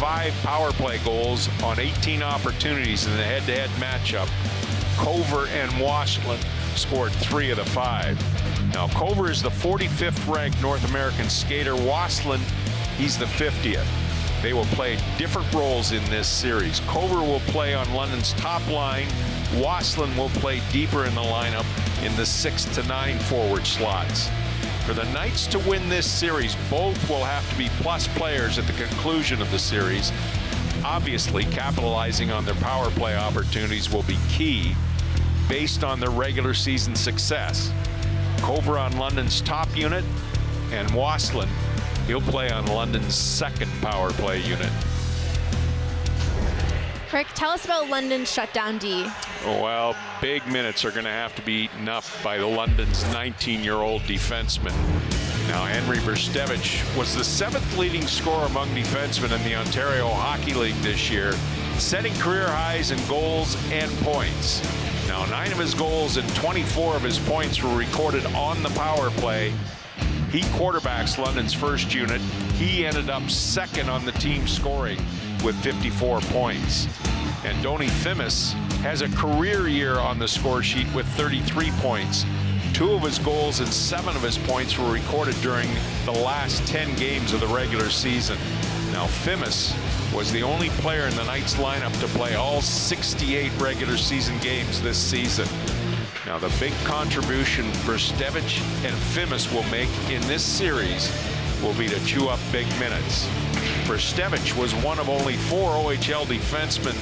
5 power play goals on 18 opportunities in the head-to-head matchup. Cover and Washland scored 3 of the 5. Now, Cover is the 45th ranked North American skater. Washland, he's the 50th. They will play different roles in this series. Cover will play on London's top line. Washland will play deeper in the lineup in the 6 to 9 forward slots. For the Knights to win this series, both will have to be plus players at the conclusion of the series. Obviously, capitalizing on their power play opportunities will be key based on their regular season success. Cover on London's top unit, and Washland, he'll play on London's second power play unit. Rick, tell us about London's shutdown D. Well, big minutes are going to have to be eaten up by the London's 19-year-old defenseman. Now, Henry Verstevich was the 7th leading scorer among defensemen in the Ontario Hockey League this year, setting career highs in goals and points. Now, 9 of his goals and 24 of his points were recorded on the power play. He quarterbacks London's first unit. He ended up second on the team scoring with 54 points. And Donnie Themis has a career year on the score sheet with 33 points. 2 of his goals and 7 of his points were recorded during the last 10 games of the regular season. Now, Themis was the only player in the Knights lineup to play all 68 regular season games this season. Now, the big contribution Verstevich and Themis will make in this series will be to chew up big minutes. Verstevich was one of only 4 OHL defensemen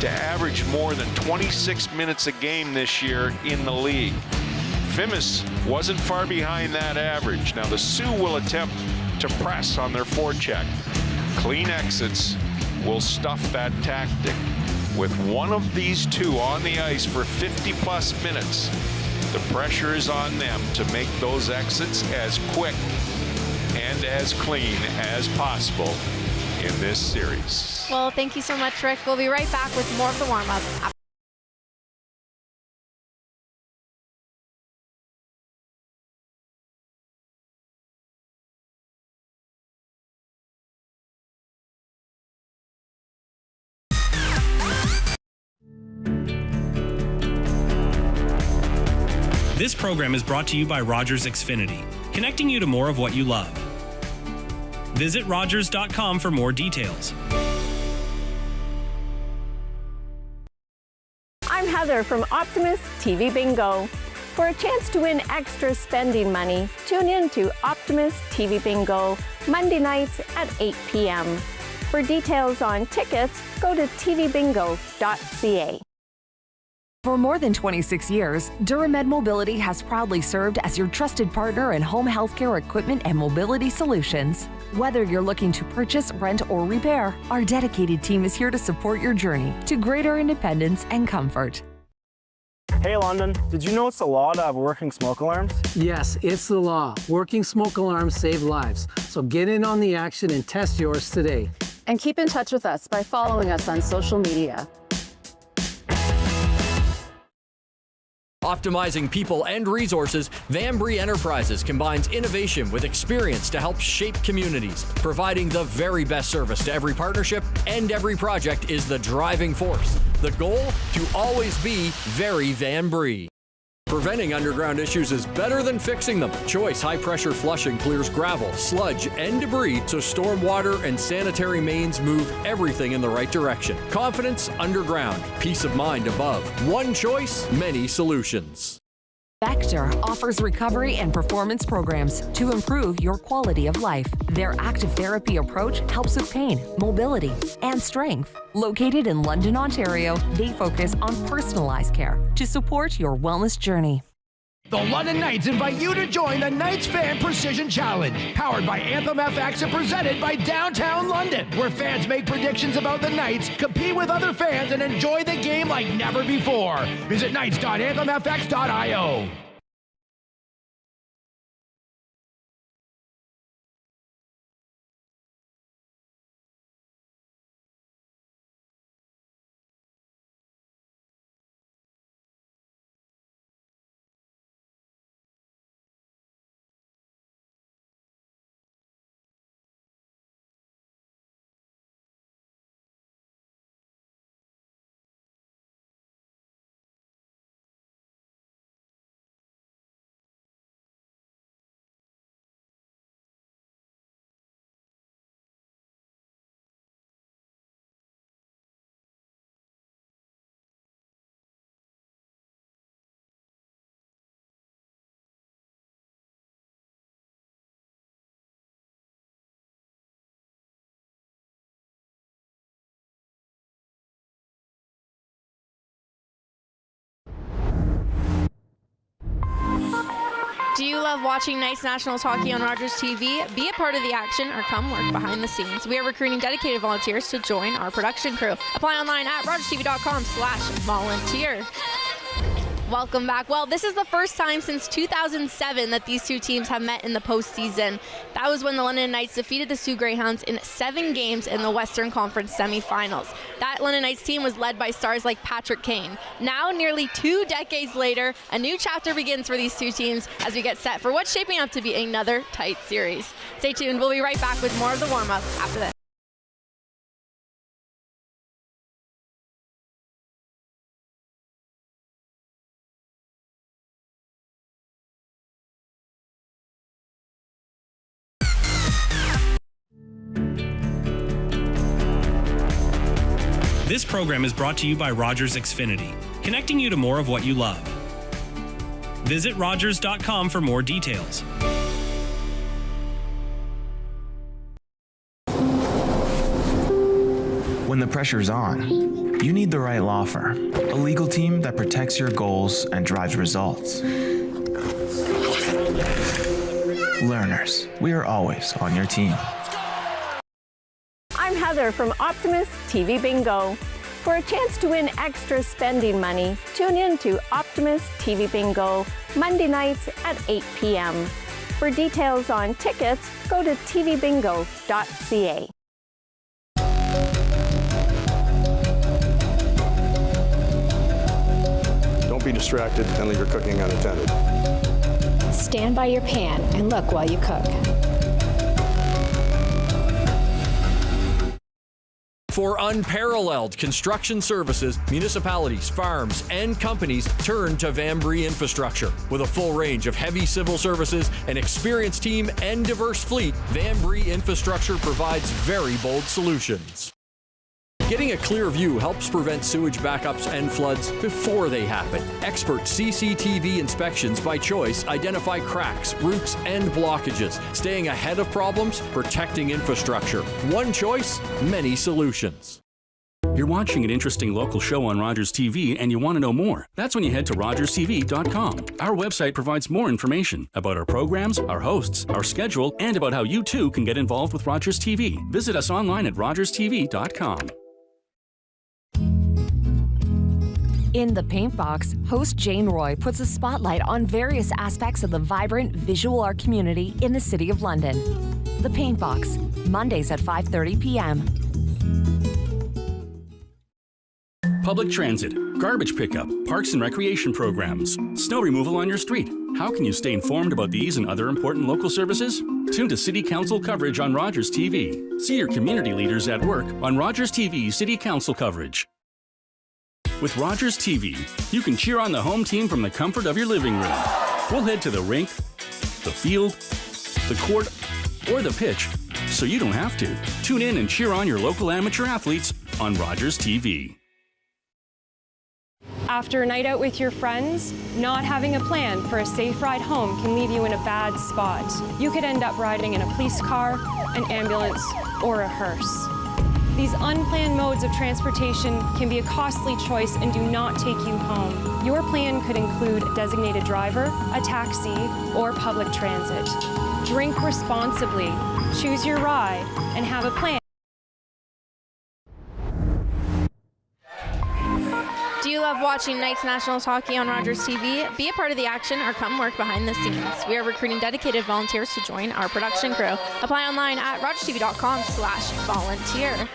to average more than 26 minutes a game this year in the league. Themis wasn't far behind that average. Now, the Sioux will attempt to press on their forecheck. Clean exits will stuff that tactic. With one of these 2 on the ice for 50-plus minutes, the pressure is on them to make those exits as quick and as clean as possible in this series. Well, thank you so much, Rick. We'll be right back with more of the warm-up. This program is brought to you by Rogers Xfinity, connecting you to more of what you love. Visit Rogers.com for more details. I'm Heather from Optimus TV Bingo. For a chance to win extra spending money, tune in to Optimus TV Bingo Monday nights at 8 p.m. For details on tickets, go to tvbingo.ca. For more than 26 years, DuraMed Mobility has proudly served as your trusted partner in home healthcare equipment and mobility solutions. Whether you're looking to purchase, rent, or repair, our dedicated team is here to support your journey to greater independence and comfort. Hey London, did you know it's the law to have working smoke alarms? Yes, it's the law. Working smoke alarms save lives. So get in on the action and test yours today. And keep in touch with us by following us on social media. Optimizing people and resources, Van Bree Enterprises combines innovation with experience to help shape communities. Providing the very best service to every partnership and every project is the driving force. The goal? To always be very Van Bree. Preventing underground issues is better than fixing them. Choice high-pressure flushing clears gravel, sludge, and debris so storm water and sanitary mains move everything in the right direction. Confidence underground, peace of mind above. One choice, many solutions. Vector offers recovery and performance programs to improve your quality of life. Their active therapy approach helps with pain, mobility, and strength. Located in London, Ontario, they focus on personalized care to support your wellness journey. The London Knights invite you to join the Knights Fan Precision Challenge, powered by Anthem FX and presented by Downtown London, where fans make predictions about the Knights, compete with other fans, and enjoy the game like never before. Visit knights.anthemfx.io. Do you love watching Knights Nationals hockey on Rogers TV? Be a part of the action or come work behind the scenes. We are recruiting dedicated volunteers to join our production crew. Apply online at rogerstv.com/volunteer. Welcome back. Well, this is the first time since 2007 that these two teams have met in the postseason. That was when the London Knights defeated the Soo Greyhounds in 7 games in the Western Conference semifinals. That London Knights team was led by stars like Patrick Kane. Now, nearly 2 decades later, a new chapter begins for these two teams as we get set for what's shaping up to be another tight series. Stay tuned. We'll be right back with more of the warm-up after this. This program is brought to you by Rogers Xfinity, connecting you to more of what you love. Visit Rogers.com for more details. When the pressure's on, you need the right law firm, a legal team that protects your goals and drives results. Learners, we are always on your team. I'm Heather from Optimus TV Bingo. For a chance to win extra spending money, tune in to Optimus TV Bingo Monday nights at 8 p.m. For details on tickets, go to tvbingo.ca. Don't be distracted and leave your cooking unattended. Stand by your pan and look while you cook. For unparalleled construction services, municipalities, farms, and companies turn to Vambree Infrastructure. With a full range of heavy civil services, an experienced team, and diverse fleet, Vambree Infrastructure provides very bold solutions. Getting a clear view helps prevent sewage backups and floods before they happen. Expert CCTV inspections by choice identify cracks, roots, and blockages. Staying ahead of problems, protecting infrastructure. One choice, many solutions. You're watching an interesting local show on Rogers TV and you want to know more. That's when you head to rogerstv.com. Our website provides more information about our programs, our hosts, our schedule, and about how you too can get involved with Rogers TV. Visit us online at rogerstv.com. In The Paint Box, host Jane Roy puts a spotlight on various aspects of the vibrant visual art community in the City of London. The Paint Box, Mondays at 5:30 p.m. Public transit, garbage pickup, parks and recreation programs, snow removal on your street. How can you stay informed about these and other important local services? Tune to City Council coverage on Rogers TV. See your community leaders at work on Rogers TV City Council coverage. With Rogers TV, you can cheer on the home team from the comfort of your living room. We'll head to the rink, the field, the court, or the pitch, so you don't have to. Tune in and cheer on your local amateur athletes on Rogers TV. After a night out with your friends, not having a plan for a safe ride home can leave you in a bad spot. You could end up riding in a police car, an ambulance, or a hearse. These unplanned modes of transportation can be a costly choice and do not take you home. Your plan could include a designated driver, a taxi, or public transit. Drink responsibly, choose your ride, and have a plan. Do you love watching Knights Nationals hockey on Rogers TV? Be a part of the action or come work behind the scenes. We are recruiting dedicated volunteers to join our production crew. Apply online at rogerstv.com/volunteer.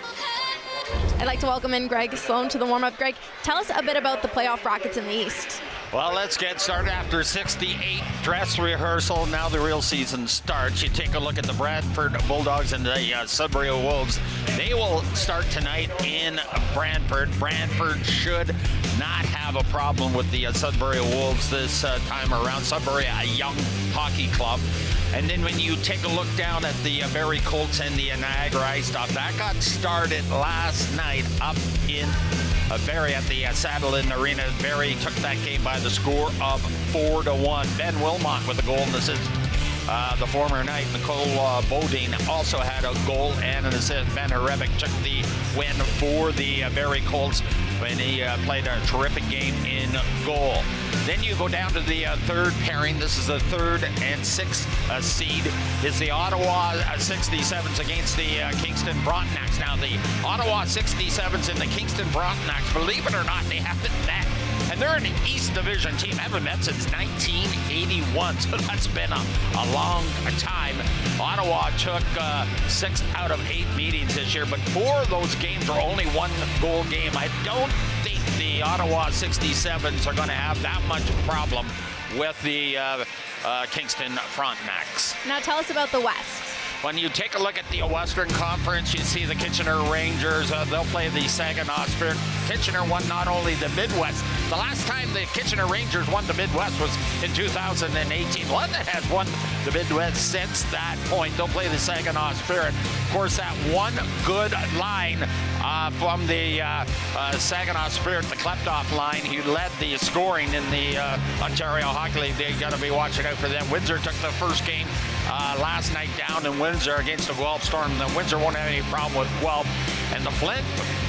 I'd like to welcome in Greg Sloan to the warm-up. Greg, tell us a bit about the playoff brackets in the East. Well, let's get started after 68 dress rehearsal. Now the real season starts. You take a look at the Brantford Bulldogs and the Sudbury Wolves. They will start tonight in Brantford. Brantford should not have a problem with the Sudbury Wolves this time around. Sudbury, a young hockey club. And then when you take a look down at the Barrie Colts and the Niagara Ice Top, that got started last night up in Barrie at the Saddleton Arena. Barrie took that game by the score of 4-1. Ben Wilmot with a goal and assist. The former Knight, Nicole Bodine, also had a goal and an assist. Ben Harevic took the win for the Barrie Colts when he played a terrific game in goal. Then you go down to the third pairing. This is the third and sixth seed. Is the Ottawa 67s against the Kingston Frontenacs. Now the Ottawa 67s and the Kingston Frontenacs, believe it or not, they haven't met. And they're an East Division team. Haven't met since 1981, so that's been a long time. Ottawa took 6 out of 8 meetings this year, but 4 of those games were only 1-goal game. I don't think the Ottawa 67s are going to have that much problem with the Kingston Frontenacs. Now tell us about the West. When you take a look at the Western Conference, you see the Kitchener Rangers. They'll play the Saginaw Spirit. Kitchener won not only the Midwest. The last time the Kitchener Rangers won the Midwest was in 2018. London has won the Midwest since that point. They'll play the Saginaw Spirit. Of course, that one good line from the Saginaw Spirit, the Kleptoff line, he led the scoring in the Ontario Hockey League. They got to be watching out for them. Windsor took the first game last night down in Windsor against the Guelph Storm. The Windsor won't have any problem with Guelph. And the Flint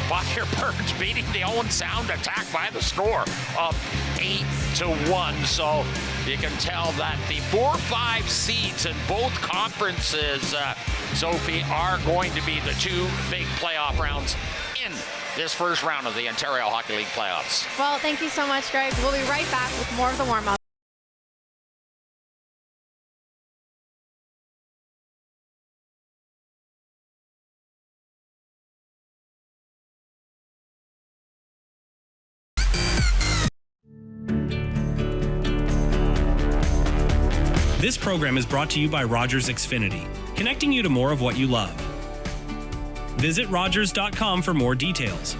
Firebirds beating the Owen Sound attack by the score of 8-1. So you can tell that the 4-5 seeds in both conferences, Sophie, are going to be the 2 big playoff rounds in this first round of the Ontario Hockey League playoffs. Well, thank you so much, Greg. We'll be right back with more of the warm-up. This program is brought to you by Rogers Xfinity, connecting you to more of what you love. Visit Rogers.com for more details.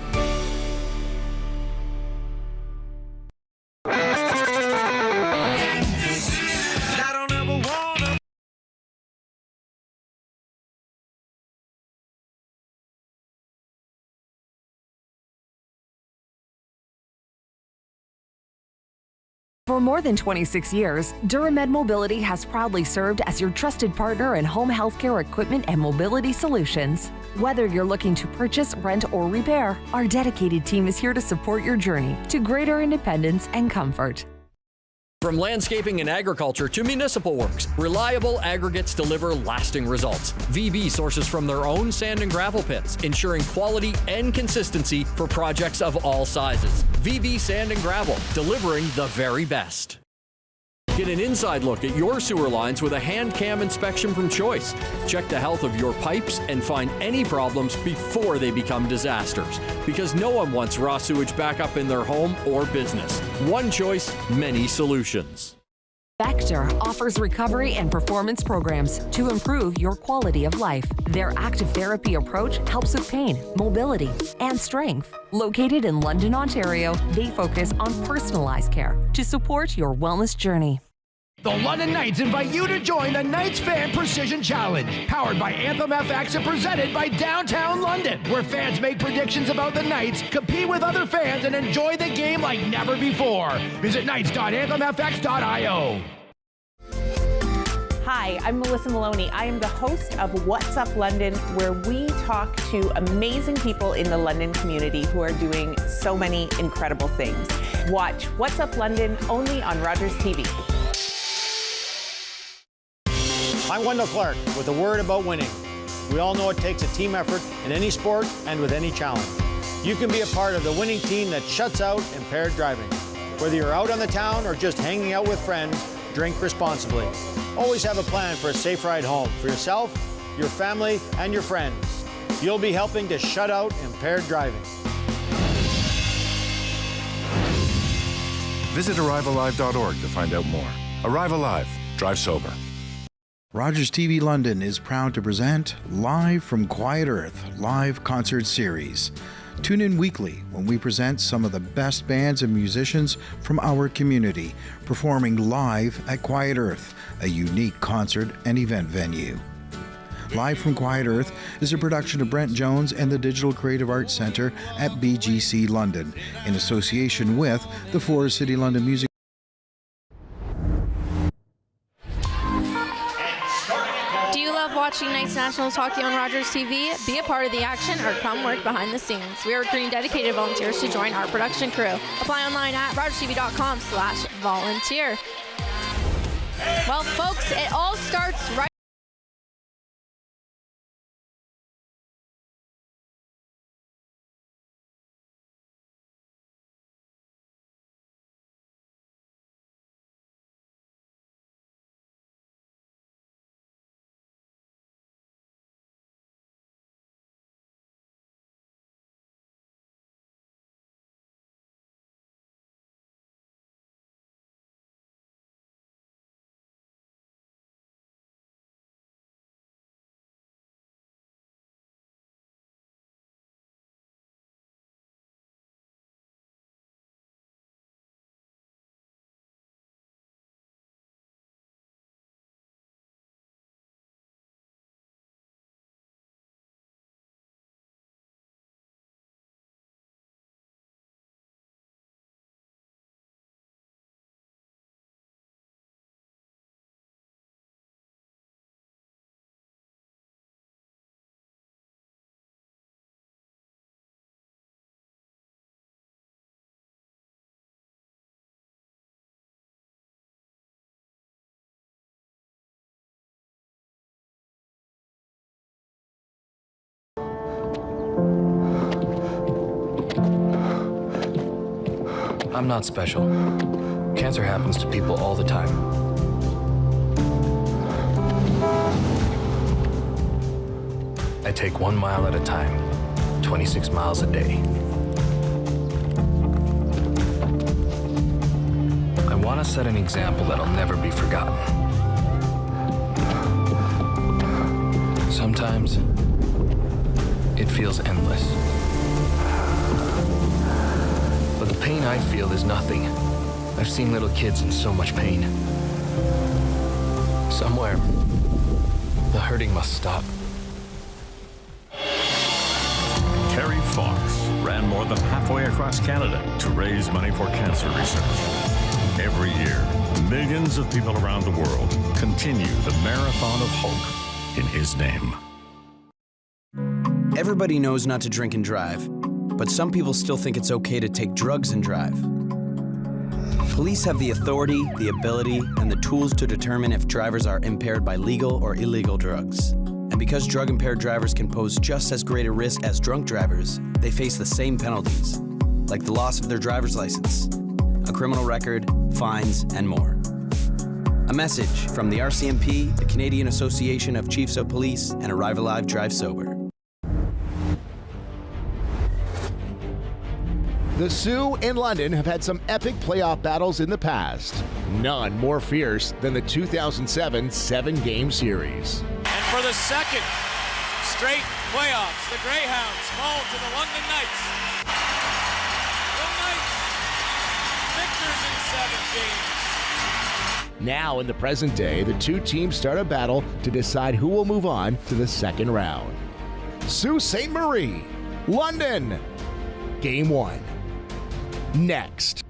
For more than 26 years, DuraMed Mobility has proudly served as your trusted partner in home healthcare equipment and mobility solutions. Whether you're looking to purchase, rent, or repair, our dedicated team is here to support your journey to greater independence and comfort. From landscaping and agriculture to municipal works, reliable aggregates deliver lasting results. VB sources from their own sand and gravel pits, ensuring quality and consistency for projects of all sizes. VB Sand and Gravel, delivering the very best. Get an inside look at your sewer lines with a hand cam inspection from Choice. Check the health of your pipes and find any problems before they become disasters. Because no one wants raw sewage back up in their home or business. One choice, many solutions. Vector offers recovery and performance programs to improve your quality of life. Their active therapy approach helps with pain, mobility, and strength. Located in London, Ontario, they focus on personalized care to support your wellness journey. The London Knights invite you to join the Knights Fan Precision Challenge, powered by Anthem FX and presented by Downtown London, where fans make predictions about the Knights, compete with other fans, and enjoy the game like never before. Visit knights.anthemfx.io. Hi, I'm Melissa Maloney. I am the host of What's Up London, where we talk to amazing people in the London community who are doing so many incredible things. Watch What's Up London only on Rogers TV. I'm Wendell Clark with a word about winning. We all know it takes a team effort in any sport and with any challenge. You can be a part of the winning team that shuts out impaired driving. Whether you're out on the town or just hanging out with friends, drink responsibly. Always have a plan for a safe ride home for yourself, your family, and your friends. You'll be helping to shut out impaired driving. Visit ArriveAlive.org to find out more. Arrive Alive. Drive sober. Rogers TV London is proud to present Live from Quiet Earth live concert series. Tune in weekly when we present some of the best bands and musicians from our community performing live at Quiet Earth, a unique concert and event venue. Live from Quiet Earth is a production of Brent Jones and the Digital Creative Arts Centre at BGC London in association with the Forest City London Music. watching Knights Nationals hockey on Rogers TV, be a part of the action, or come work behind the scenes. We are recruiting dedicated volunteers to join our production crew. Apply online at rogerstv.com/volunteer. Well, folks, it all starts right. I'm not special. Cancer happens to people all the time. I take 1 mile at a time, 26 miles a day. I want to set an example that'll never be forgotten. Sometimes, it feels endless. But the pain I feel is nothing. I've seen little kids in so much pain. Somewhere, the hurting must stop. Terry Fox ran more than halfway across Canada to raise money for cancer research. Every year, millions of people around the world continue the marathon of hope in his name. Everybody knows not to drink and drive, but some people still think it's okay to take drugs and drive. Police have the authority, the ability, and the tools to determine if drivers are impaired by legal or illegal drugs. And because drug-impaired drivers can pose just as great a risk as drunk drivers, they face the same penalties, like the loss of their driver's license, a criminal record, fines, and more. A message from the RCMP, the Canadian Association of Chiefs of Police, and Arrive Alive, Drive Sober. The Soo in London have had some epic playoff battles in the past. None more fierce than the 2007 7-game series. And for the second straight playoffs, the Greyhounds fall to the London Knights. The Knights, victors in 7 games. Now in the present day, the two teams start a battle to decide who will move on to the second round. Sault Ste. Marie, London, Game 1. Next.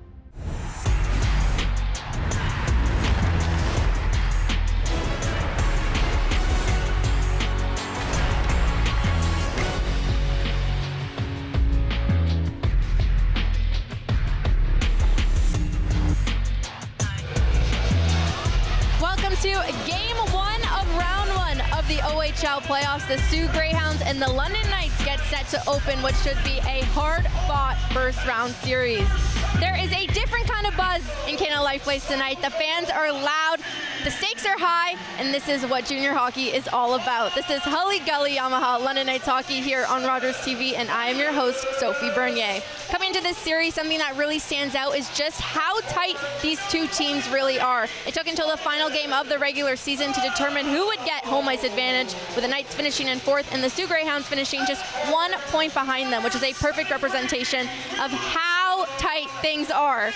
Welcome to Game 1 of Round 1 of the OHL Playoffs. The Soo Greyhounds and the London Knights get set to open what should be a hard-fought first-round series. There is a different kind of buzz in Canada Life Place tonight. The fans are loud, the stakes are high, and this is what junior hockey is all about. This is Hully Gully Yamaha London Knights hockey here on Rogers TV, and I am your host, Sophie Bernier. Coming into this series, something that really stands out is just how tight these two teams really are. It took until the final game of the regular season to determine who would get home ice advantage, with the Knights finishing in 4th and the Soo Greyhounds finishing just 1 point behind them, which is a perfect representation of how tight things are.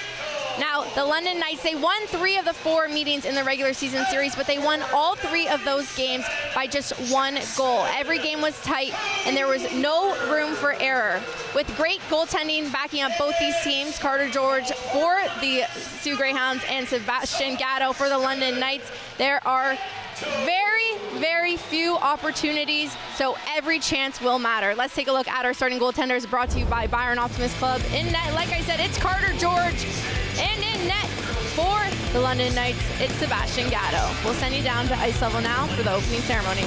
Now, the London Knights, they won 3 of the 4 meetings in the regular season series, but they won all 3 of those games by just 1 goal. Every game was tight, and there was no room for error. With great goaltending backing up both these teams, Carter George for the Soo Greyhounds and Sebastian Gatto for the London Knights, there are very, very few opportunities, so every chance will matter. Let's take a look at our starting goaltenders, brought to you by Byron Optimist Club. In net, like I said, it's Carter George. And in net for the London Knights, it's Sebastian Gatto. We'll send you down to ice level now for the opening ceremonies.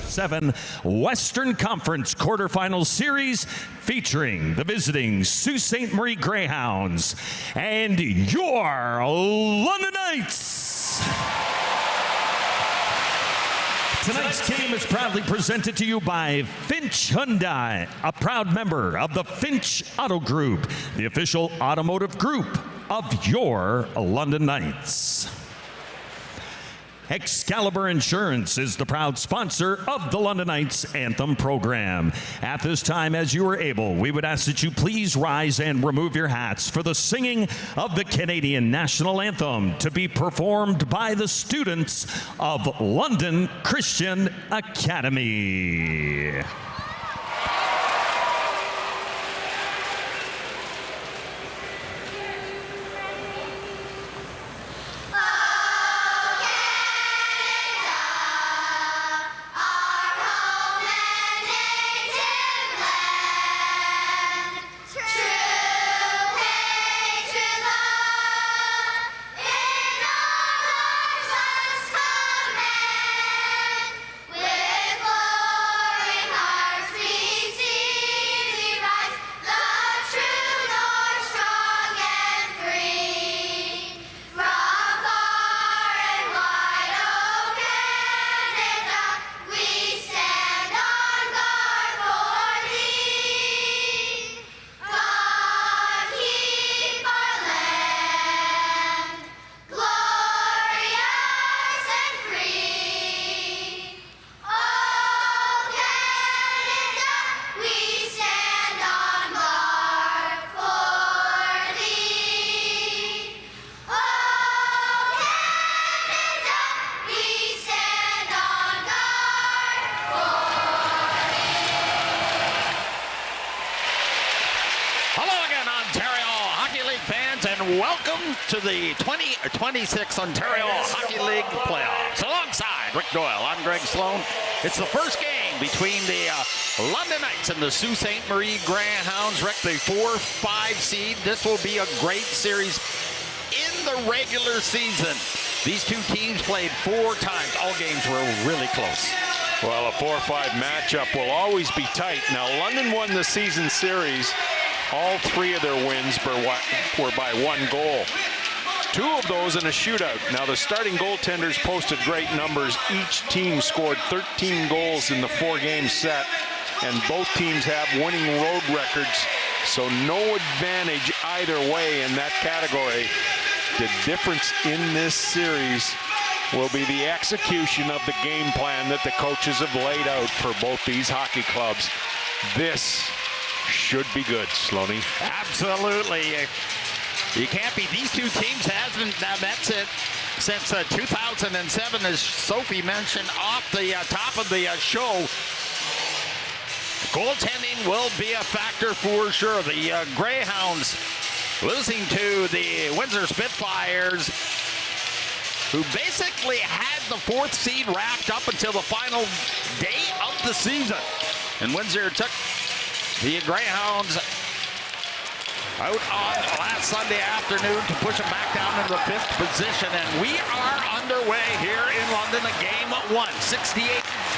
7 Western Conference quarterfinal series featuring the visiting Sault Ste. Marie Greyhounds and your London Knights. Tonight's game is proudly presented to you by Finch Hyundai, a proud member of the Finch Auto Group, the official automotive group of your London Knights. Excalibur Insurance is the proud sponsor of the London Knights Anthem program. At this time, as you are able, we would ask that you please rise and remove your hats for the singing of the Canadian National Anthem to be performed by the students of London Christian Academy. Welcome to the 2026 Ontario Hockey League Playoffs. Alongside Rick Doyle, I'm Greg Sloan. It's the first game between the London Knights and the Sault Ste. Marie Greyhounds. Rick, the 4-5 seed. This will be a great series in the regular season. These two teams played 4 times. All games were really close. Well, a 4-5 matchup will always be tight. Now, London won the season series. All 3 of their wins were by 1 goal. 2 of those in a shootout. Now, the starting goaltenders posted great numbers. Each team scored 13 goals in the 4-game set, and both teams have winning road records, so no advantage either way in that category. The difference in this series will be the execution of the game plan that the coaches have laid out for both these hockey clubs. This should be good, Sloaney. Absolutely. You can't be. These two teams hasn't met it since 2007, as Sophie mentioned off the top of the show. Goaltending will be a factor for sure. The Greyhounds losing to the Windsor Spitfires, who basically had the 4th seed wrapped up until the final day of the season. And Windsor took the Greyhounds out on last Sunday afternoon to push them back down into the 5th position. And we are underway here in London, a game 1. 68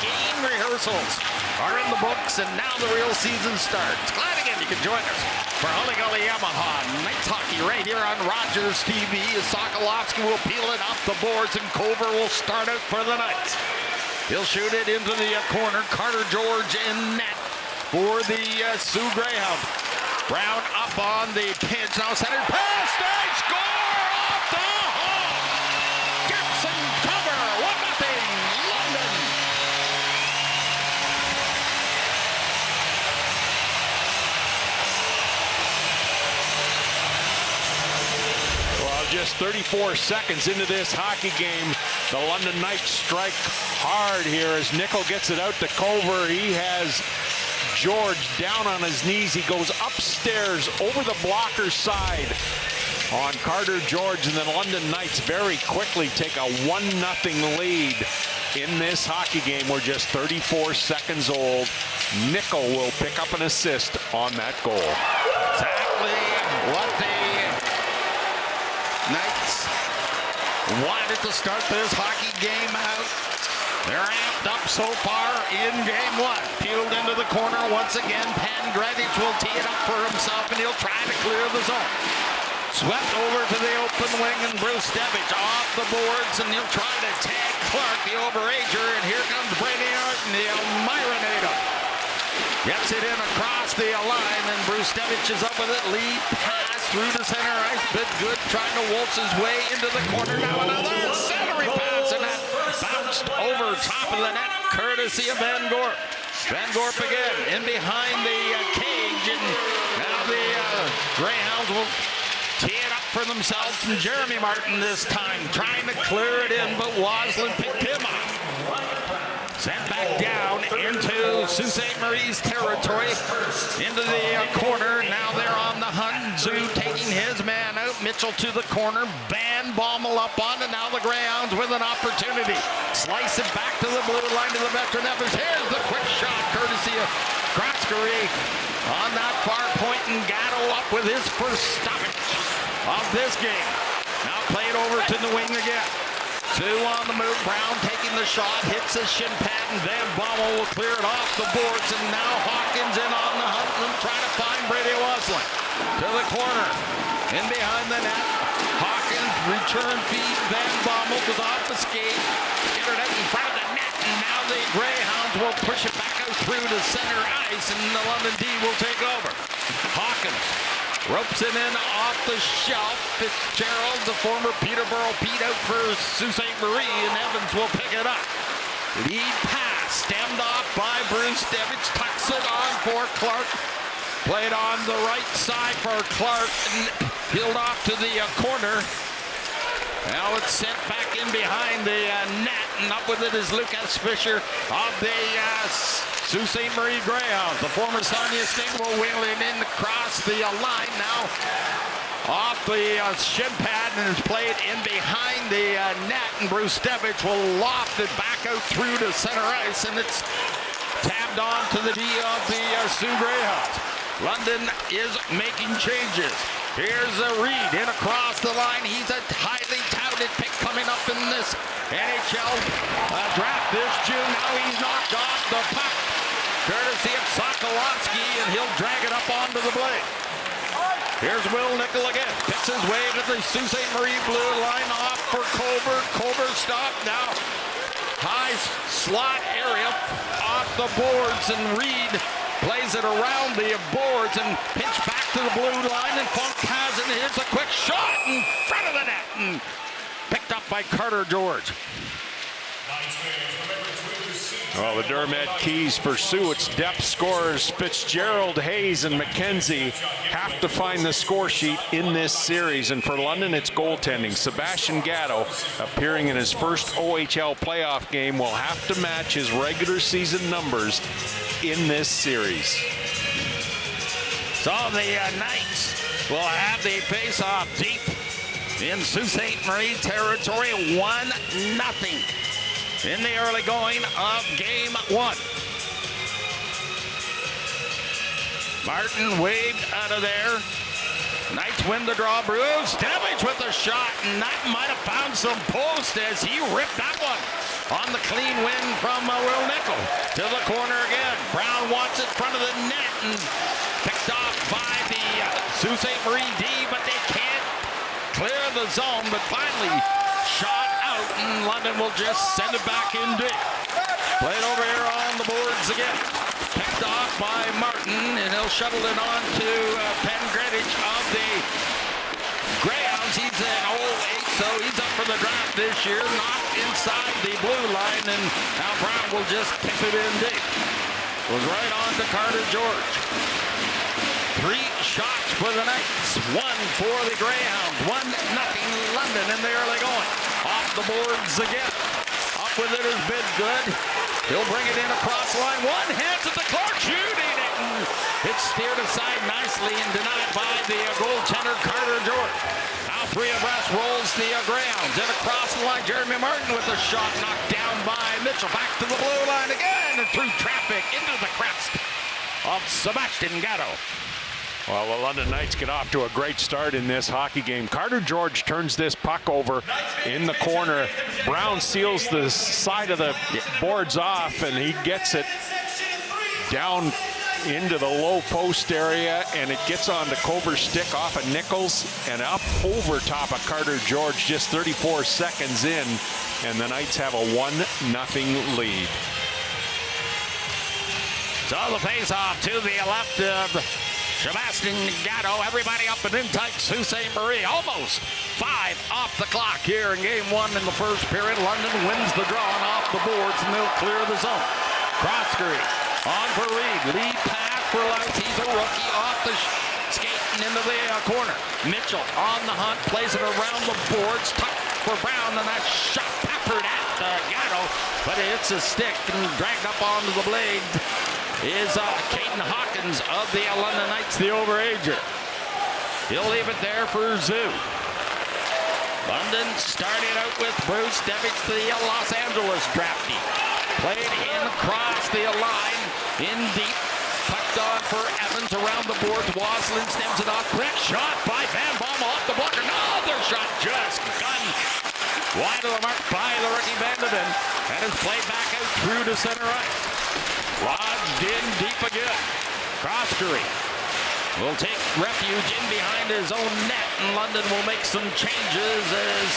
game rehearsals are in the books, and now the real season starts. Glad again you can join us for Hully Gully Yamaha Knights Hockey right here on Rogers TV. As Sokolowski will peel it off the boards, and Culver will start out for the Knights. He'll shoot it into the corner. Carter George in net for the Soo Greyhounds. Brown up on the pinch. Now centered pass. They score off the hook. Gets some cover. 1-0 London. Well, just 34 seconds into this hockey game, the London Knights strike hard here as Nickel gets it out to Culver. He has George down on his knees. He goes upstairs over the blocker's side. on Carter George, and then London Knights very quickly take a 1-0 lead in this hockey game. We're just 34 seconds old. Nickel will pick up an assist on that goal. Exactly what the Knights wanted to start this hockey game out. They're amped up so far in game one. Peeled into the corner once again. Pandredic will tee it up for himself, and he'll try to clear the zone. Swept over to the open wing, and Bruce Devich off the boards, and he'll try to tag Clark, the overager, and here comes Brady Martin, the Elmirator. Gets it in across the line, and Bruce Devich is up with it. Lead pass through the center ice. Bit good, trying to waltz his way into the corner. Now another centering pass, and that bounced over top of the net, courtesy of Van Gorp. Van Gorp again, in behind the cage, and now the Greyhounds will tee it up for themselves, and Jeremy Martin this time trying to clear it in, but Waslin picked him up. Sent back down into Sault Ste. Marie's territory, into the corner. Now they're on the hunt. Zoo taking his man out. Mitchell to the corner. Van Bommel up on it. Now the Greyhounds with an opportunity. Slice it back to the blue line to the veteran Evers. Here's the quick shot, courtesy of Kratzkery on that far point, and Gatto up with his first stoppage of this game. Now played over to the wing again. Soo on the move. Brown taking the shot, hits his shin pad, and Van Bommel will clear it off the boards, and now Hawkins in on the hunt and trying to find Brady Waslin. To the corner, in behind the net. Hawkins return feed. Van Bommel was off the skate, skittered out in front of the net, and now the Greyhounds will push it back out through to center ice, and the London D will take over. Hawkins ropes it in off the shelf. Fitzgerald, the former Peterborough Pete, out for Sault Ste. Marie, and Evans will pick it up. Lead pass, stemmed off by Bruce Devich, tucks it on for Clark. Played on the right side for Clark, and peeled off to the corner. Now it's sent back in behind the net, and up with it is Lucas Fisher of the Sault Ste. Marie Greyhounds. The former Sonia Sting will wheel him in across the line now. Off the shin pad, and is played in behind the net, and Bruce Devich will loft it back out through to center ice, and it's tabbed on to the D of the Soo Greyhounds. London is making changes. Here's a Reed in across the line. He's a highly touted pick coming up in this NHL draft this June. Now he's knocked off the puck, courtesy of Sokolowski, and he'll drag it up onto the blade. Here's Will Nickel again. Picks his way to the Sault Ste. Marie blue line, off for Colbert. Colbert stopped now. High slot area off the boards, and Reed plays it around the boards and pinch back to the blue line, and Funk has it. Here's a quick shot in front of the net, and picked up by Carter George. Well, the Dermot keys for Soo. It's depth scorers Fitzgerald, Hayes, and McKenzie have to find the score sheet in this series. And for London, it's goaltending. Sebastian Gatto, appearing in his first OHL playoff game, will have to match his regular season numbers in this series. So the Knights will have the face-off deep in Sault Ste. Marie territory, 1-0 in the early going of game one. Martin waved out of there. Knights win the draw. Bruce Devich with the shot, and that might have found some post as he ripped that one on the clean win from Will Nickel. To the corner again. Brown wants it in front of the net, and picked off by the Sault Ste. Marie D, but they can't clear the zone, but finally shot out, and London will just send it back in deep. Played over here on the boards again. Picked off by Martin, and he'll shuttle it on to Pandredic of the Greyhounds. He's an 08, so he's up for the draft this year. Knocked inside the blue line, and now Brown will just tip it in deep. Goes right on to Carter George. 3 shots for the Knights, 1 for the Greyhounds. 1-0 London in the early going. Off the boards again. Up with it is Bidgood. He'll bring it in across the line. One hands at the Clark, shooting it, and it's steered aside nicely and denied by the goaltender Carter George. rolls the Greyhounds. And across the line, Jeremy Martin with a shot knocked down by Mitchell. Back to the blue line again and through traffic into the crest of Sebastian Gatto. Well, the London Knights get off to a great start in this hockey game. Carter George turns this puck over in the corner. Brown seals the side of the boards off, and he gets it down into the low post area, and it gets onto Cover's stick off of Nichols and up over top of Carter George just 34 seconds in, and the Knights have a 1-0 lead. So the face-off to the left of Sebastian Gatto. Everybody up and in tight. Sault Ste. Marie almost 5 off the clock here in game 1 in the first period. London wins the draw and off the boards, and they'll clear the zone. Cross screen on for Reed. Lead pass for Lutz. He's a rookie off the skate and into the corner. Mitchell on the hunt, plays it around the boards. Tucked for Brown, and that shot peppered at Gatto, but it's a stick and dragged up onto the blade. Is Caden Hawkins of the London Knights, the overager. He'll leave it there for Zoo. London starting out with Bruce Devich, the Los Angeles draftee. Played in across the line, in deep. Tucked on for Evans around the boards. Waslin stems it off. Quick shot by Van Bommel off the blocker. Another shot just gunned wide of the mark by the rookie Vanderden. And it's played back out through to center ice. Lodged in deep again. Croskery will take refuge in behind his own net, and London will make some changes as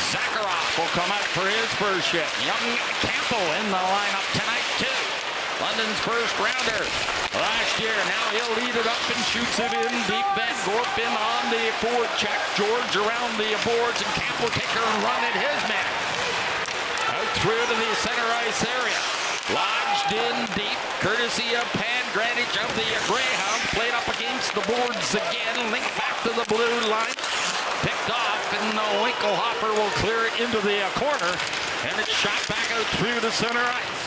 Zakharov will come out for his first shift. Young Campbell in the lineup tonight too. London's first rounder last year. Now he'll lead it up and shoots it in deep. Van Gorp in on the forward check. George around the boards, and Campbell take her and run at his man. Out through to the center ice area. Lodged in deep, courtesy of Pan Granich of the Greyhounds. Played up against the boards again. Linked back to the blue line. Picked off, and Winkelhofer will clear it into the corner. And it's shot back out through the center ice.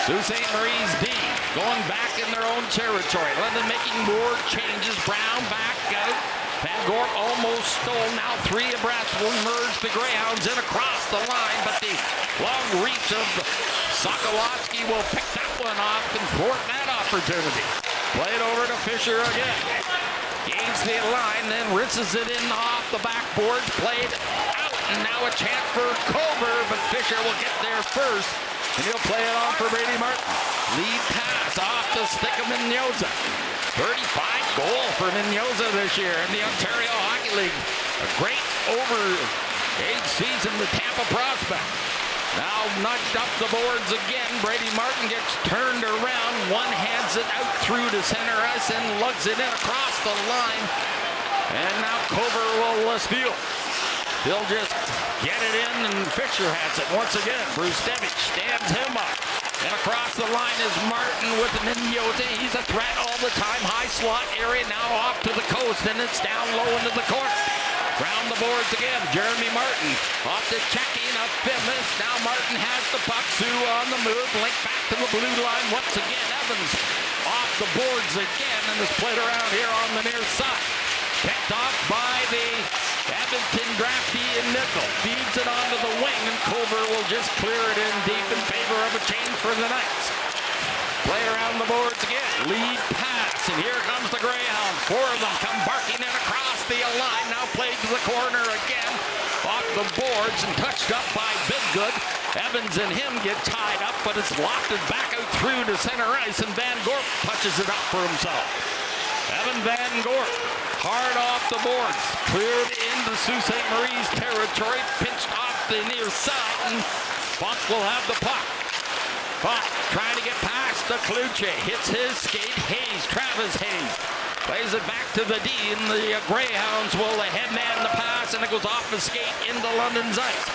Sault Ste. Marie's D going back in their own territory. London making more changes. Brown back out. Van Gorp almost stole. Now 3 abreast will merge the Greyhounds in across the line, but the long reach of Sokolowski will pick that one off and thwart that opportunity. Played over to Fisher again. Gains the line, then rinses it in off the backboard. Played out, and now a chance for Culver, but Fisher will get there first, and he'll play it on for Brady Martin. Lead pass off the stick of Mendoza. 35 goal for Mendoza this year in the Ontario Hockey League. A great over-age season, the Tampa prospect. Now nudged up the boards again. Brady Martin gets turned around. One hands it out through to center ice and lugs it in across the line. And now Culver will steal. He'll just get it in, and Fisher has it once again. Bruce Devich stands him up. And across the line is Martin with Mendoza. He's a threat all the time. High slot area now off to the coast, and it's down low into the corner. Round the boards again. Jeremy Martin off the checking of Fitness. Now Martin has the puck. Soo on the move. Link back to the blue line once again. Evans off the boards again, and is played around here on the near side. Picked off by the Edmonton draftee in Nickel. Feeds it onto the wing, and Culver will just clear it in deep in favor of a change for the Knights. Play around the boards again. Lead pass, and here comes the Greyhounds. 4 of them come barking in across the line. Now played to the corner again. Off the boards and touched up by Bidgood. Evans and him get tied up, but it's lofted back out through to center ice, and Van Gorp touches it up for himself. Evan Van Gorp, hard off the boards, cleared into Sault Ste. Marie's territory, pinched off the near side, and Funk will have the puck. Funk trying to get past the Kluche, hits his skate. Hayes, Travis Hayes, plays it back to the D, and the Greyhounds will headman the pass, and it goes off the skate into London's ice.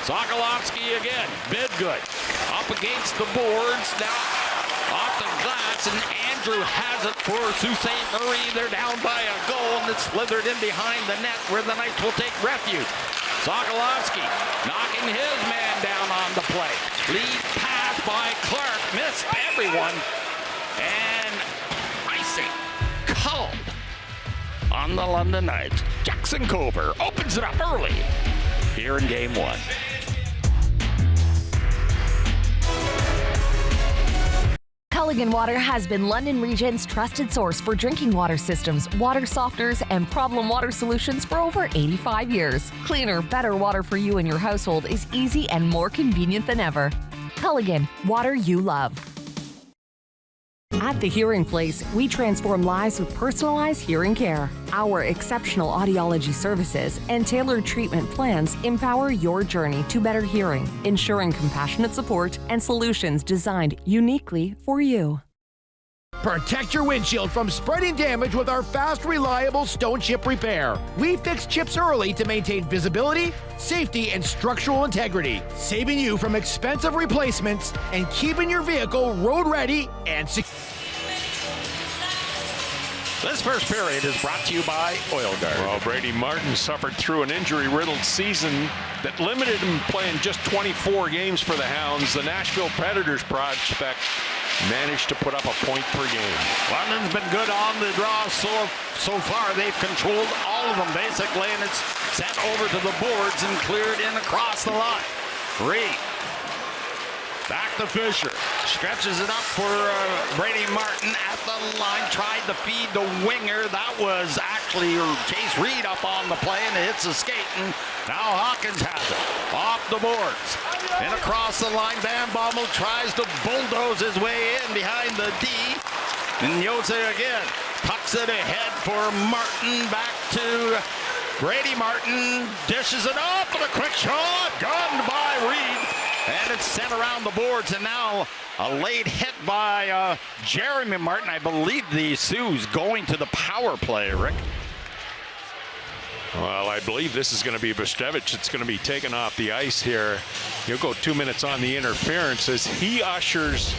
Sokolowski again, Bidgood, up against the boards, now off the glass, and Andrew has it for Sault Ste. Marie. They're down by a goal, and it's slithered in behind the net where the Knights will take refuge. Sokolowski knocking his man down on the play. Lead pass by Clark, missed everyone, and icing called on the London Knights. Jackson Cover opens it up early here in game one. Culligan Water has been London Region's trusted source for drinking water systems, water softeners, and problem water solutions for over 85 years. Cleaner, better water for you and your household is easy and more convenient than ever. Culligan, water you love. At The Hearing Place, we transform lives with personalized hearing care. Our exceptional audiology services and tailored treatment plans empower your journey to better hearing, ensuring compassionate support and solutions designed uniquely for you. Protect your windshield from spreading damage with our fast, reliable stone chip repair. We fix chips early to maintain visibility, safety, and structural integrity, saving you from expensive replacements and keeping your vehicle road ready and secure. This first period is brought to you by Oil Guard. Well, Brady Martin suffered through an injury-riddled season that limited him playing just 24 games for the Hounds. The Nashville Predators prospect managed to put up a point per game. London's been good on the draw so far. They've controlled all of them basically, and it's sent over to the boards and cleared in across the line. Reed. Back to Fisher. Stretches it up for Brady Martin at the line. Tried to feed the winger. That was actually Chase Reed up on the play, and it hits the skate. And now Hawkins has it. Off the boards. And across the line, Van Bommel tries to bulldoze his way in behind the D. And Jose again tucks it ahead for Martin. Back to Brady Martin. Dishes it up, and a quick shot. Gunned by Reed. And it's sent around the boards, and now a late hit by Jeremy Martin. I believe the Sioux's going to the power play, Rick. Well, I believe this is going to be Bustevich. It's going to be taken off the ice here. He'll go 2 minutes on the interference as he ushers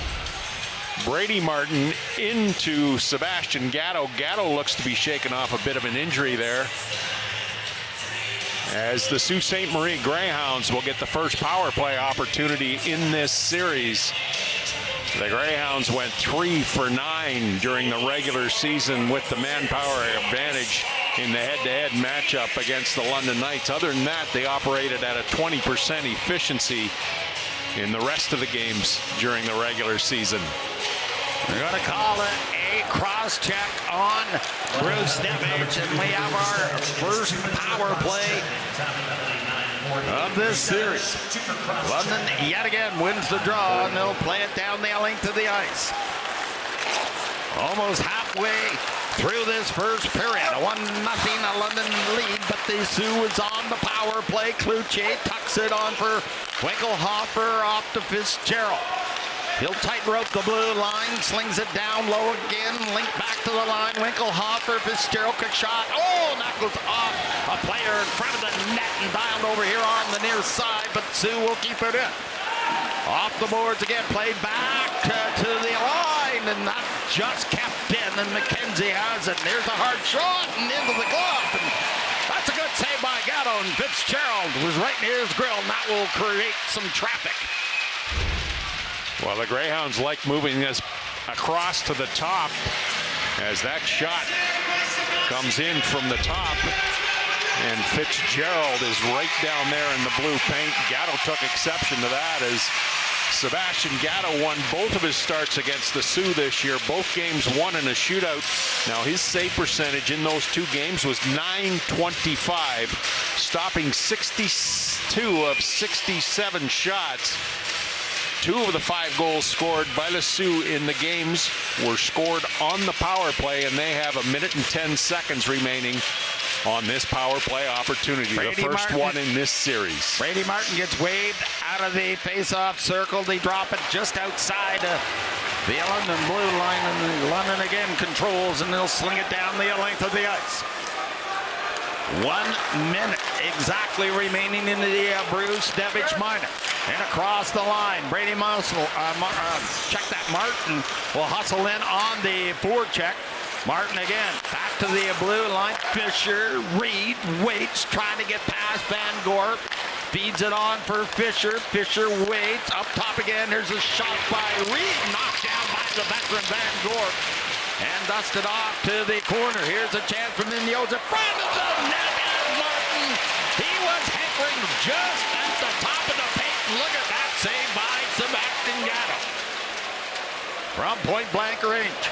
Brady Martin into Sebastian Gatto. Gatto looks to be shaking off a bit of an injury there, as the Sault Ste. Marie Greyhounds will get the first power play opportunity in this series. The Greyhounds went 3 for 9 during the regular season with the manpower advantage in the head-to-head matchup against the London Knights. Other than that, they operated at a 20% efficiency in the rest of the games during the regular season. We're going to call it a cross-check on Bruce Devich, and we have our first power play of this series. London yet again wins the draw, and they'll play it down the length of the ice. Almost halfway through this first period. A 1-0 London lead, but the Sioux is on the power play. Cloutier tucks it on for Winkelhofer off to Fitzgerald. He'll tighten rope the blue line, slings it down low again, link back to the line. Winkelhofer, Fitzgerald, quick shot. Oh, and that goes off a player in front of the net and dialed over here on the near side, but Sioux will keep it in. Off the boards again, played back to the line, and that just kept in, and McKenzie has it. And there's a hard shot and into the glove. And that's a good save by Gatto, and Fitzgerald was right near his grill, and that will create some traffic. Well, the Greyhounds like moving this across to the top as that shot comes in from the top. And Fitzgerald is right down there in the blue paint. Gatto took exception to that as Sebastian Gatto won both of his starts against the Sioux this year. Both games won in a shootout. Now his save percentage in those 2 games was .925, stopping 62 of 67 shots. 2 of the 5 goals scored by the Sioux in the games were scored on the power play, and they have 1 minute and 10 seconds remaining on this power play opportunity, the first one in this series. Brady Martin gets waved out of the face-off circle. They drop it just outside the London blue line, and London again controls, and they'll sling it down the length of the ice. 1 minute exactly remaining in the Bruce Devich minor. And across the line, Brady Muscle, check that. Martin will hustle in on the forecheck. Martin again, back to the blue line. Fisher, Reed, waits, trying to get past Van Gorp. Feeds it on for Fisher. Fisher waits, up top again. There's a shot by Reed, knocked down by the veteran Van Gorp. and dusted off to the corner. Here's a chance from Minyoza. Front of the net, and Martin. He was hankering just at the top of the paint. Look at that save by Sebastian Gatto. From point-blank range.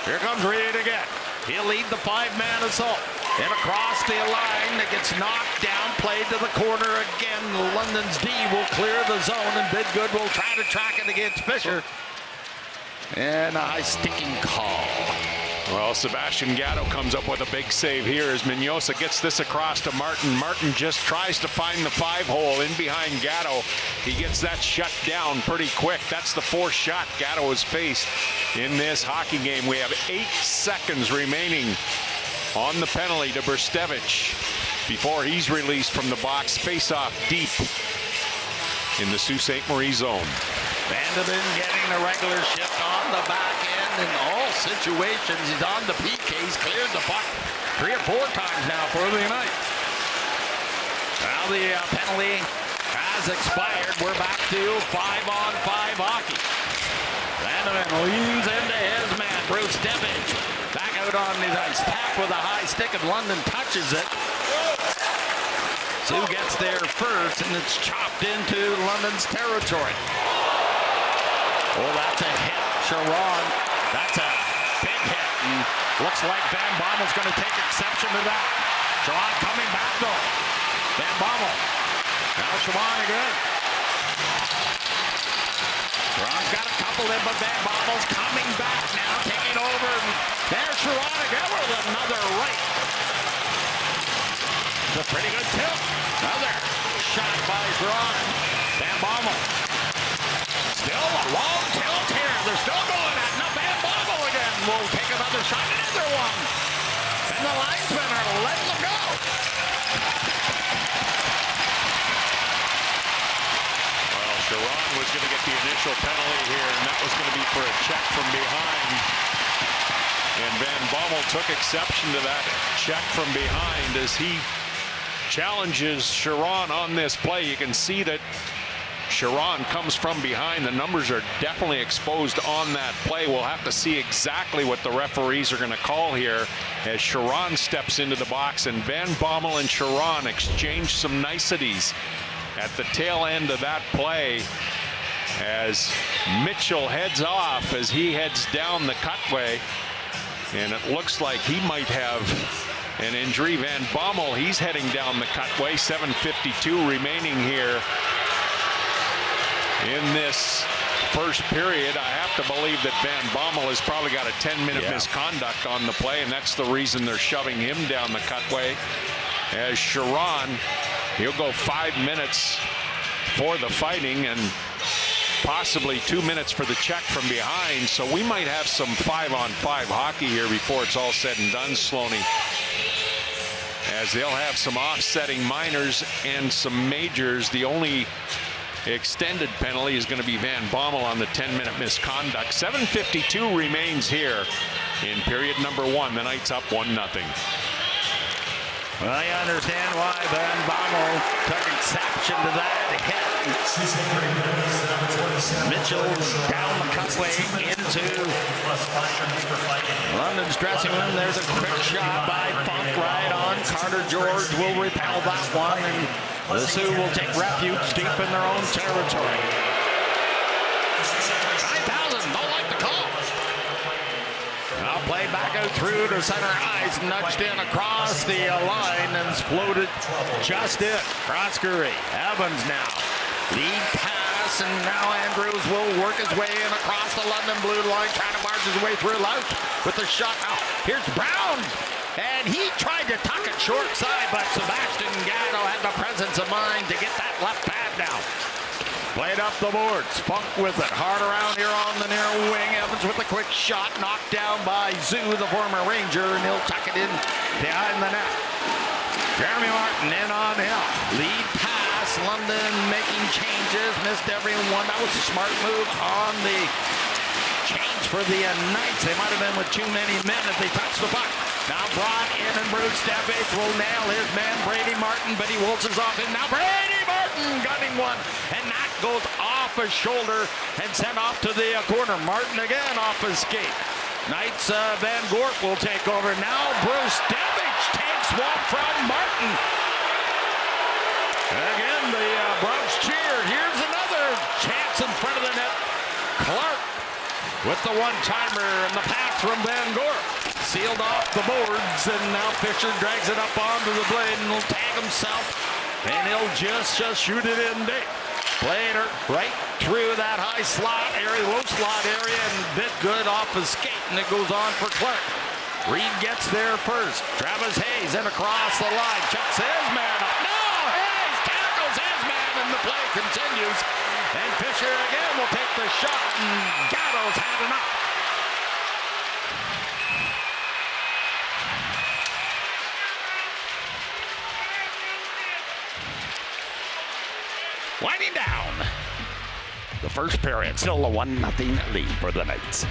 Here comes Reed again. He'll lead the 5-man assault. And across the line, it gets knocked down, played to the corner again. London's D will clear the zone, and Bidgood will try to track it against Fisher. And a high sticking call. Well, Sebastian Gatto comes up with a big save here as Minyosa gets this across to Martin. Martin just tries to find the 5-hole in behind Gatto. He gets that shut down pretty quick. That's the 4th shot Gatto has faced in this hockey game. We have 8 seconds remaining on the penalty to Brstevich before he's released from the box. Face-off deep in the Sault Ste. Marie zone. Vandeman getting a regular shift on the back end in all situations. He's on the PK. He's cleared the puck 3 or 4 times now for the Knights. Now the penalty has expired. We're back to 5-on-5 hockey. Vandeman leans into his man, Brstevich. Back out on his ice. Tap with a high stick, and London touches it. Soo gets there first, and it's chopped into London's territory. Oh, that's a hit, Sharon. That's a big hit, and looks like Van Bommel's going to take exception to that. Sharon coming back, though. Van Bommel. Now Sharon again. Sharon's got a couple in, but Van Bommel's coming back now, taking over. And there's Sharon again with another right. It's a pretty good tilt. Another shot by Sharon. Van Bommel. Still a long tilt here. They're still going at it. Van Bommel again will take another shot. Another one. And the linesmen are letting them go. Well, Sharon was going to get the initial penalty here, and that was going to be for a check from behind. And Van Bommel took exception to that check from behind as he challenges Sharon on this play. You can see that Sharon comes from behind. The numbers are definitely exposed on that play. We'll have to see exactly what the referees are going to call here as Sharon steps into the box, and Van Bommel and Sharon exchange some niceties at the tail end of that play as Mitchell heads off as he heads down the cutway, and it looks like he might have an injury. Van Bommel, he's heading down the cutway. 7:52 remaining here in this first period. I have to believe that Van Bommel has probably got a 10-minute misconduct on the play, and that's the reason they're shoving him down the cutway. As Sharon, he'll go 5 minutes for the fighting and possibly 2 minutes for the check from behind. So we might have some 5-on-5 hockey here before it's all said and done, Sloaney, as they'll have some offsetting minors and some majors. The only extended penalty is going to be Van Bommel on the 10-minute misconduct. 7:52 remains here in period number 1. The Knights up 1-0. Well, I understand why Van Bommel took exception to that hit. Mitchell down the cutway into London's dressing room. There's a quick shot by Funk right on. Carter George will repel that one, and the Sioux will take refuge deep in their own territory. 9,000 don't like the call. Now play back out through to center ice, nudged in across the line and floated just in. Cross Curry. Evans now. Lead pass, and now Andrews will work his way in across the London blue line, trying to barge his way through. Louch with the shot. Now here's Brown. And he tried to tuck it short side, but Sebastian Gatto had the presence of mind to get that left pad down. Played up the boards. Funk with it. Hard around here on the near wing. Evans with a quick shot. Knocked down by Zoo, the former Ranger, and he'll tuck it in behind the net. Jeremy Martin in on him. Lead pass. London making changes. Missed everyone. That was a smart move on the change for the Knights. They might have been with too many men if they touched the puck. Now brought in, and Brstevich will nail his man Brady Martin, but he waltzes off in. Now Brady Martin gunning one, and that goes off his shoulder and sent off to the corner. Martin again off his skate. Knights Van Gorp will take over. Now Brustevich takes one from Martin. Again, the Bronx cheer. Here's another chance in front of the net. Clark with the one-timer and the pass from Van Gorp. Sealed off the boards, and now Fisher drags it up onto the blade and will tag himself. And he'll just shoot it in deep. Played her right through that high slot area, low slot area, and bit good off his skate, and it goes on for Clark. Reed gets there first. Travis Hayes in across the line. Checks his man up. No! Hayes tackles his man, and the play continues. And Fisher again will take the shot, and Gatto's had enough. Winding down the first period, still a 1-0 lead for the Knights.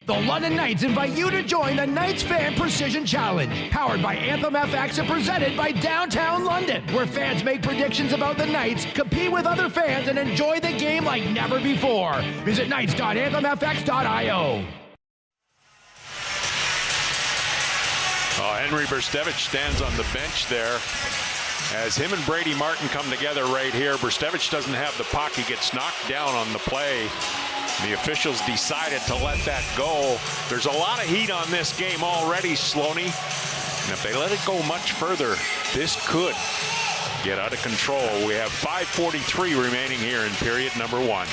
The London Knights invite you to join the Knights Fan Precision Challenge, powered by Anthem FX and presented by Downtown London, where fans make predictions about the Knights, compete with other fans, and enjoy the game like never before. Visit knights.anthemfx.io. Henry Brustevich stands on the bench there as him and Brady Martin come together right here. Brustevich doesn't have the puck. He gets knocked down on the play. The officials decided to let that go. There's a lot of heat on this game already, Sloaney. And if they let it go much further, this could get out of control. We have 5:43 remaining here in period number 1.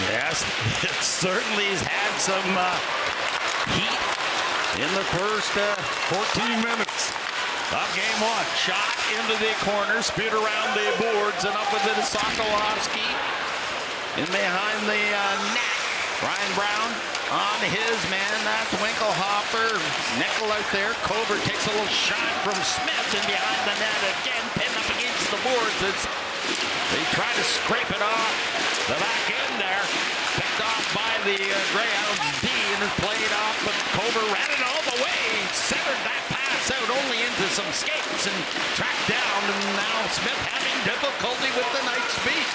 Yes, it certainly has had some heat in the first 14 minutes of game 1. Shot into the corner, speared around the boards and up with it is Sokolowski. In behind the net, Ryan Brown on his man. That's Winkelhofer. Nickel out there. Cover takes a little shot from Smith in behind the net again, pinned up against the boards. They try to scrape it off the back end there. Picked off by the Greyhounds D and is played off, but Cover ran it all the way. Centered that pass out only into some skates and tracked down. And now Smith having difficulty with the Knights' speed.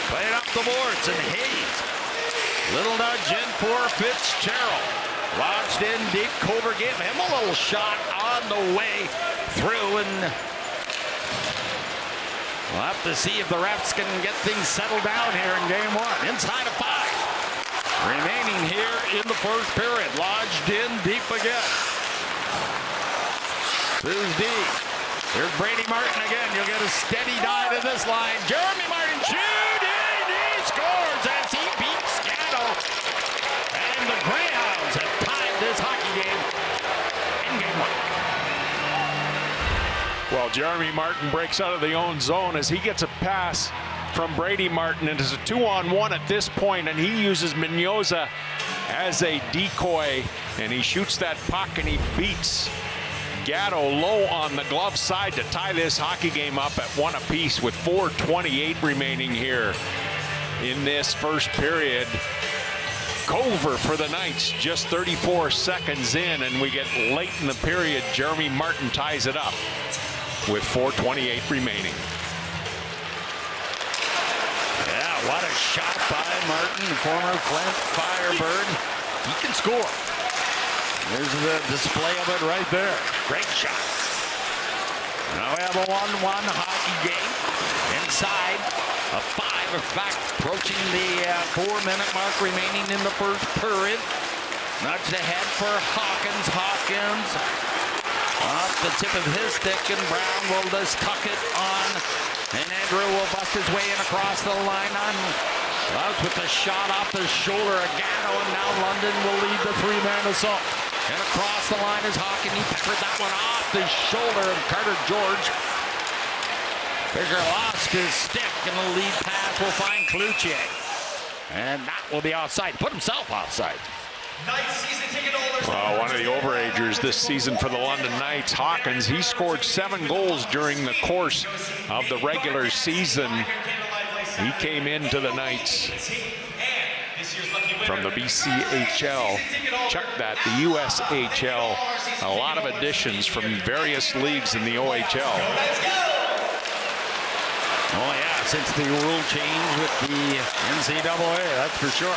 Played up the boards, and Hayes. Little nudge in for Fitzgerald. Lodged in deep. Cover gave him a little shot on the way through, and we'll have to see if the refs can get things settled down here in game 1. Inside of 5. Remaining here in the first period. Lodged in deep again. Soo's D. Here's Brady Martin again. You'll get a steady dive in this line. Jeremy Martin shooting. He scores as he beats Gatto. And the Greyhounds have tied this hockey game in game 1. Well, Jeremy Martin breaks out of the own zone as he gets a pass from Brady Martin, and it's a 2-on-1 at this point, and he uses Mignoza as a decoy, and he shoots that puck and he beats Gatto low on the glove side to tie this hockey game up at 1 apiece with 4:28 remaining here in this first period. Cover for the Knights just 34 seconds in, and we get late in the period. Jeremy Martin ties it up with 4:28 remaining. Yeah, what a shot by Martin, former Flint Firebird. He can score. There's the display of it right there. Great shot. Now we have a 1-1 hockey game. Inside a 5, in fact, approaching the 4-minute mark remaining in the first period. Nudged ahead for Hawkins. Hawkins off the tip of his stick, and Brown will just tuck it on. And Andrew will bust his way in across the line on Loves with the shot off the shoulder of Gatto, and now London will lead the 3-man assault. And across the line is Hawken. He peppered that one off the shoulder of Carter George. Fisher lost his stick, and the lead pass will find Cloutier. And that will be offside. Put himself offside. Well, one of the overagers this season for the London Knights, Hawkins, he scored 7 goals during the course of the regular season. He came into the Knights from the BCHL. Check that, the USHL. A lot of additions from various leagues in the OHL. Oh yeah, since the rule change with the NCAA, that's for sure.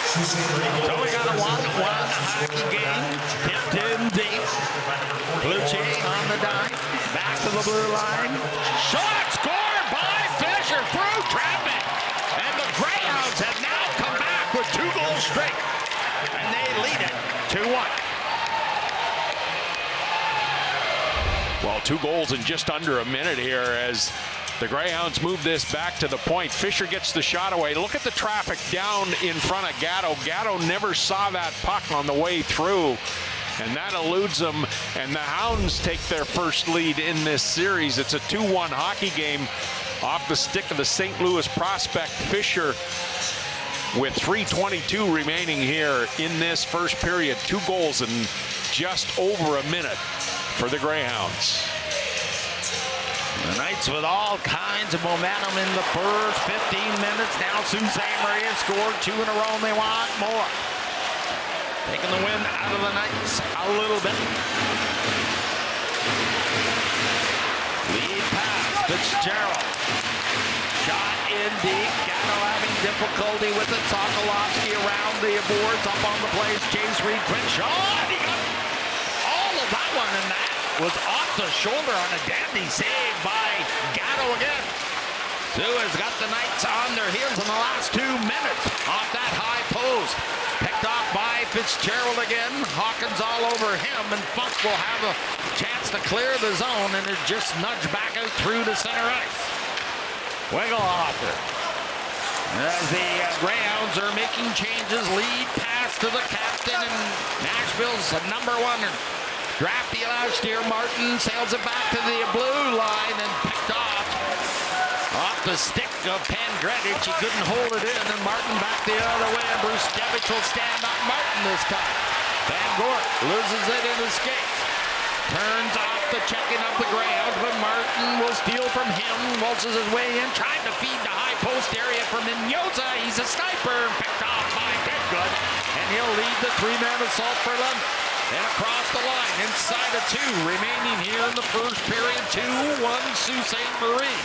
So we got a 1-1 hockey game, tipped in deep. Cloutier on the dime, back to the blue line. Shot scored by Fisher through traffic. And the Greyhounds have now come back with 2 goals straight. And they lead it 2-1. Well, 2 goals in just under a minute here as the Greyhounds move this back to the point. Fisher gets the shot away. Look at the traffic down in front of Gatto. Gatto never saw that puck on the way through, and that eludes them, and the Hounds take their first lead in this series. It's a 2-1 hockey game off the stick of the St. Louis prospect Fisher with 3:22 remaining here in this first period. 2 goals in just over a minute for the Greyhounds. The Knights with all kinds of momentum in the first 15 minutes. Now Sault Ste. Marie has scored 2 in a row, and they want more. Taking the wind out of the Knights a little bit. Lead pass, Fitzgerald. Shot in deep. Gatto having difficulty with it. Sokolowski around the boards, up on the place. Chase Reed, quick shot. He got all of that one, and that was off the shoulder on a dandy save by Gatto again. Soo has got the Knights on their heels in the last 2 minutes off that high post. Picked off by Fitzgerald again. Hawkins all over him, and Funk will have a chance to clear the zone, and it just nudged back out through the center ice. Wigelhofer. As the Greyhounds are making changes, lead pass to the captain, and Nashville's number 1 drafty last year. Martin sails it back to the blue line and picked off the stick of Pandredic. He couldn't hold it in, and Martin back the other way. Bruce Devich will stand up Martin this time. Van Gort loses it in his skates. Turns off the checking of the Greyhounds, but Martin will steal from him. Waltzes his way in, trying to feed the high post area for Mignoza. He's a sniper, picked off by Goodgood, and he'll lead the 3-man assault for London. And across the line, inside of 2, remaining here in the first period. 2-1 Sault Ste. Marie.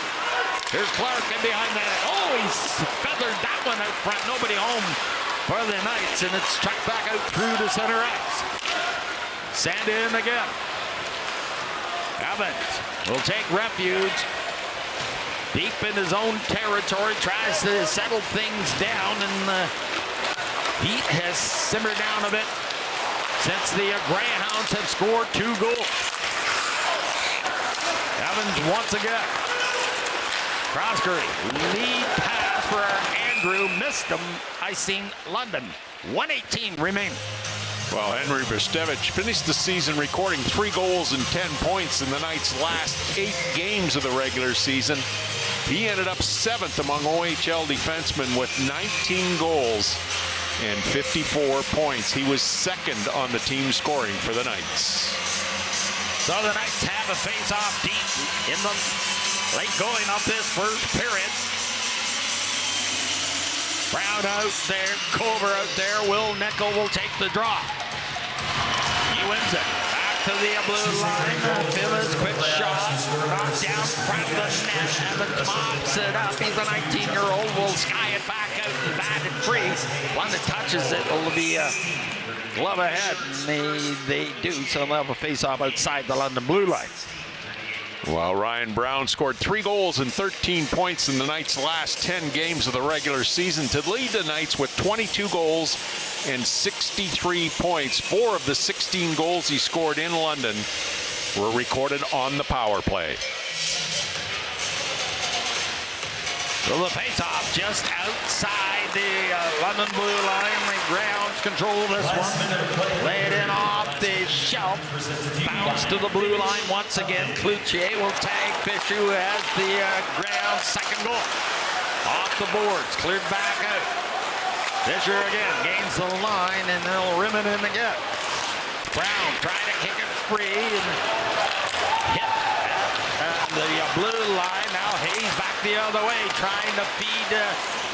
Here's Clark in behind that. Oh, he's feathered that one out front. Nobody home for the Knights, and it's tracked back out through the center ice. Sand in again. Evans will take refuge deep in his own territory. Tries to settle things down, and the heat has simmered down a bit since the Greyhounds have scored 2 goals. Evans once again. Croskery, lead pass for Andrew, missed him, icing London. 1:18 remaining. Well, Henry Bustevich finished the season recording 3 goals and 10 points in the Knights' last 8 games of the regular season. He ended up 7th among OHL defensemen with 19 goals and 54 points. He was 2nd on the team scoring for the Knights. So the Knights have a face-off deep in the late going of this first period. Brown out there, Culver out there. Will Nickel will take the draw. He wins it. Back to the blue line. Phillips, quick shot. Knocked down front of the net. Evans mops it up. He's a 19-year-old. Will sky it back out and batted free. One that touches it will be a glove ahead. And they do, so they'll have a face-off outside the London blue line. Well, Ryan Brown scored 3 goals and 13 points in the Knights' last 10 games of the regular season to lead the Knights with 22 goals and 63 points. 4 of the 16 goals he scored in London were recorded on the power play. So the face-off just outside the London blue line. The Greyhounds control this one. Lay it in on high shelf. Bounce to the blue line once again. Cloutier will tag Fisher, who has the Greyhounds' second goal. Off the boards, cleared back out. Fisher again gains the line, and they'll rim it in again. Brown trying to kick it free and hit at the blue line. Now Hayes back the other way, trying to feed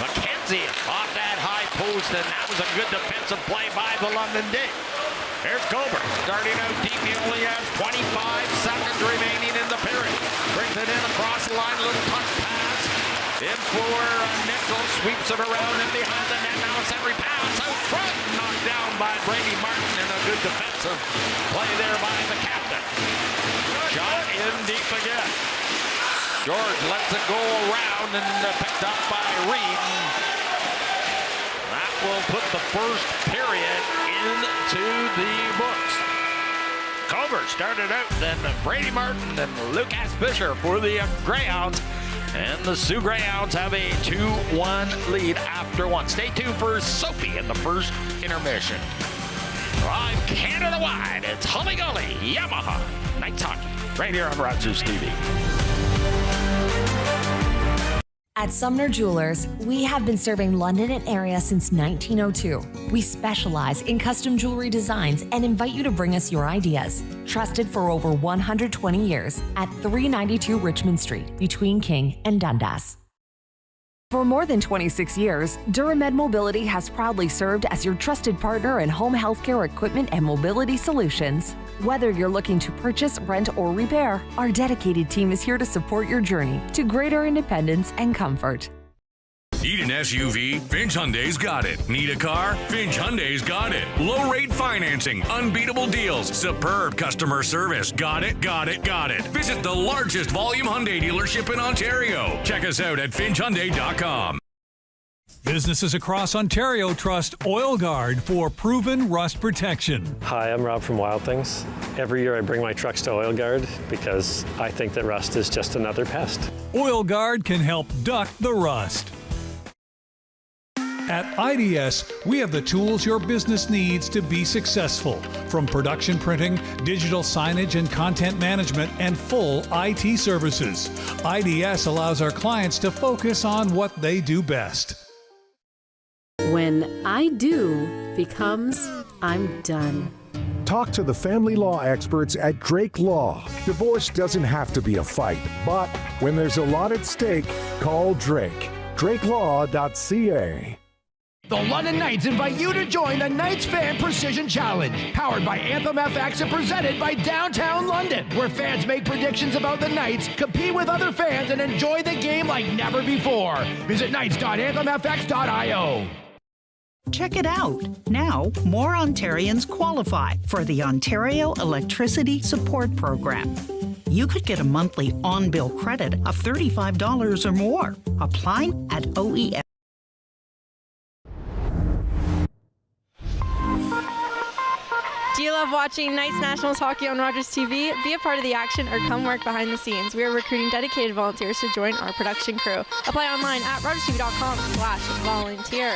McKenzie off that high post, and that was a good defensive play by the London D. Here's Coburn starting out deep. He only has 25 seconds remaining in the period. Brings it in across the line, little touch pass. In for Nichols, sweeps it around and behind the net. Now it's every pass out front, knocked down by Brady Martin, and a good defensive play there by the captain. Shot in deep again. George lets it go around and picked up by Reed. That will put the first period into the books. Cover started out, then Brady Martin, then Lucas Fisher for the Greyhounds. And the Soo Greyhounds have a 2-1 lead after one. Stay tuned for Sophie in the first intermission. Live Canada-wide, it's Hully Gully Yamaha Knights Hockey, right here on Rogers TV. At Sumner Jewelers, we have been serving London and area since 1902. We specialize in custom jewelry designs and invite you to bring us your ideas. Trusted for over 120 years at 392 Richmond Street, between King and Dundas. For more than 26 years, Duramed Mobility has proudly served as your trusted partner in home healthcare equipment and mobility solutions. Whether you're looking to purchase, rent, or repair, our dedicated team is here to support your journey to greater independence and comfort. Need an SUV? Finch Hyundai's got it. Need a car? Finch Hyundai's got it. Low rate financing, unbeatable deals, superb customer service. Got it, got it, got it. Visit the largest volume Hyundai dealership in Ontario. Check us out at finchhyundai.com. Businesses across Ontario trust Oil Guard for proven rust protection. Hi, I'm Rob from Wild Things. Every year I bring my trucks to Oil Guard because I think that rust is just another pest. Oil Guard can help duck the rust. At IDS, we have the tools your business needs to be successful, from production printing, digital signage and content management, and full IT services. IDS allows our clients to focus on what they do best. When I do becomes I'm done. Talk to the family law experts at Drake Law. Divorce doesn't have to be a fight, but when there's a lot at stake, call Drake. DrakeLaw.ca. The London Knights invite you to join the Knights Fan Precision Challenge, powered by Anthem FX and presented by Downtown London, where fans make predictions about the Knights, compete with other fans, and enjoy the game like never before. Visit knights.anthemfx.io. Check it out. Now, more Ontarians qualify for the Ontario Electricity Support Program. You could get a monthly on-bill credit of $35 or more. Apply at OEF. Do you love watching Knights Nationals hockey on Rogers TV? Be a part of the action or come work behind the scenes. We are recruiting dedicated volunteers to join our production crew. Apply online at rogerstv.com/volunteer.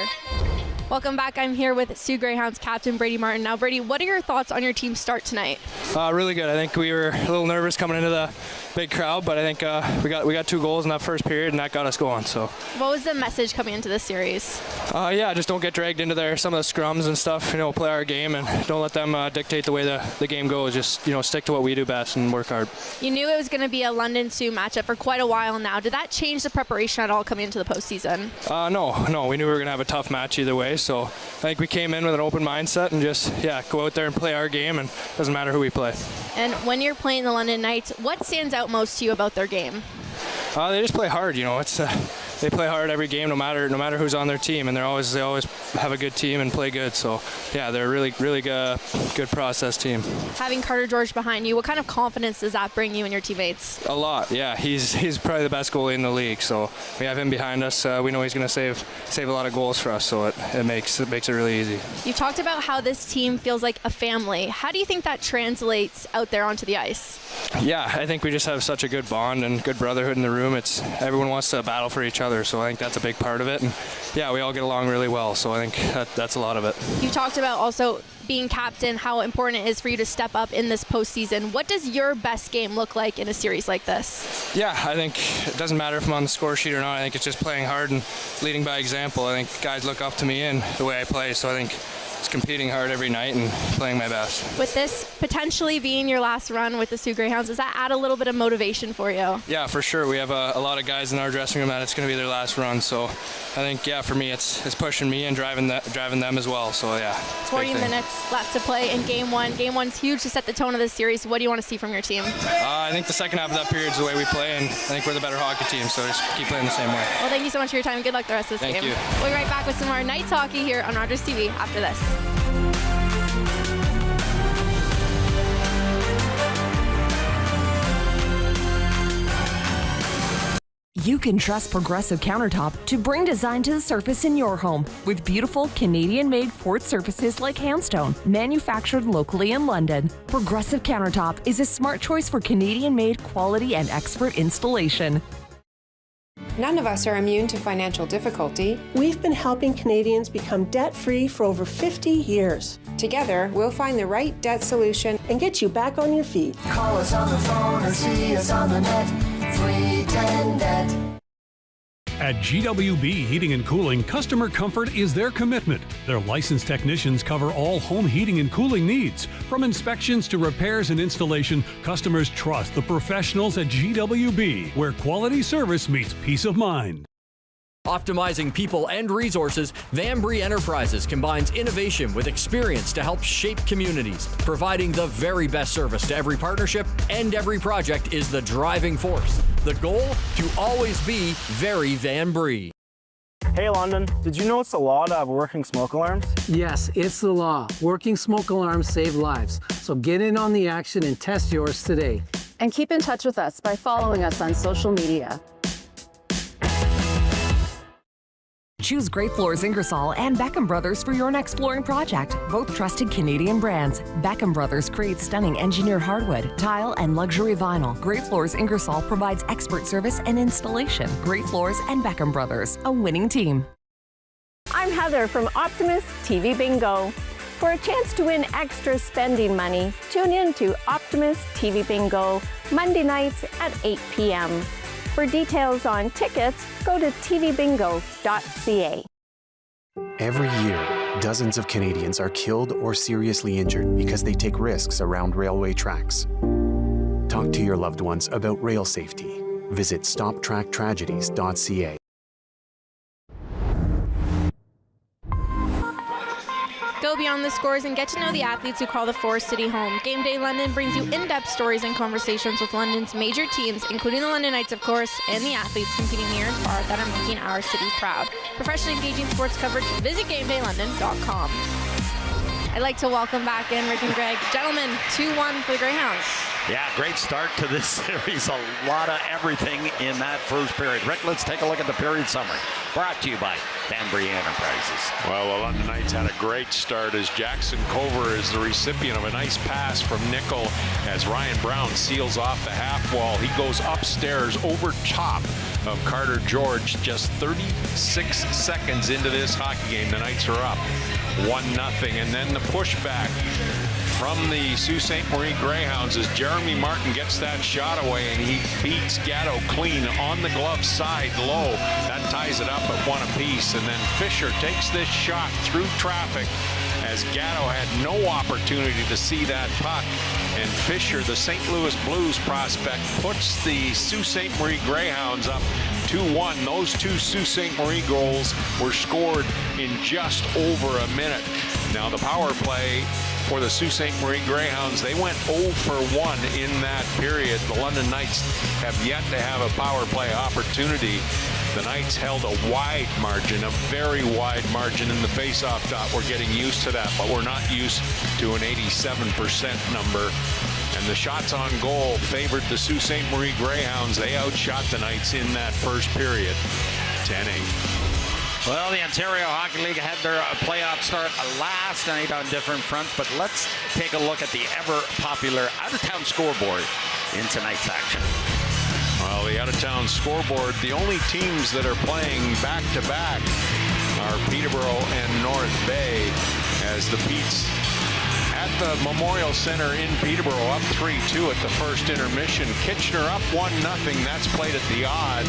Welcome back. I'm here with Soo Greyhounds captain Brady Martin. Now, Brady, what are your thoughts on your team's start tonight? Really good. I think we were a little nervous coming into the big crowd, but I think we got 2 goals in that first period, and that got us going. So, what was the message coming into this series? Just don't get dragged into some of the scrums and stuff. Play our game and don't let them dictate the way the game goes. Just stick to what we do best and work hard. You knew it was going to be a London Soo matchup for quite a while now. Did that change the preparation at all coming into the postseason? No. We knew we were going to have a tough match either way. So I think we came in with an open mindset and just go out there and play our game, and it doesn't matter who we play. And when you're playing the London Knights, what stands out most to you about their game? They just play hard. They play hard every game, no matter who's on their team, and they always have a good team and play good. So they're a really good process team. Having Carter George behind you, what kind of confidence does that bring you and your teammates? A lot. Yeah, he's probably the best goalie in the league. So we have him behind us. We know he's going to save a lot of goals for us. So it makes it really easy. You talked about how this team feels like a family. How do you think that translates out there onto the ice? Yeah, I think we just have such a good bond and good brotherhood in the room. Everyone wants to battle for each other. other. So I think that's a big part of it. And yeah, we all get along really well. So I think that's a lot of it. You talked about also being captain, how important it is for you to step up in this postseason. What does your best game look like in a series like this? Yeah, I think it doesn't matter if I'm on the score sheet or not. I think it's just playing hard and leading by example. I think guys look up to me and the way I play, so I think it's competing hard every night and playing my best. With this potentially being your last run with the Soo Greyhounds, does that add a little bit of motivation for you? Yeah, for sure. We have a lot of guys in our dressing room that it's going to be their last run. So I think, yeah, for me, it's pushing me and driving them as well. So, yeah. 40 minutes left to play in Game 1. Game 1's huge to set the tone of the series. What do you want to see from your team? I think the second half of that period is the way we play, and I think we're the better hockey team, so just keep playing the same way. Well, thank you so much for your time, and good luck the rest of this game. Thank you. We'll be right back with some more Knights hockey here on Rogers TV after this. You can trust Progressive Countertop to bring design to the surface in your home with beautiful Canadian-made quartz surfaces like Handstone, manufactured locally in London. Progressive Countertop is a smart choice for Canadian-made quality and expert installation. None of us are immune to financial difficulty. We've been helping Canadians become debt-free for over 50 years. Together, we'll find the right debt solution and get you back on your feet. Call us on the phone or see us on the net. 310-NET. At GWB Heating and Cooling, customer comfort is their commitment. Their licensed technicians cover all home heating and cooling needs. From inspections to repairs and installation, customers trust the professionals at GWB, where quality service meets peace of mind. Optimizing people and resources, Van Bree Enterprises combines innovation with experience to help shape communities. Providing the very best service to every partnership and every project is the driving force. The goal? To always be very Van Bree. Hey London, did you know it's the law to have working smoke alarms? Yes, it's the law. Working smoke alarms save lives. So get in on the action and test yours today. And keep in touch with us by following us on social media. Choose Great Floors Ingersoll and Beckham Brothers for your next flooring project. Both trusted Canadian brands. Beckham Brothers creates stunning engineered hardwood, tile, and luxury vinyl. Great Floors Ingersoll provides expert service and installation. Great Floors and Beckham Brothers, a winning team. I'm Heather from Optimist TV Bingo. For a chance to win extra spending money, tune in to Optimist TV Bingo Monday nights at 8 p.m. For details on tickets, go to tvbingo.ca. Every year, dozens of Canadians are killed or seriously injured because they take risks around railway tracks. Talk to your loved ones about rail safety. Visit stoptracktragedies.ca. Go beyond the scores and get to know the athletes who call the Forest City home. Game Day London brings you in-depth stories and conversations with London's major teams, including the London Knights, of course, and the athletes competing near and far that are making our city proud. For fresh and engaging sports coverage, visit GameDayLondon.com. I'd like to welcome back in Rick and Greg. Gentlemen, 2-1 for the Greyhounds. Yeah, great start to this series. A lot of everything in that first period. Rick, let's take a look at the period summary. Brought to you by Van Bree Enterprises. Well, the London Knights had a great start as Jackson Cover is the recipient of a nice pass from Nickel as Ryan Brown seals off the half wall. He goes upstairs over top of Carter George. Just 36 seconds into this hockey game, the Knights are up 1-0. And then the pushback from the Sault Ste. Marie Greyhounds as Jeremy Martin gets that shot away and he beats Gatto clean on the glove side low. That ties it up at 1 apiece. And then Fisher takes this shot through traffic as Gatto had no opportunity to see that puck. And Fisher, the St. Louis Blues prospect, puts the Sault Ste. Marie Greyhounds up 2-1. Those two Sault Ste. Marie goals were scored in just over a minute. Now the power play for the Sault Ste. Marie Greyhounds, they went 0 for 1 in that period. The London Knights have yet to have a power play opportunity. The Knights held a wide margin, a very wide margin in the faceoff dot. We're getting used to that, but we're not used to an 87% number. And the shots on goal favored the Sault Ste. Marie Greyhounds. They outshot the Knights in that first period, 10-8. Well, the Ontario Hockey League had their playoff start last night on different fronts, but let's take a look at the ever-popular out-of-town scoreboard in tonight's action. Well, the out-of-town scoreboard, the only teams that are playing back-to-back are Peterborough and North Bay, as the Petes at the Memorial Center in Peterborough up 3-2 at the first intermission. Kitchener up 1-0. That's played at the odd.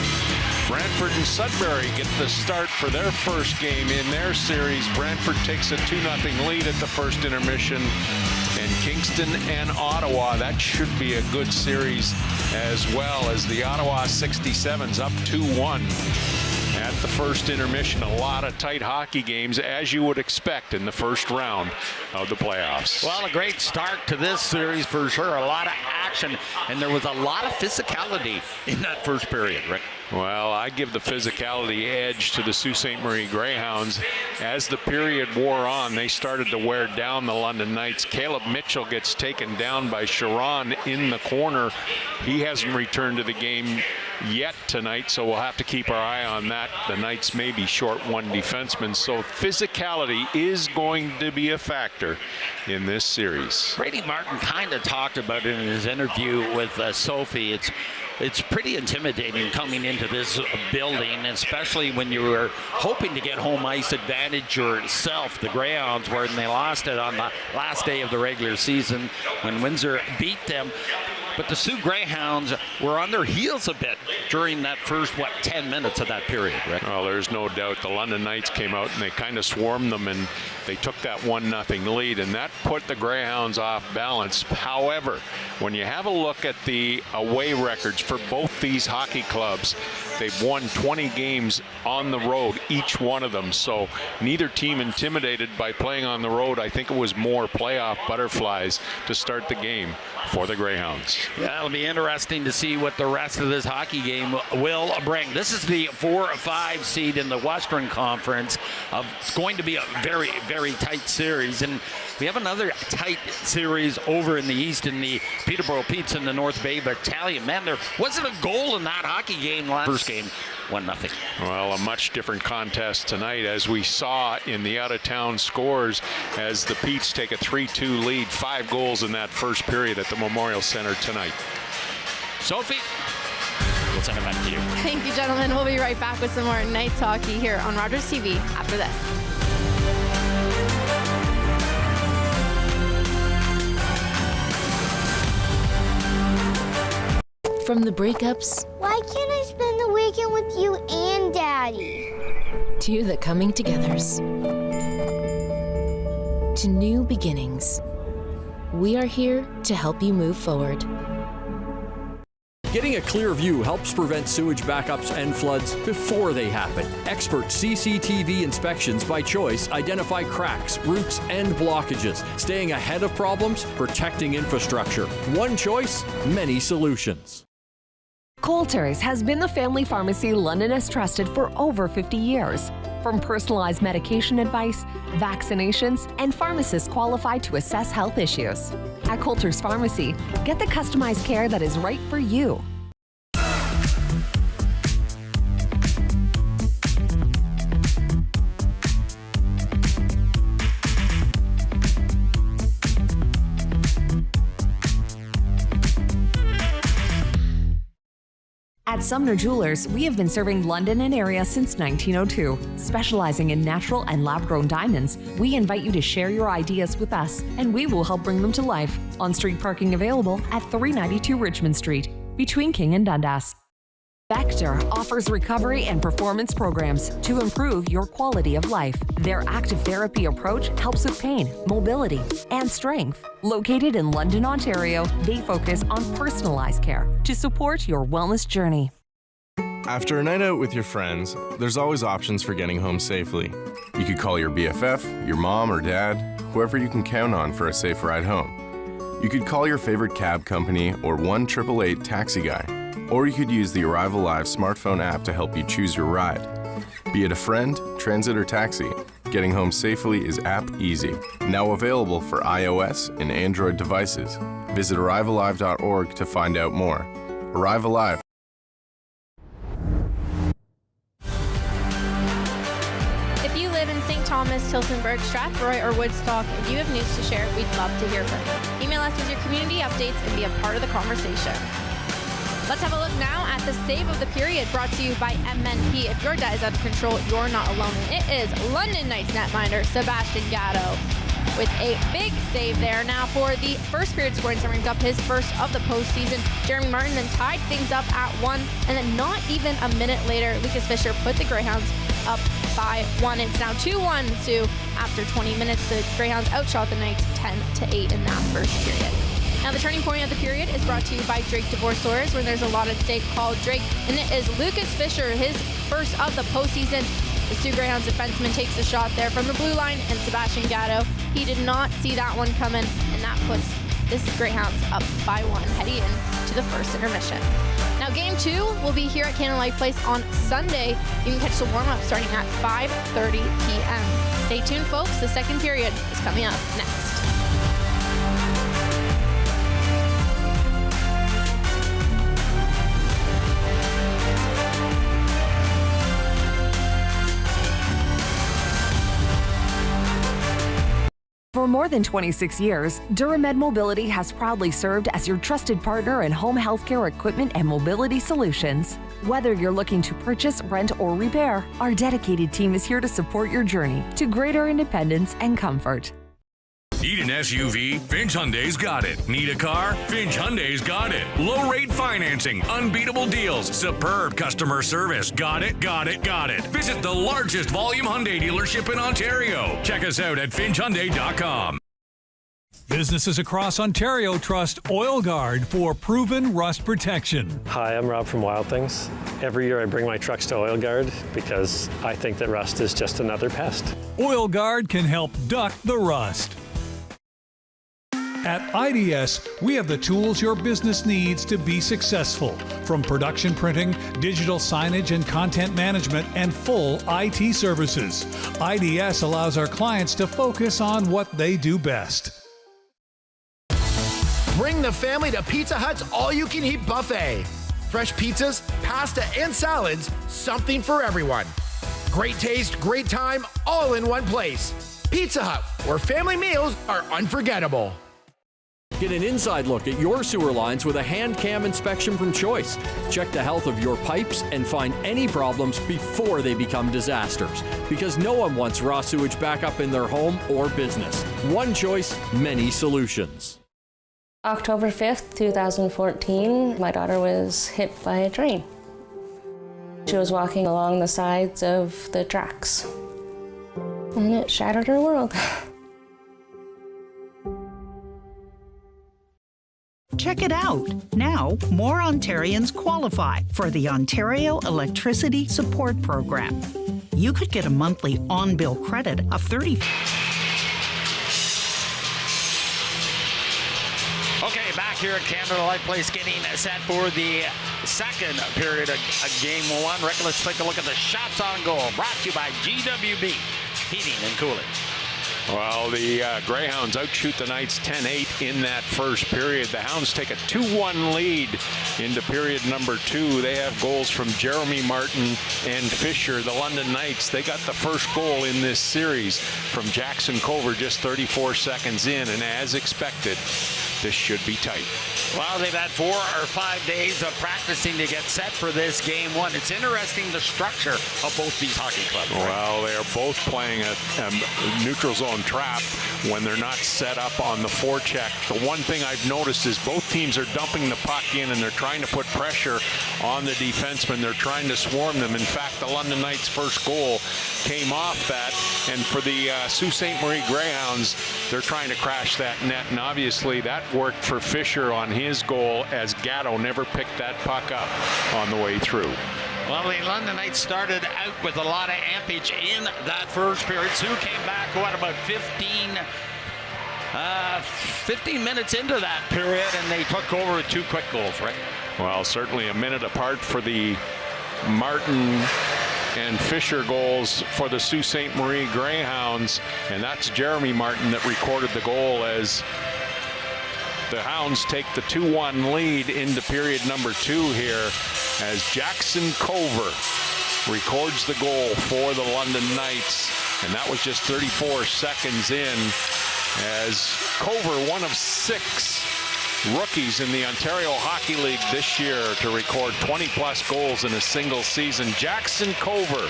Brantford and Sudbury get the start for their first game in their series. Brantford takes a 2-0 lead at the first intermission. And Kingston and Ottawa, that should be a good series as well, as the Ottawa 67's up 2-1 at the first intermission. A lot of tight hockey games, as you would expect in the first round of the playoffs. Well, a great start to this series for sure. A lot of action, and there was a lot of physicality in that first period, Rick. Well, I give the physicality edge to the Sault Ste. Marie Greyhounds. As the period wore on, they started to wear down the London Knights. Caleb Mitchell gets taken down by Sharon in the corner. He hasn't returned to the game yet tonight, so we'll have to keep our eye on that. The Knights may be short one defenseman, so physicality is going to be a factor in this series. Brady Martin kind of talked about it in his interview with Sophie. It's pretty intimidating coming into this building, especially when you were hoping to get home ice advantage yourself. The Greyhounds were, and they lost it on the last day of the regular season when Windsor beat them. But the Soo Greyhounds were on their heels a bit during that first, 10 minutes of that period, Rick? Well, there's no doubt. The London Knights came out and they kind of swarmed them, and they took that 1-0 lead, and that put the Greyhounds off balance. However, when you have a look at the away records for both these hockey clubs, they've won 20 games on the road, each one of them. So neither team intimidated by playing on the road. I think it was more playoff butterflies to start the game for the Greyhounds. Yeah, it'll be interesting to see what the rest of this hockey game will bring. This is the 4-5 seed in the Western Conference. It's going to be a very, very tight series. And we have another tight series over in the East in the Peterborough Petes and the North Bay Battalion. Man, there wasn't a goal in that hockey game first game. 1-0. Well, a much different contest tonight, as we saw in the out-of-town scores, as the Petes take a 3-2 lead. 5 goals in that first period at the Memorial Center tonight. Sophie, we'll send it back to you. Thank you, gentlemen. We'll be right back with some more Knights hockey here on Rogers TV after this. From the breakups. Why can't I spend the weekend with you and Daddy? To the coming togethers. To new beginnings. We are here to help you move forward. Getting a clear view helps prevent sewage backups and floods before they happen. Expert CCTV inspections by choice identify cracks, roots, and blockages. Staying ahead of problems, protecting infrastructure. One choice, many solutions. Coulter's has been the family pharmacy London has trusted for over 50 years. From personalized medication advice, vaccinations, and pharmacists qualified to assess health issues. At Coulter's Pharmacy, get the customized care that is right for you. At Sumner Jewelers, we have been serving London and area since 1902. Specializing in natural and lab-grown diamonds, we invite you to share your ideas with us, and we will help bring them to life. On-street parking available at 392 Richmond Street, between King and Dundas. Vector offers recovery and performance programs to improve your quality of life. Their active therapy approach helps with pain, mobility, and strength. Located in London, Ontario, they focus on personalized care to support your wellness journey. After a night out with your friends, there's always options for getting home safely. You could call your BFF, your mom or dad, whoever you can count on for a safe ride home. You could call your favorite cab company or 1-888 taxi guy. Or you could use the Arrive Alive smartphone app to help you choose your ride. Be it a friend, transit, or taxi, getting home safely is app easy. Now available for iOS and Android devices. Visit arrivealive.org to find out more. Arrive Alive. If you live in St. Thomas, Tillsonburg, Strathroy, or Woodstock, and you have news to share, we'd love to hear from you. Email us with your community updates and be a part of the conversation. Let's have a look now at the save of the period, brought to you by MNP. If your day is out of control, you're not alone. And it is London Knights netminder Sebastian Gatto with a big save there. Now for the first period scoring summary, up his first of the postseason. Jeremy Martin then tied things up at 1, and then not even a minute later, Lucas Fisher put the Greyhounds up by 1. It's now 2-1, Soo. After 20 minutes, the Greyhounds outshot the Knights 10-8 in that first period. Now the turning point of the period is brought to you by Drake Divorce Lawyers, where there's a lot at stake. Call Drake, and it is Lucas Fisher, his first of the postseason. The Soo Greyhounds defenseman takes a shot there from the blue line, and Sebastian Gatto, he did not see that one coming, and that puts this Greyhounds up by 1, heading in to the first intermission. Now game 2 will be here at Canada Life Place on Sunday. You can catch the warm-up starting at 5:30 p.m. Stay tuned, folks. The second period is coming up next. For more than 26 years, DuraMed Mobility has proudly served as your trusted partner in home healthcare equipment and mobility solutions. Whether you're looking to purchase, rent, or repair, our dedicated team is here to support your journey to greater independence and comfort. Need an SUV? Finch Hyundai's got it. Need a car? Finch Hyundai's got it. Low rate financing, unbeatable deals, superb customer service. Got it, got it, got it. Visit the largest volume Hyundai dealership in Ontario. Check us out at finchhyundai.com. Businesses across Ontario trust Oil Guard for proven rust protection. Hi, I'm Rob from Wild Things. Every year I bring my trucks to Oil Guard because I think that rust is just another pest. Oil Guard can help duck the rust. At IDS, we have the tools your business needs to be successful, from production printing, digital signage and content management, and full IT services. IDS allows our clients to focus on what they do best. Bring the family to Pizza Hut's all-you-can-eat buffet. Fresh pizzas, pasta, and salads, something for everyone. Great taste, great time, all in one place. Pizza Hut, where family meals are unforgettable. Get an inside look at your sewer lines with a hand cam inspection from Choice. Check the health of your pipes and find any problems before they become disasters. Because no one wants raw sewage back up in their home or business. One choice, many solutions. October 5th, 2014, my daughter was hit by a train. She was walking along the sides of the tracks, and it shattered her world. Check it out. Now, more Ontarians qualify for the Ontario Electricity Support Program. You could get a monthly on-bill credit of $30. Okay, back here at Canada Life Place, getting set for the second period of Game 1. Rick, let's take a look at the shots on goal, brought to you by GWB Heating and Cooling. Well, the Greyhounds outshoot the Knights 10-8 in that first period. The Hounds take a 2-1 lead into period number 2. They have goals from Jeremy Martin and Fisher. The London Knights, they got the first goal in this series from Jackson Cover just 34 seconds in, and as expected, this should be tight. Well, they've had 4 or 5 days of practicing to get set for this Game 1. It's interesting the structure of both these hockey clubs. Right? Well, they are both playing a neutral zone trap when they're not set up on the forecheck. The one thing I've noticed is both teams are dumping the puck in, and they're trying to put pressure on the defensemen. They're trying to swarm them. In fact, the London Knights' first goal came off that, and for the Sault Ste. Marie Greyhounds, they're trying to crash that net, and obviously that worked for Fisher on his goal, as Gatto never picked that puck up on the way through. Well, the London Knights started out with a lot of ampage in that first period. Soo came back, about 15 minutes into that period, and they took over with 2 quick goals, right? Well, certainly a minute apart for the Martin and Fisher goals for the Sault Ste. Marie Greyhounds, and that's Jeremy Martin that recorded the goal as the Hounds take the 2-1 lead into period number 2 here, as Jackson Cover records the goal for the London Knights, and that was just 34 seconds in, as Cover, one of 6 rookies in the Ontario Hockey League this year to record 20-plus goals in a single season. Jackson Cover,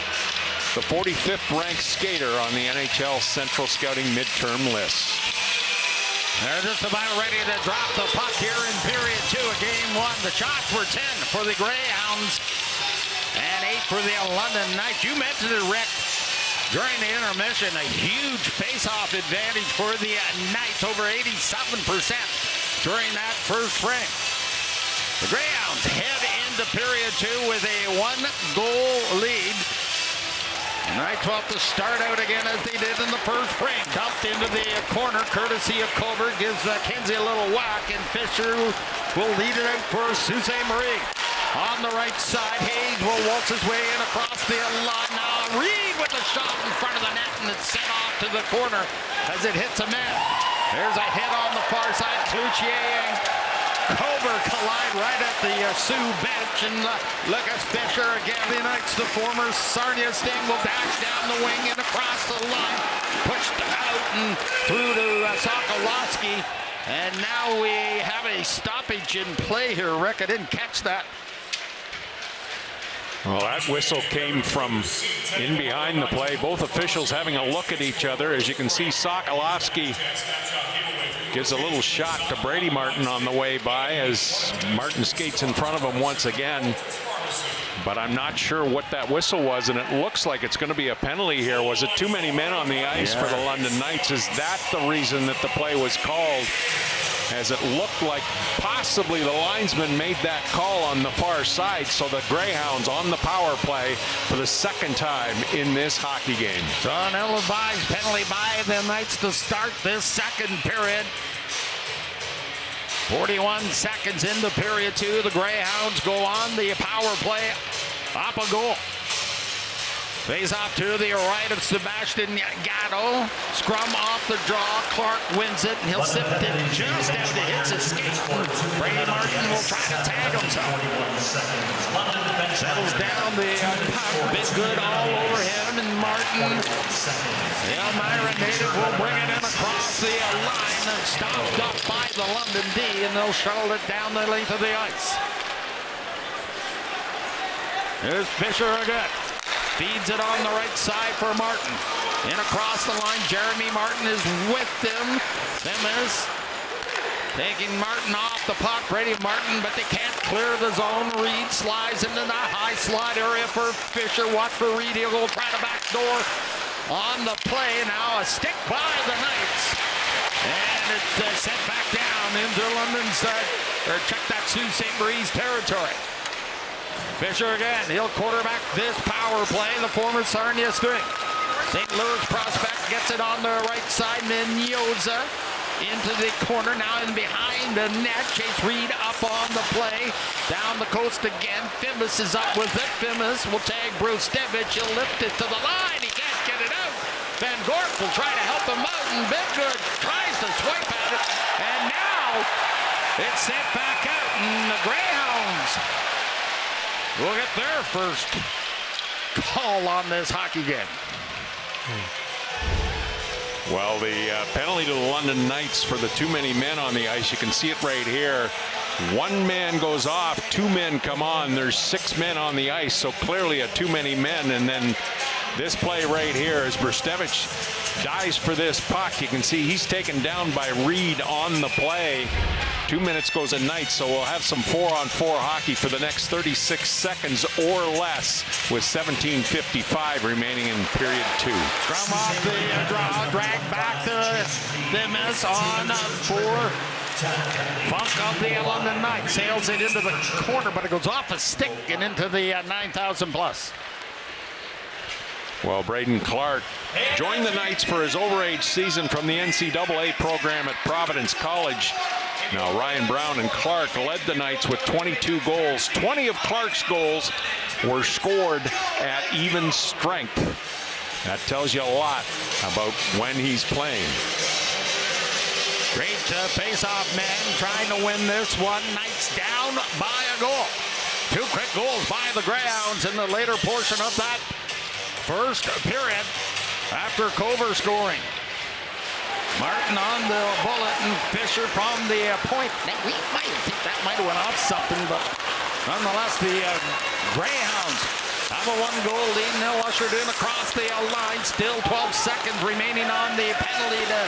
the 45th ranked skater on the NHL Central Scouting midterm list. They're just about ready to drop the puck here in period 2 of game 1. The shots were 10 for the Greyhounds and 8 for the London Knights. You mentioned it, Rick, during the intermission, a huge face-off advantage for the Knights, over 87% during that first frame. The Greyhounds head into period 2 with a 1-goal lead. Knights will have to start out again as they did in the first frame. Dumped into the corner, courtesy of Cover. Gives Kinsey a little whack, and Fisher will lead it out for Sault Ste. Marie. On the right side, Hayes will waltz his way in across the line. Now Reed with the shot in front of the net, and it's sent off to the corner as it hits a man. There's a hit on the far side. Cloutier and Cover collide right at the Sioux bench, and Lucas Fisher again. The Knights, the former Sarnia Sting, will dash down the wing and across the line, pushed out and through to Sokolowski. And now we have a stoppage in play here. Rick, I didn't catch that. Well, that whistle came from in behind the play. Both officials having a look at each other. As you can see, Sokolowski gives a little shot to Brady Martin on the way by as Martin skates in front of him once again. But I'm not sure what that whistle was, and it looks like it's going to be a penalty here. Was it too many men on the ice for the London Knights? Is that the reason that the play was called? As it looked like possibly the linesman made that call on the far side, so the Greyhounds on the power play for the second time in this hockey game. So an ill-advised penalty by the Knights to start this second period. 41 seconds into period 2. The Greyhounds go on the power play, up a goal. Face off to the right of Sebastian Gatto. Scrum off the draw. Clark wins it, and he'll sift it just out to hits his skate. Brady Martin will try to tag himself. Settles down the puck. Big good all over him, and Martin, the Elmira native, will bring it in across the line and stopped up by the London D, and they'll shuttle it down the length of the ice. There's Fisher again. Feeds it on the right side for Martin. In across the line, Jeremy Martin is with them. Themis taking Martin off the puck. Brady Martin, but they can't clear the zone. Reed slides into the high slide area for Fisher. Watch for Reed. He'll go try to backdoor on the play. Now a stick by the Knights. And it's sent back down into London's, or check that Sault Ste. Marie's territory. Fisher again, he'll quarterback this power play, the former Sarnia String. St. Louis prospect gets it on the right side. Mendoza into the corner, now in behind the net. Chase Reed up on the play. Down the coast again. Fimbus is up with it. Fimbus will tag Bruce Stevich. He'll lift it to the line. He can't get it out. Van Gorp will try to help him out, and Biggood tries to swipe at it. And now it's sent back out, and the Greyhounds we'll get their first call on this hockey game. Well, the penalty to the London Knights for the too many men on the ice. You can see it right here. One man goes off, 2 men come on. There's 6 men on the ice, so clearly a too many men. And then this play right here as Brstevich dies for this puck. You can see he's taken down by Reed on the play. 2 minutes goes a Knights, so we'll have some 4-on-4 hockey for the next 36 seconds or less with 17:55 remaining in period 2. Scrum off the draw, drag back to Themis on 4. Funk of the London Knights sails it into the corner, but it goes off a stick and into the 9,000 plus. Well, Braden Clark joined the Knights for his overage season from the NCAA program at Providence College. Now Ryan Brown and Clark led the Knights with 22 goals. 20 of Clark's goals were scored at even strength. That tells you a lot about when he's playing. Great face-off man trying to win this one. Knights down by a goal. 2 quick goals by the Greyhounds in the later portion of that first period after Cover scoring. Martin on the bullet and Fisher from the point. We might think that might have went off something, but nonetheless, the Greyhounds have a 1-goal lead. Now ushered in across the line. Still 12 seconds remaining on the penalty to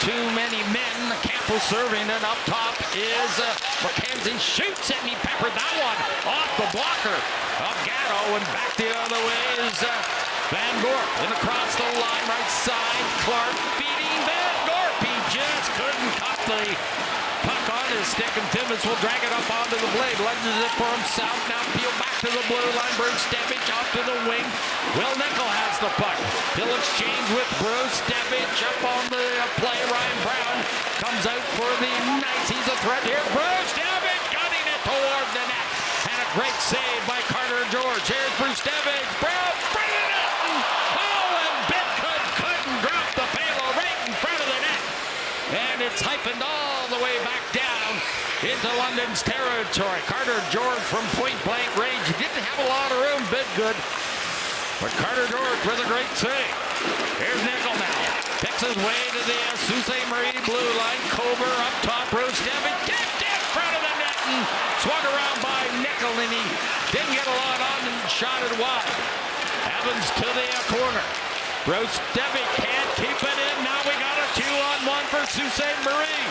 too many men. Campbell serving it. Up top is McKenzie. Shoots it and he peppered that one off the blocker of Gatto. And back the other way is Van Gorp. And across the line, right side. Clark feeding Van Gorp. He just couldn't cut the puck on his stick, and Timmins will drag it up onto the blade. Lunges it for himself. Now peel back to the blue line. Bruce Stevich off to the wing. Will Nickel has the puck. He'll exchange with Bruce Stevich up on the play. Ryan Brown comes out for the Knights. He's a threat here. Bruce Stevich cutting it toward the net. And a great save by Carter George. Here's Bruce Stevich. Brown front of the net. And Bitcoin couldn't drop the payload right in front of the net. And it's hyphened all the way back down into London's territory. Carter George from point-blank range. He didn't have a lot of room, Bitgood. But Carter George with a great save. Here's Nickel now. Picks his way to the Sault Ste. Marie blue line. Cover up top. Bruce Stevich kicked in front of the net and swung around by Nickel, and he didn't get a lot on and shot it wide. Evans to the corner. Bruce Stevich can't keep it in. Now we got a 2-on-1 for Sault Ste. Marie.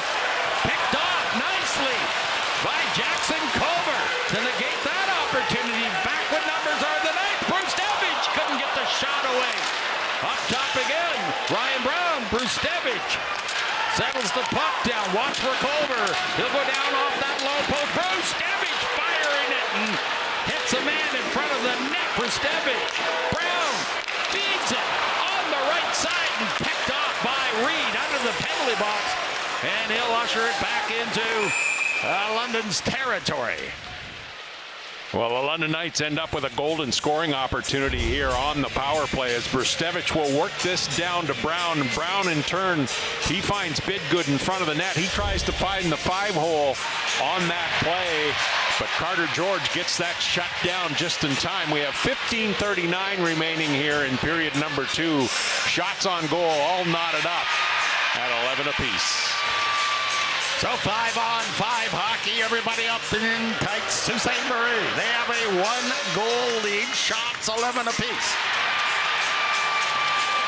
Picked off nicely by Jackson Cover to negate that opportunity. Back with numbers are the Knights. Bruce Stevich couldn't get the shot away. Up top again. Ryan Brown. Bruce Stevich settles the puck down. Watch for Cover. He'll go down off that low post. Bruce Stevich firing it and hits a man in front of the net. Bruce Stevich. Brown feeds it on the right side and picked off by Reed under the penalty box. And he'll usher it back into London's territory. Well, the London Knights end up with a golden scoring opportunity here on the power play as Brustevich will work this down to Brown. Brown, in turn, he finds Bidgood in front of the net. He tries to find the 5-hole on that play, but Carter George gets that shut down just in time. We have 15:39 remaining here in period number 2. Shots on goal all knotted up at 11 apiece. So 5-on-5 hockey, everybody up and in tight. Sault Ste. Marie, they have a 1-goal lead. Shots 11 apiece.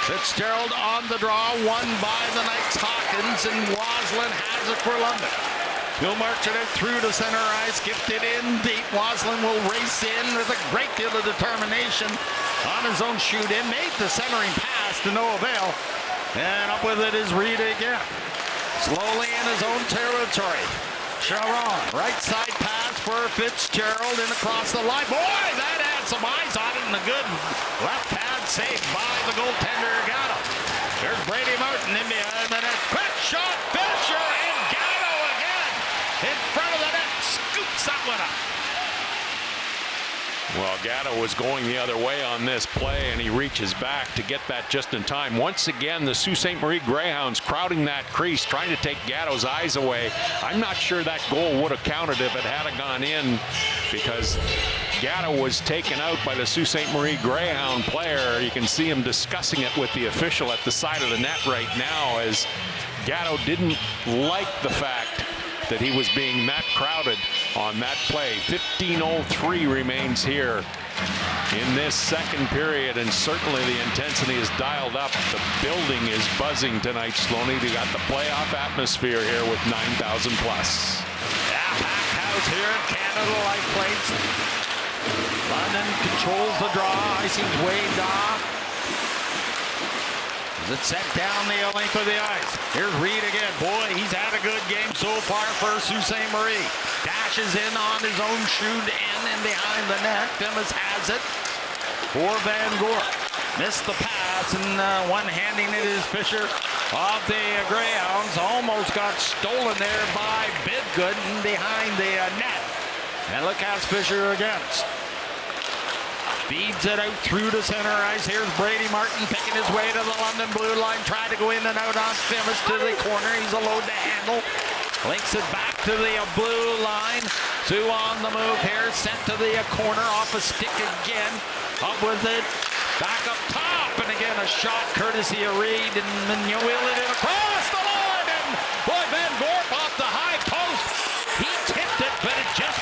Fitzgerald on the draw, won by the Knights. Hawkins and Waslin has it for London. He'll march it out through to center ice, gifted in deep. Waslin will race in with a great deal of determination on his own shoot in. Made the centering pass to no avail. And up with it is Reed again. Slowly in his own territory. Sharon, right side pass for Fitzgerald and across the line. Boy, that had some eyes on it and a good left pad saved by the goaltender Gatto. There's Brady Martin in behind the net. Quick shot, Fisher, and Gatto again in front of the net. Scoops that one up. Well, Gatto was going the other way on this play, and he reaches back to get that just in time. Once again, the Sault Ste. Marie Greyhounds crowding that crease, trying to take Gatto's eyes away. I'm not sure that goal would have counted if it hadn't gone in, because Gatto was taken out by the Sault Ste. Marie Greyhound player. You can see him discussing it with the official at the side of the net right now, as Gatto didn't like the fact that he was being that crowded on that play. 15:03 remains here in this second period, and certainly the intensity is dialed up. The building is buzzing tonight, Sloaney. We got the playoff atmosphere here with 9,000 plus. Yeah, packed house here in Canada, light plates. London controls the draw. Icing's waved off. It's set down the length of the ice. Here's Reed again. Boy, he's had a good game so far for Sault Ste. Marie. Dashes in on his own shoot in and behind the net. Timmis has it for Van Gorp. Missed the pass, and one-handing it is Fisher of the Greyhounds. Almost got stolen there by Bidgood behind the net. And look at Fisher again. Feeds it out through to center ice. Here's Brady Martin picking his way to the London blue line. Tried to go in and out on Timmis to the corner. He's a load to handle. Links it back to the blue line. Soo on the move here. Sent to the corner. Off a stick again. Up with it. Back up top. And again, a shot courtesy of Reed. And Mignot wheeled it across.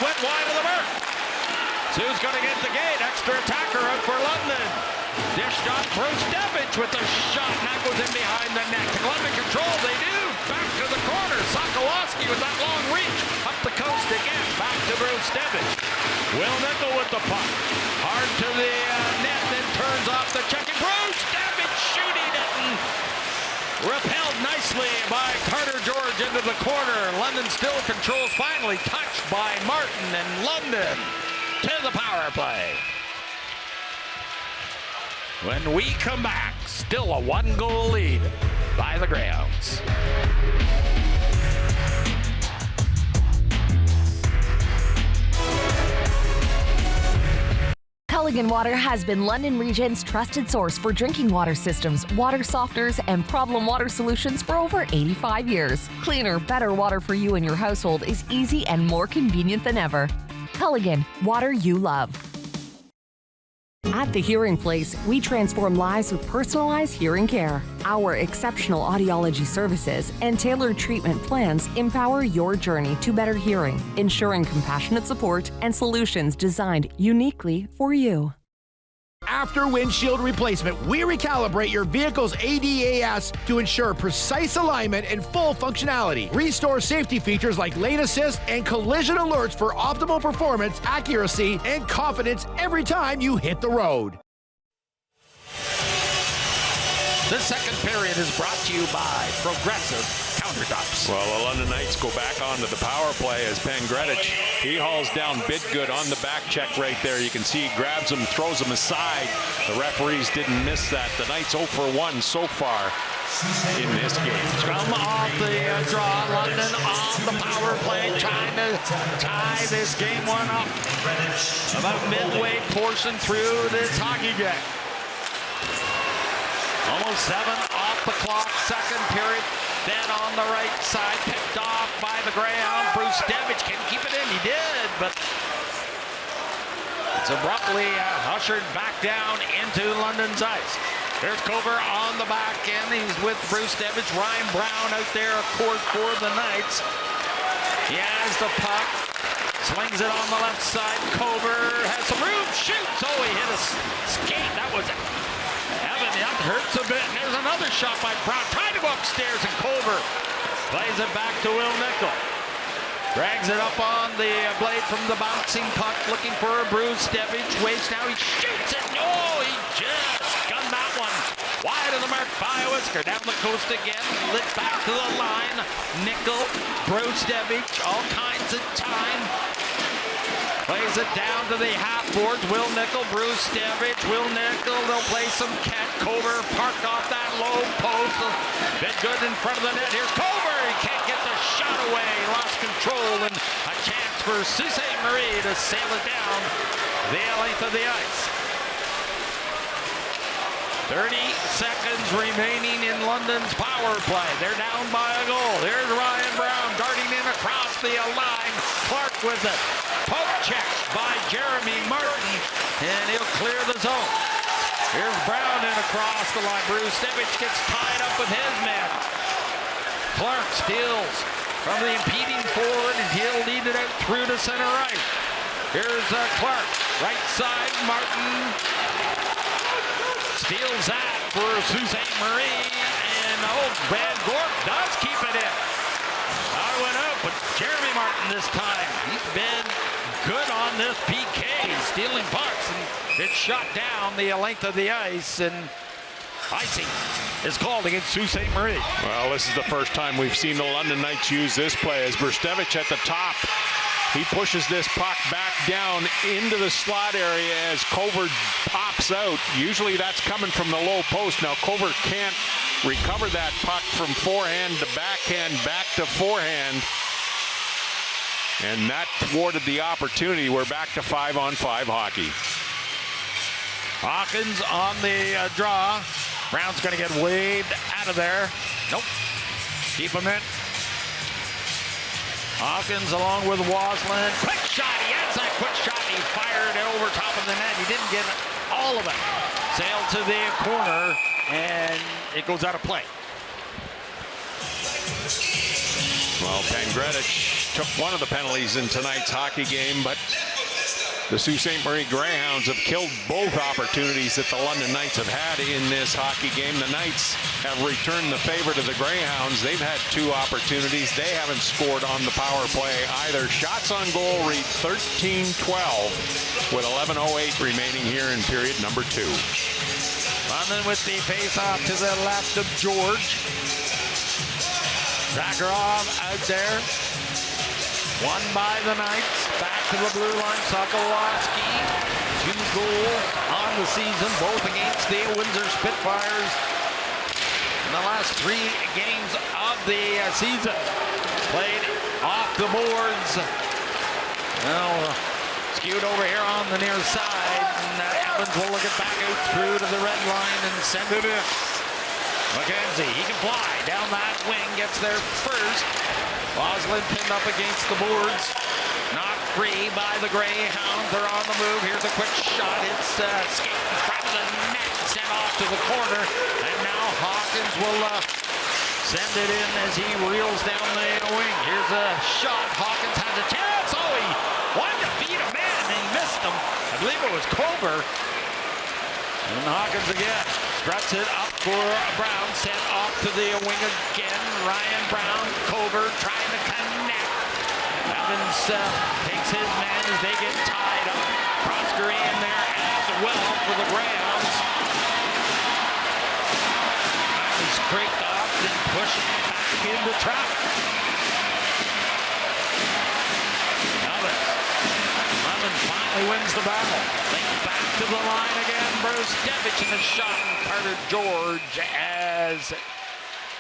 went wide of the mark. Soo's going to get the gate. Extra attacker out for London. Dished off Brustevich with a shot, and that goes in behind the net. Columbia control, they do. Back to the corner. Sokolowski with that long reach. Up the coast again. Back to Brustevich. Will Nickel with the puck. Hard to the net, then turns off the check. And Brustevich shooting it and repelled nicely by Carter George into the corner. London still controls, finally touched by Martin, and London to the power play. When we come back, still a 1-goal lead by the Greyhounds. Culligan Water has been London Region's trusted source for drinking water systems, water softeners, and problem water solutions for over 85 years. Cleaner, better water for you and your household is easy and more convenient than ever. Culligan, water you love. At The Hearing Place, we transform lives with personalized hearing care. Our exceptional audiology services and tailored treatment plans empower your journey to better hearing, ensuring compassionate support and solutions designed uniquely for you. After windshield replacement, we recalibrate your vehicle's ADAS to ensure precise alignment and full functionality. Restore safety features like lane assist and collision alerts for optimal performance, accuracy, and confidence every time you hit the road. The second period is brought to you by Progressive Countertops. Well, the London Knights go back onto the power play as Pangretich, he hauls down Bidgood on the back check right there. You can see he grabs him, throws him aside. The referees didn't miss that. The Knights 0 for 1 so far in this game. Scrum off the draw. London off the power play, trying to tie this game one up. About midway portion through this hockey game. Almost 7 off the clock, second period. Then on the right side, picked off by the Greyhound. Brustevich can keep it in. He did, but it's abruptly ushered back down into London's ice. There's Cover on the back end. He's with Brustevich. Ryan Brown out there, of course, for the Knights. He has the puck. Swings it on the left side. Cover has some room. Shoots. Oh, he hit a skate. That was it. Evan, that hurts a bit. And there's another shot by Brown. Trying to go upstairs, and Cover plays it back to Will Nickel. Drags it up on the blade from the bouncing puck, looking for a Brustevich. Waits now. He shoots it. Oh, he just gunned that one wide of the mark by Whisker. Down the coast again. Lit back to the line. Nickel, Brustevich, all kinds of time. Plays it down to the half boards. Will Nickel, Brustevich, Will Nickel. They'll play some cat. Cover parked off that low post. Bit good in front of the net. Here's Cover. He can't get the shot away. He lost control, and a chance for Sault Ste. Marie to sail it down the length of the ice. 30 seconds remaining in London's power play. They're down by a goal. Here's Ryan Brown darting in across the line. Clark with it. Poke check by Jeremy Martin, and he'll clear the zone. Here's Brown in across the line. Brustevich gets tied up with his men. Clark steals from the impeding forward, and he'll lead it out through to center right. Here's Clark. Right side, Martin steals that for Sault Ste. Marie, and Van Gorp does keep it in. I went out, but Jeremy Martin this time, he's been good on this PK, stealing pucks, and it's shot down the length of the ice, and icing is called against Sault Ste. Marie. Well, this is the first time we've seen the London Knights use this play as Brustevich at the top. He pushes this puck back down into the slot area as Cover pops out. Usually that's coming from the low post. Now Cover can't recover that puck from forehand to backhand, back to forehand. And that thwarted the opportunity. We're back to 5-on-5 hockey. Hawkins on the draw. Brown's going to get waved out of there. Nope. Keep him in. Hawkins along with Waslin. Quick shot. He has that quick shot. He fired over top of the net. He didn't get all of it. Sailed to the corner, and it goes out of play. Well, Pangretich took one of the penalties in tonight's hockey game, but the Sault Ste. Marie Greyhounds have killed both opportunities that the London Knights have had in this hockey game. The Knights have returned the favor to the Greyhounds. They've had 2 opportunities. They haven't scored on the power play either. Shots on goal read 13-12 with 11:08 remaining here in period number 2. London with the face-off to the left of George. Zakharov out there. Won by the Knights. Back to the blue line. Sokolowski. 2 goals on the season, both against the Windsor Spitfires in the last 3 games of the season. Played off the boards. Well, skewed over here on the near side. And Evans will look it back out through to the red line and send it in. McKenzie, he can fly down that wing, gets there first. Boslin pinned up against the boards. Not free by the Greyhounds. They're on the move. Here's a quick shot. It's skate in front of the net, sent off to the corner. And now Hawkins will send it in as he reels down the wing. Here's a shot. Hawkins has a chance. Oh, he wanted to beat a man and he missed him. I believe it was Culver. And Hawkins again struts it up for Brown, sent off to the wing again. Ryan Brown, Culver trying to connect. Evans takes his man as they get tied up. Proskauer in there as well for the Greyhounds. He's scraped off and pushed back into traffic. Evans finally wins the battle. Back to the line again. Brustevich in the shot. Carter George as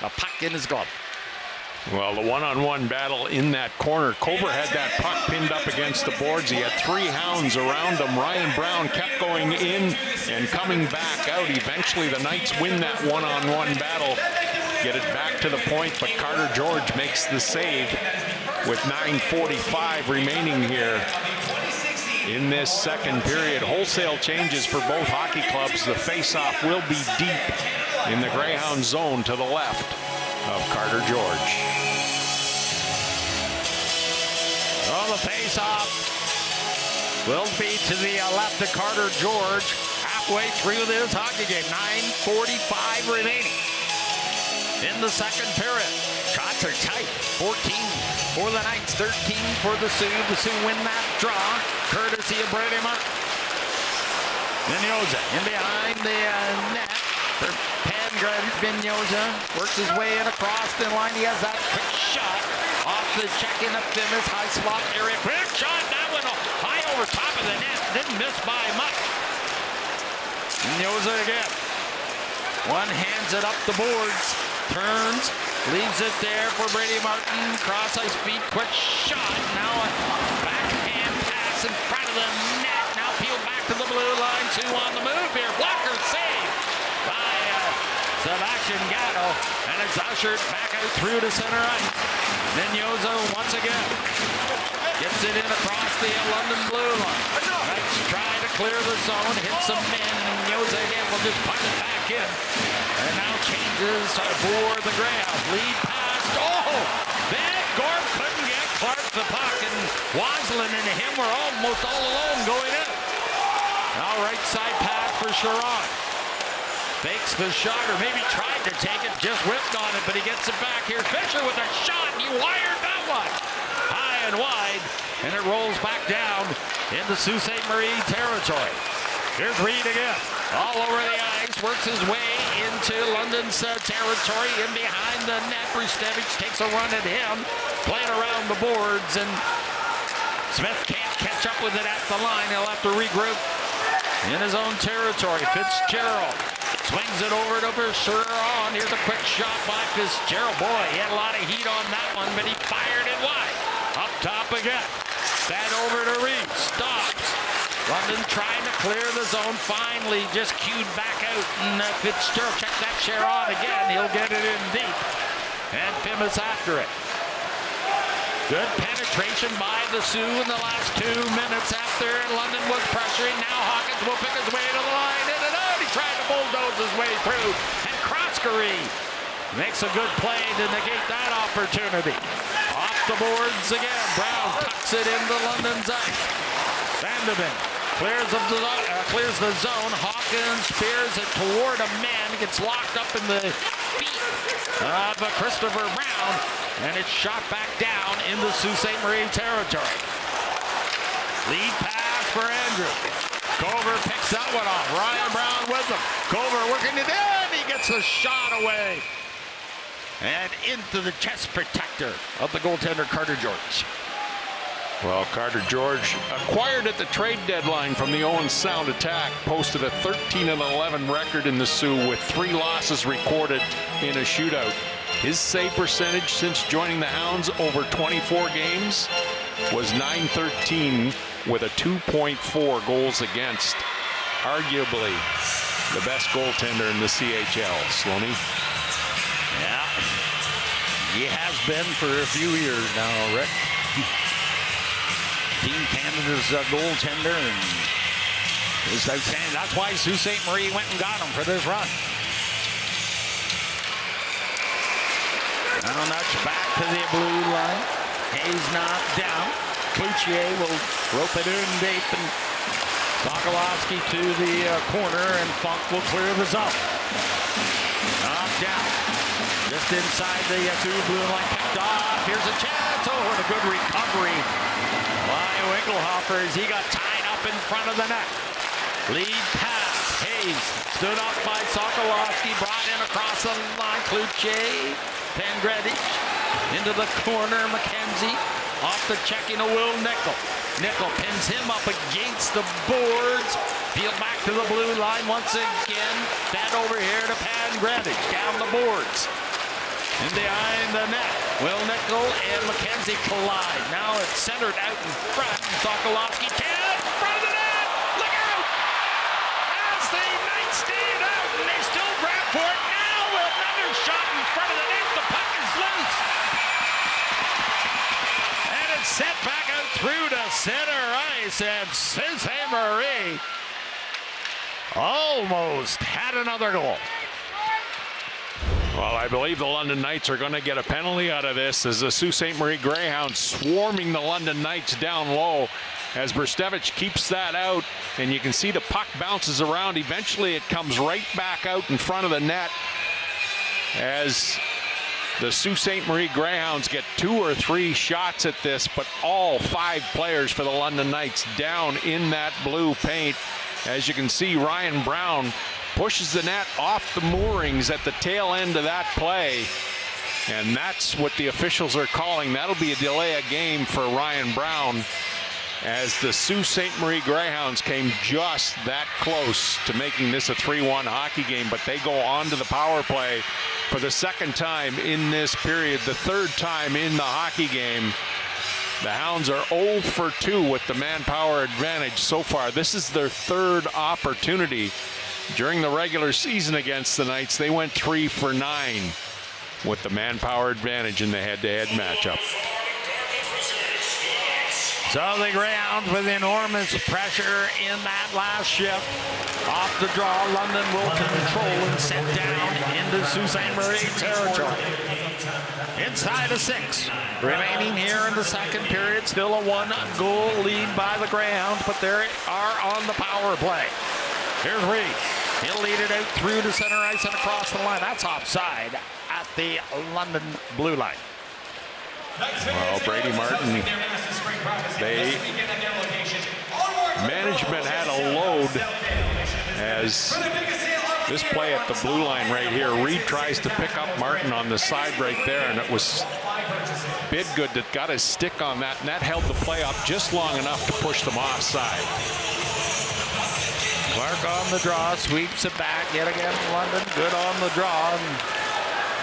a puck in his glove. Well, the one-on-one battle in that corner. Culver had that puck pinned up against the boards. He had 3 hounds around him. Ryan Brown kept going in and coming back out. Eventually, the Knights win that one-on-one battle. Get it back to the point, but Carter George makes the save with 9:45 remaining here in this second period. Wholesale changes for both hockey clubs. The face-off will be deep in the Greyhound zone to the left of Carter George. Oh, the face-off will be to the left of Carter George. Halfway through this hockey game. 9:45 remaining in the second period. Shots are tight. 14 for the Knights, 13 for the Sioux. The Sioux win that draw, courtesy of Brady Martin. Vignoza in behind the net for Vignoza works his way in across the line. He has that quick shot off the check-in of Finnis. High slot area. Quick shot. That one high over top of the net. Didn't miss by much. Vignoza again. One hands it up the boards. Turns. Leaves it there for Brady Martin. Cross ice feet. Quick shot. Now a backhand pass in front of the net. Now peeled back to the blue line. Sioux on the move here. Blocker save by Sebastian Gatto. And it's ushered back out through to center ice. Vignoza once again gets it in across the London blue line. Knights try to clear the zone. Hits some men. Vignoza again will just punt it back in. And now changes for the Greyhounds. Lead pass. Oh! Then Gorb couldn't get Clark the puck. And Waslin and him were almost all alone going in. Now right side pass for Sharon. Fakes the shot, or maybe tried to take it, just whipped on it, but he gets it back here. Fisher with a shot, and he wired that one. High and wide, and it rolls back down into Sault Ste. Marie territory. Here's Reed again, all over the ice, works his way into London's territory, in behind the net. Brustevich takes a run at him, playing around the boards, and Smith can't catch up with it at the line. He'll have to regroup in his own territory. Fitzgerald swings it over to Bergeron. Here's a quick shot by Fitzgerald. Boy, he had a lot of heat on that one, but he fired it wide. Up top again. That over to Reed. Stops. London trying to clear the zone. Finally just cued back out. And Fitzgerald, check that Sharon again. He'll get it in deep. And Finnis after it. Good penetration by the Sioux in the last 2 minutes after London was pressuring. Now Hawkins will pick his way to the line. In and out. He tried to bulldoze his way through. And Proskauer makes a good play to negate that opportunity. the boards again. Brown tucks it into London's ice. Vanderbilt clears the zone. Hawkins spears it toward a man. Gets locked up in the feet of Christopher Brown. And it's shot back down into Sault Ste. Marie territory. Lead pass for Andrew. Culver picks that one off. Ryan Brown with him. Culver working it in. He gets the shot away. And into the chest protector of the goaltender, Carter George. Well, Carter George, acquired at the trade deadline from the Owen Sound Attack, posted a 13-11 record in the Soo with 3 losses recorded in a shootout. His save percentage since joining the Hounds over 24 games was .913 with a 2.4 goals against. Arguably the best goaltender in the CHL. Sloaney? Yeah, he has been for a few years now, Rick. Team Canada's goaltender, and is outstanding. That's why Sault Ste. Marie went and got him for this run. Now nudge back to the blue line. Hayes knocked down. Cloutier will rope it in deep, and Sokolowski to the corner, and Funk will clear the zone. Knocked down. Just inside the Soo blue line, picked off. Here's a chance. Oh, what a good recovery by Winkelhofer as he got tied up in front of the net. Lead pass. Hayes stood up by Sokolowski, brought in across the line. Cloutier, Pandredic into the corner. McKenzie off the checking of Will Nickel. Nickel pins him up against the boards. Peeled back to the blue line once again. Fed over here to Pandredic down the boards. And behind the net, Will Nickel and McKenzie collide. Now it's centered out in front. Sokolowski can't. Front of the net. Look out! As the Knights stand out, and they still grab for it. Now another shot in front of the net. The puck is loose. And it's sent back out through to center ice. And Sault Ste. Marie almost had another goal. Well, I believe the London Knights are going to get a penalty out of this as the Sault Ste. Marie Greyhounds swarming the London Knights down low as Brstevich keeps that out, and you can see the puck bounces around. Eventually it comes right back out in front of the net as the Sault Ste. Marie Greyhounds get 2 or 3 shots at this, but all 5 players for the London Knights down in that blue paint. As you can see, Ryan Brown pushes the net off the moorings at the tail end of that play. And that's what the officials are calling. That'll be a delay of game for Ryan Brown as the Sault Ste. Marie Greyhounds came just that close to making this a 3-1 hockey game. But they go on to the power play for the 2nd time in this period, the 3rd time in the hockey game. The Hounds are 0 for 2 with the manpower advantage so far. This is their 3rd opportunity. During the regular season against the Knights, they went 3 for 9 with the manpower advantage in the head-to-head matchup. So the Greyhounds with enormous pressure in that last shift. Off the draw, London will control and set down into Sault Ste. Marie territory. Inside of 6. Remaining here in the 2nd period. Still a 1-goal lead by the Greyhounds, but they are on the power play. Here's Reed. He'll lead it out through to center ice and across the line. That's offside at the London blue line. Well, Brady Martin, management had a load as this play at the blue line right here. Reed tries to pick up Martin on the side right there, and it was Bidgood that got his stick on that, and that held the play up just long enough to push them offside. Clark on the draw, sweeps it back yet again. London good on the draw. And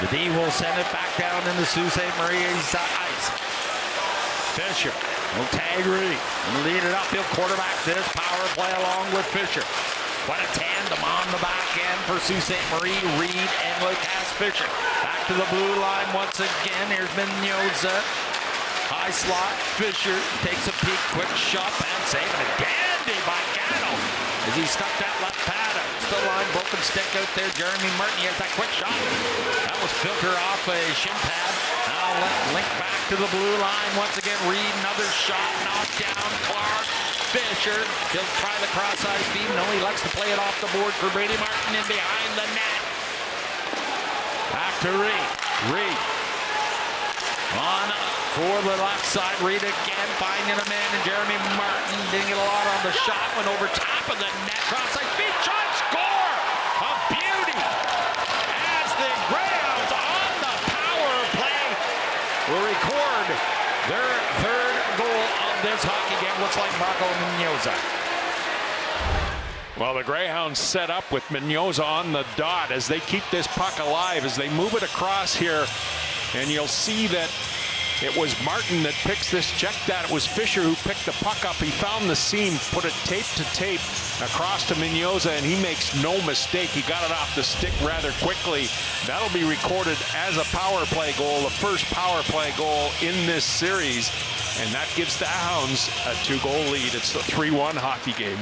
the D will send it back down into Sault Ste. Marie's ice. Fisher will tag Reed and lead it up. He'll quarterback this power play along with Fisher. What a tandem on the back end for Sault Ste. Marie. Reed and Lucas Fisher. Back to the blue line once again. Here's Mendoza. High slot. Fisher takes a peek. Quick shot. And saving it. Dandy by Gatto as he stuck that left pad out. Still line. Broken stick out there. Jeremy Martin. He has that quick shot. That was filter off a shin pad. Now link back to the blue line. Once again, Reed, another shot, knocked down. Clark, Fisher, he'll try the cross-ice feed. No, he likes to play it off the board for Brady Martin in behind the net. Back to Reed. Reed on for the left side. Reed again finding a man, and Jeremy Martin didn't get a lot on the shot. Went over top of the net. Cross-ice feed, shot, score! A beauty! As the Greyhounds on the power play will record their third goal of this hockey game. Looks like Marco Mignoza. Well, the Greyhounds set up with Mignoza on the dot as they keep this puck alive as they move it across here. And you'll see that it was Martin that picks this. Check that. It was Fisher who picked the puck up. He found the seam, put it tape to tape across to Mignoza, and he makes no mistake. He got it off the stick rather quickly. That'll be recorded as a power play goal, the first power play goal in this series. And that gives the Hounds a 2-goal lead. It's a 3-1 hockey game.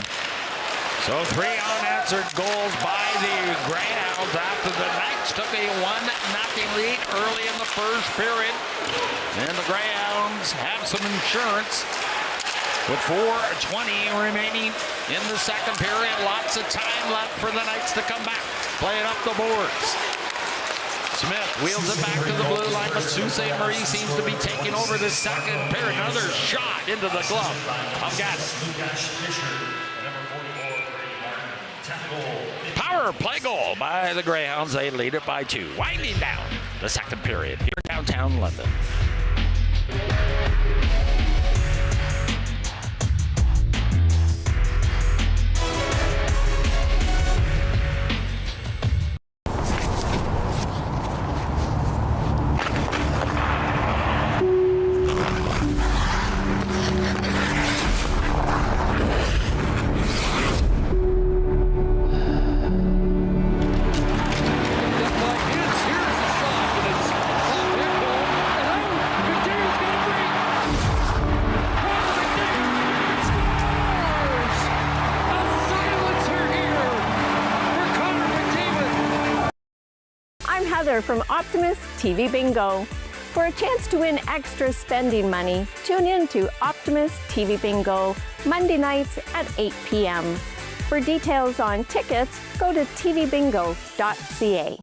So 3 unanswered goals by the Greyhounds after the Knights took a 1-0 lead early in the first period. And the Greyhounds have some insurance with 4:20 remaining in the second period. Lots of time left for the Knights to come back. Play it up the boards. Smith wheels it back to the blue line, but Sault Ste. Marie seems to be taking over the second period. Another shot into the glove of Gaddis. Power play goal by the Greyhounds. They lead it by 2. Winding down the second period here in downtown London. From Optimus TV Bingo. For a chance to win extra spending money, tune in to Optimus TV Bingo Monday nights at 8 p.m. For details on tickets, go to tvbingo.ca.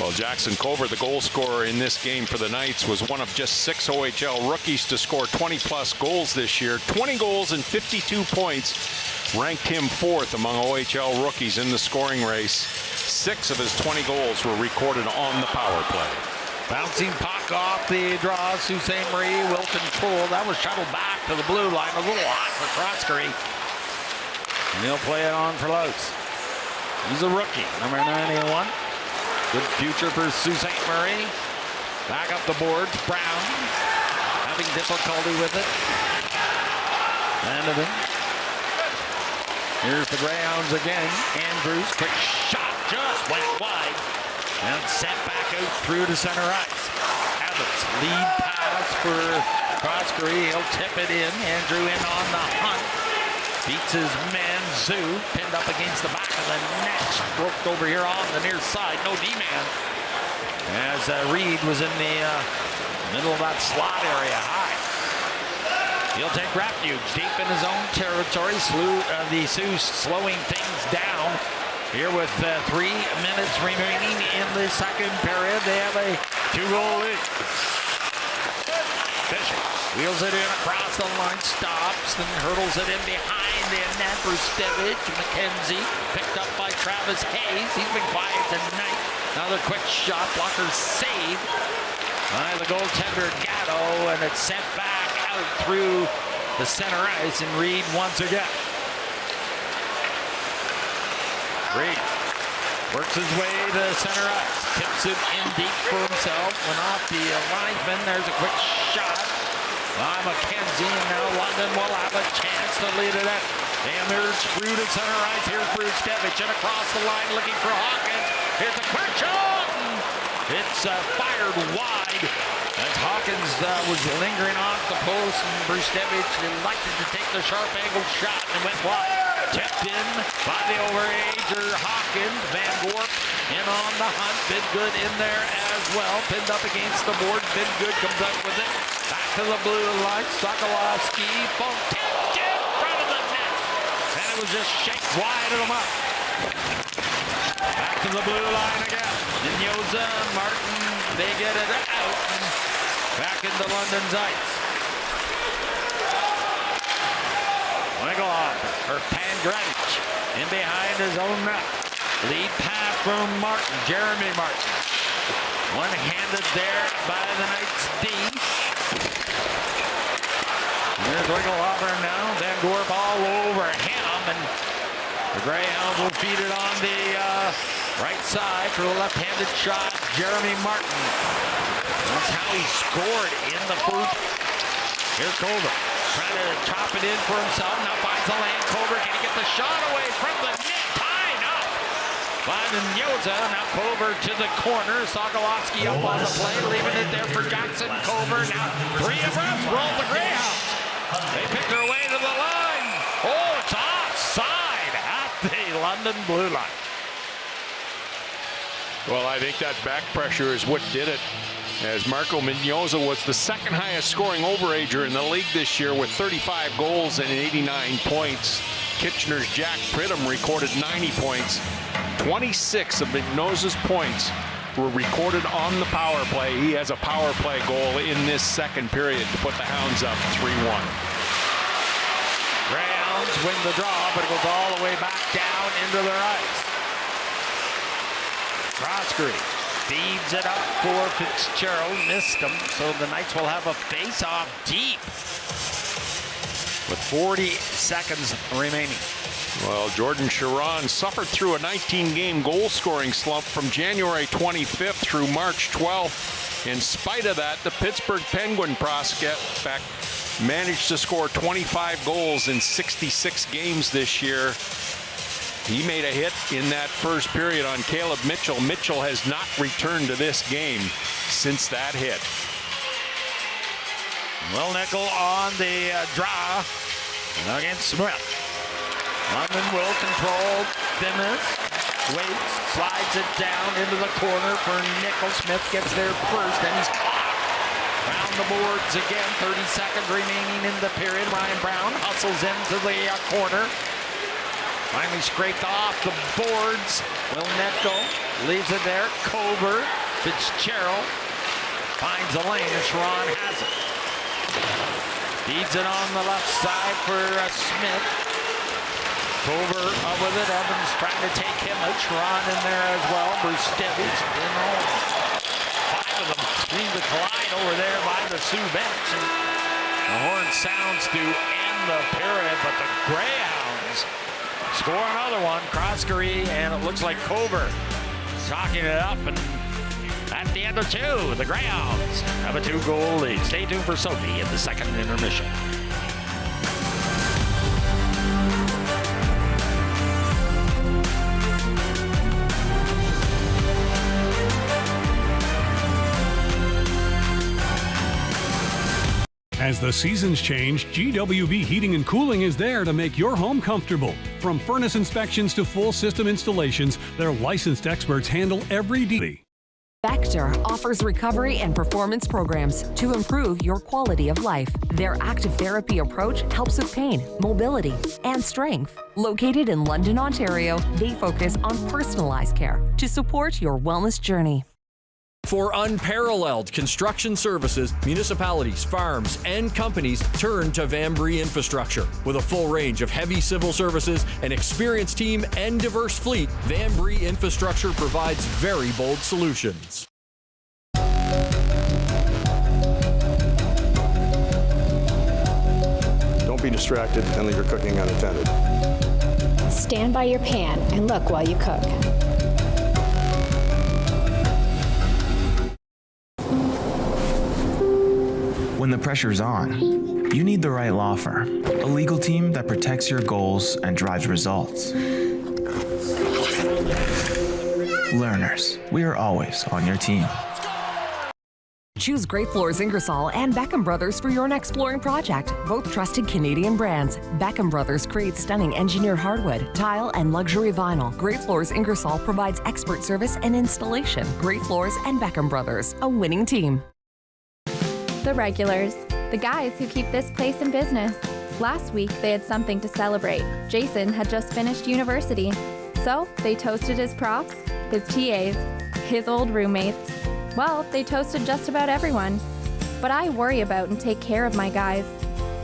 Well, Jackson Cover, the goal scorer in this game for the Knights, was one of just 6 OHL rookies to score 20-plus goals this year. 20 goals and 52 points ranked him 4th among OHL rookies in the scoring race. 6 of his 20 goals were recorded on the power play. Bouncing puck off the draw. Sault Ste. Marie will control. That was shuttled back to the blue line. A little hot for Croskery. And he'll play it on for Loos. He's a rookie, number 91. Good future for Sault Ste. Marie. Back up the boards. Brown having difficulty with it. Landon. Here's the Greyhounds again. Andrews, quick shot, just went wide. And sent back out through to center ice. Evans, lead pass for Croskery. He'll tip it in. Andrew in on the hunt. Beats his man, Zoo. Pinned up against the back of the net. Stroked over here on the near side. No D-man. As Reed was in the middle of that slot area high. He'll take refuge deep in his own territory. The Sioux slowing things down here with 3 minutes remaining in the second period. They have a 2-goal lead. Fisher wheels it in across the line, stops, and hurdles it in behind the net for Stevich. McKenzie picked up by Travis Hayes. He's been quiet tonight. Another quick shot, blocker saved by the goaltender Gatto, and it's sent back out through the center ice, and Reed once again. Reed works his way to center ice, tips it in deep for himself, went off the linesman. There's a quick shot by McKenzie, and now London will have a chance to lead it out. They emerge through to center ice. Here's Bruce Devich, and across the line looking for Hawkins. Here's a quick shot! It's fired wide. As Hawkins was lingering off the post, and Bruce Devich elected to take the sharp angle shot and went wide. Tipped in by the overager Hawkins. Van Gorp in on the hunt. Bidgood in there as well. Pinned up against the board. Bidgood comes up with it. Back to the blue line. Sokolowski. Tipped in front of the net. And it was just shaped wide of the mark. Back to the blue line again. Dinyoza, Martin, they get it out. Back into London's ice. Or Pangradic in behind his own net. Lead pass from Martin, Jeremy Martin. One-handed there by the Knights D. Here's Wigglehopper now. Van Gorp all over him, and the Greyhounds will feed it on the right side for the left-handed shot. Jeremy Martin. That's how he scored in the first. Here's Culver. Trying to chop it in for himself. Now finds the lane. Culver, can he get the shot away from the net? Tied up by Yoza. Now Culver to the corner. Sokolowski up on the play, leaving it there for Jackson. Culver now 3 abreast. Roll the Greyhounds. They pick their way to the line. Oh, it's offside at the London blue line. Well, I think that back pressure is what did it, as Marco Minyoza was the second highest scoring overager in the league this year with 35 goals and 89 points. Kitchener's Jack Pridham recorded 90 points. 26 of Minyoza's points were recorded on the power play. He has a power play goal in this second period to put the Hounds up 3-1. Greyhounds win the draw, but it goes all the way back down into their ice. Croskery feeds it up for Fitzgerald. Missed him, so the Knights will have a face-off deep with 40 seconds remaining. Well, Jordan Chiron suffered through a 19-game goal-scoring slump from January 25th through March 12th. In spite of that, the Pittsburgh Penguin prospect managed to score 25 goals in 66 games this year. He made a hit in that first period on Caleb Mitchell. Mitchell has not returned to this game since that hit. Will Nickel on the draw against Smith. London will control Thimis. Waits, slides it down into the corner for Nickel. Smith gets there first, and he's caught. Round the boards again. 30 seconds remaining in the period. Ryan Brown hustles into the corner. Finally scraped off the boards. Will Netko leaves it there. Culver, Fitzgerald finds a lane. Sharon has it. Feeds it on the left side for Smith. Culver up with it. Evans trying to take him. Sharon in there as well. Bruce Stebbins in all. 5 of them seem to collide over there by the Sioux bench. And the horn sounds to end the period, but the Greyhounds score another one. Croskery, and it looks like Culver talking it up. And at the end of 2, the Greyhounds have a 2-goal lead. Stay tuned for Sophie in the second intermission. As the seasons change, GWB Heating and Cooling is there to make your home comfortable. From furnace inspections to full system installations, their licensed experts handle every detail. Vector offers recovery and performance programs to improve your quality of life. Their active therapy approach helps with pain, mobility, and strength. Located in London, Ontario, they focus on personalized care to support your wellness journey. For unparalleled construction services, municipalities, farms, and companies turn to Vambry Infrastructure. With a full range of heavy civil services, an experienced team, and diverse fleet, Vambry Infrastructure provides very bold solutions. Don't be distracted and leave your cooking unattended. Stand by your pan and look while you cook. When the pressure's on, you need the right law firm, a legal team that protects your goals and drives results. Learners, we are always on your team. Choose Great Floors Ingersoll and Beckham Brothers for your next flooring project. Both trusted Canadian brands. Beckham Brothers creates stunning engineered hardwood, tile, and luxury vinyl. Great Floors Ingersoll provides expert service and installation. Great Floors and Beckham Brothers, a winning team. The regulars, the guys who keep this place in business. Last week, they had something to celebrate. Jason had just finished university. So they toasted his profs, his TAs, his old roommates. Well, they toasted just about everyone. But I worry about and take care of my guys.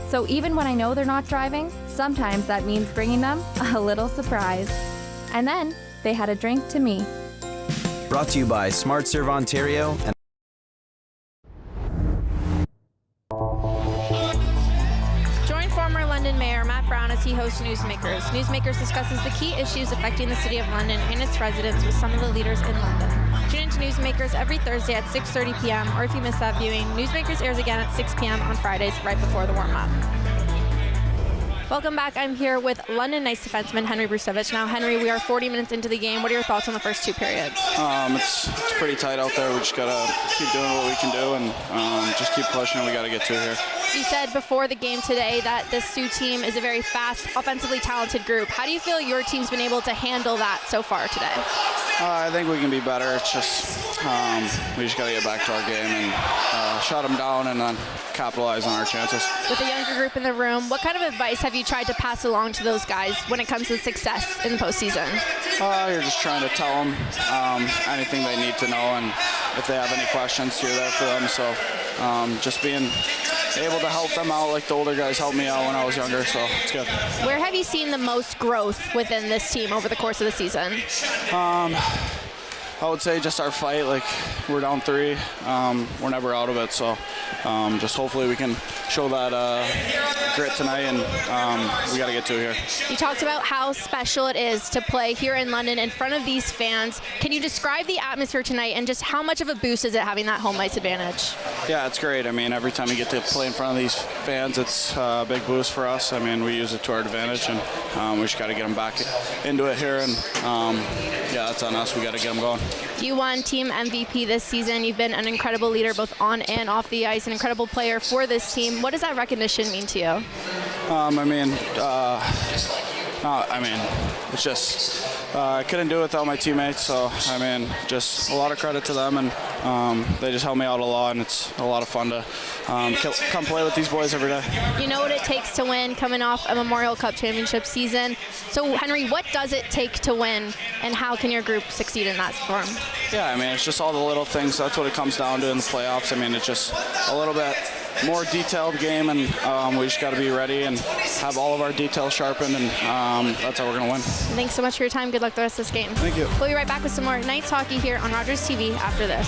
So even when I know they're not driving, sometimes that means bringing them a little surprise. And then they had a drink to me. Brought to you by Smart Serve Ontario and Former London Mayor Matt Brown as he hosts Newsmakers. Newsmakers discusses the key issues affecting the City of London and its residents with some of the leaders in London. Tune into Newsmakers every Thursday at 6:30 p.m. or if you miss that viewing, Newsmakers airs again at 6 p.m. on Fridays right before the warm-up. Welcome back. I'm here with London Knights defenseman Henry Brusevich. Now, Henry, we are 40 minutes into the game. What are your thoughts on the first two periods? It's pretty tight out there. We just got to keep doing what we can do and just keep pushing. We got to get to here. You said before the game today that this Soo team is a very fast, offensively talented group. How do you feel your team's been able to handle that so far today? I think we can be better. It's just we just got to get back to our game and shut them down and then capitalize on our chances. With a younger group in the room, what kind of advice have you tried to pass along to those guys when it comes to success in the postseason? You're just trying to tell them anything they need to know, and if they have any questions, you're there for them. So just being able to help them out like the older guys helped me out when I was younger, so it's good. Where have you seen the most growth within this team over the course of the season? I would say just our fight. Like, we're down 3. We're never out of it, so just hopefully we can show that grit tonight, and we got to get to here. You talked about how special it is to play here in London in front of these fans. Can you describe the atmosphere tonight and just how much of a boost is it having that home ice advantage? Yeah, it's great. I mean, every time we get to play in front of these fans, it's a big boost for us. I mean, we use it to our advantage, and we just got to get them back into it here, and yeah, that's on us. We got to get them going. You won Team MVP this season. You've been an incredible leader both on and off the ice, an incredible player for this team. What does that recognition mean to you? It's just I couldn't do it without my teammates, so I mean, just a lot of credit to them, and they just help me out a lot, and it's a lot of fun to come play with these boys every day. You know what it takes to win, coming off a Memorial Cup championship season. So, Henry, what does it take to win, and how can your group succeed in that form? Yeah, I mean, it's just all the little things. That's what it comes down to in the playoffs. I mean, it's just a little bit more detailed game, and we just got to be ready and have all of our details sharpened, and that's how we're going to win. Thanks so much for your time. Good luck the rest of this game. Thank you. We'll be right back with some more Knights hockey here on Rogers TV after this.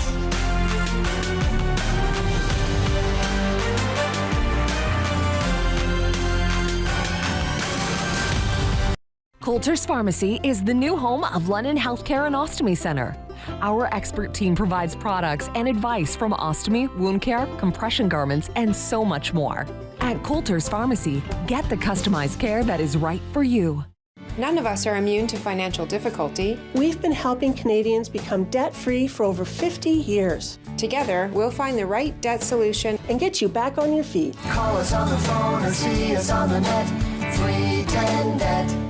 Coulter's Pharmacy is the new home of London Healthcare and Ostomy Center. Our expert team provides products and advice from ostomy, wound care, compression garments, and so much more. At Coulter's Pharmacy, get the customized care that is right for you. None of us are immune to financial difficulty. We've been helping Canadians become debt-free for over 50 years. Together, we'll find the right debt solution and get you back on your feet. Call us on the phone or see us on the net. 310-NET.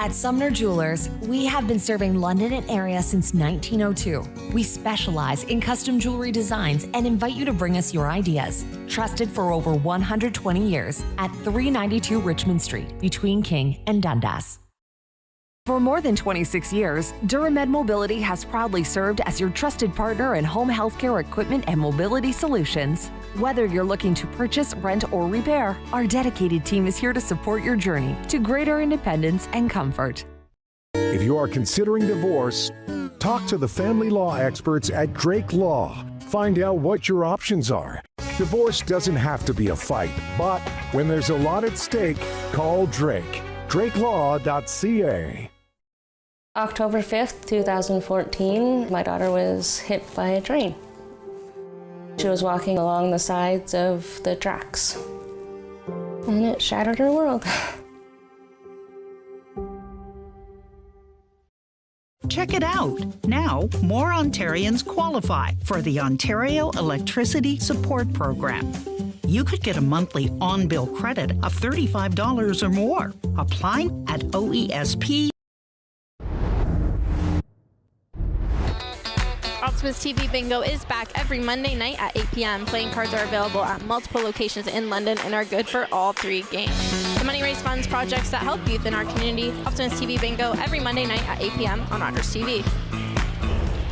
At Sumner Jewelers, we have been serving London and area since 1902. We specialize in custom jewelry designs and invite you to bring us your ideas. Trusted for over 120 years at 392 Richmond Street, between King and Dundas. For more than 26 years, Duramed Mobility has proudly served as your trusted partner in home healthcare equipment and mobility solutions. Whether you're looking to purchase, rent, or repair, our dedicated team is here to support your journey to greater independence and comfort. If you are considering divorce, talk to the family law experts at Drake Law. Find out what your options are. Divorce doesn't have to be a fight, but when there's a lot at stake, call Drake. DrakeLaw.ca. October 5th, 2014, my daughter was hit by a train. She was walking along the sides of the tracks, and it shattered her world. Check it out. Now, more Ontarians qualify for the Ontario Electricity Support Program. You could get a monthly on-bill credit of $35 or more. Apply at OESP. Optimus TV Bingo is back every Monday night at 8 p.m. Playing cards are available at multiple locations in London and are good for all 3 games. The money raised funds projects that help youth in our community. Optimus TV Bingo every Monday night at 8 p.m. on Rogers TV.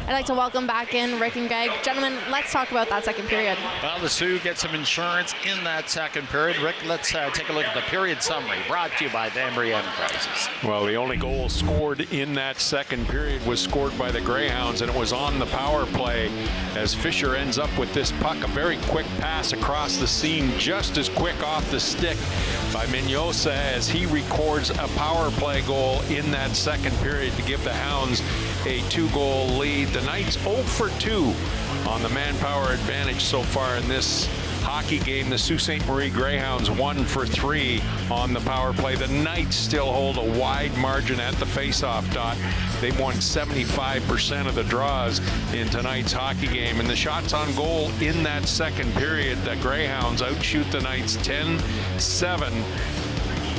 I'd like to welcome back in Rick and Greg. Gentlemen, let's talk about that second period. Well, the Sioux get some insurance in that second period. Rick, let's take a look at the period summary brought to you by Banbury Enterprises. Well, the only goal scored in that second period was scored by the Greyhounds, and it was on the power play as Fisher ends up with this puck. A very quick pass across the seam, just as quick off the stick by Mignosa as he records a power play goal in that second period to give the Hounds a 2-goal lead. The Knights 0 for 2 on the manpower advantage so far in this hockey game. The Sault Ste. Marie Greyhounds 1 for 3 on the power play. The Knights still hold a wide margin at the faceoff dot. They've won 75% of the draws in tonight's hockey game. And the shots on goal in that second period, the Greyhounds outshoot the Knights 10-7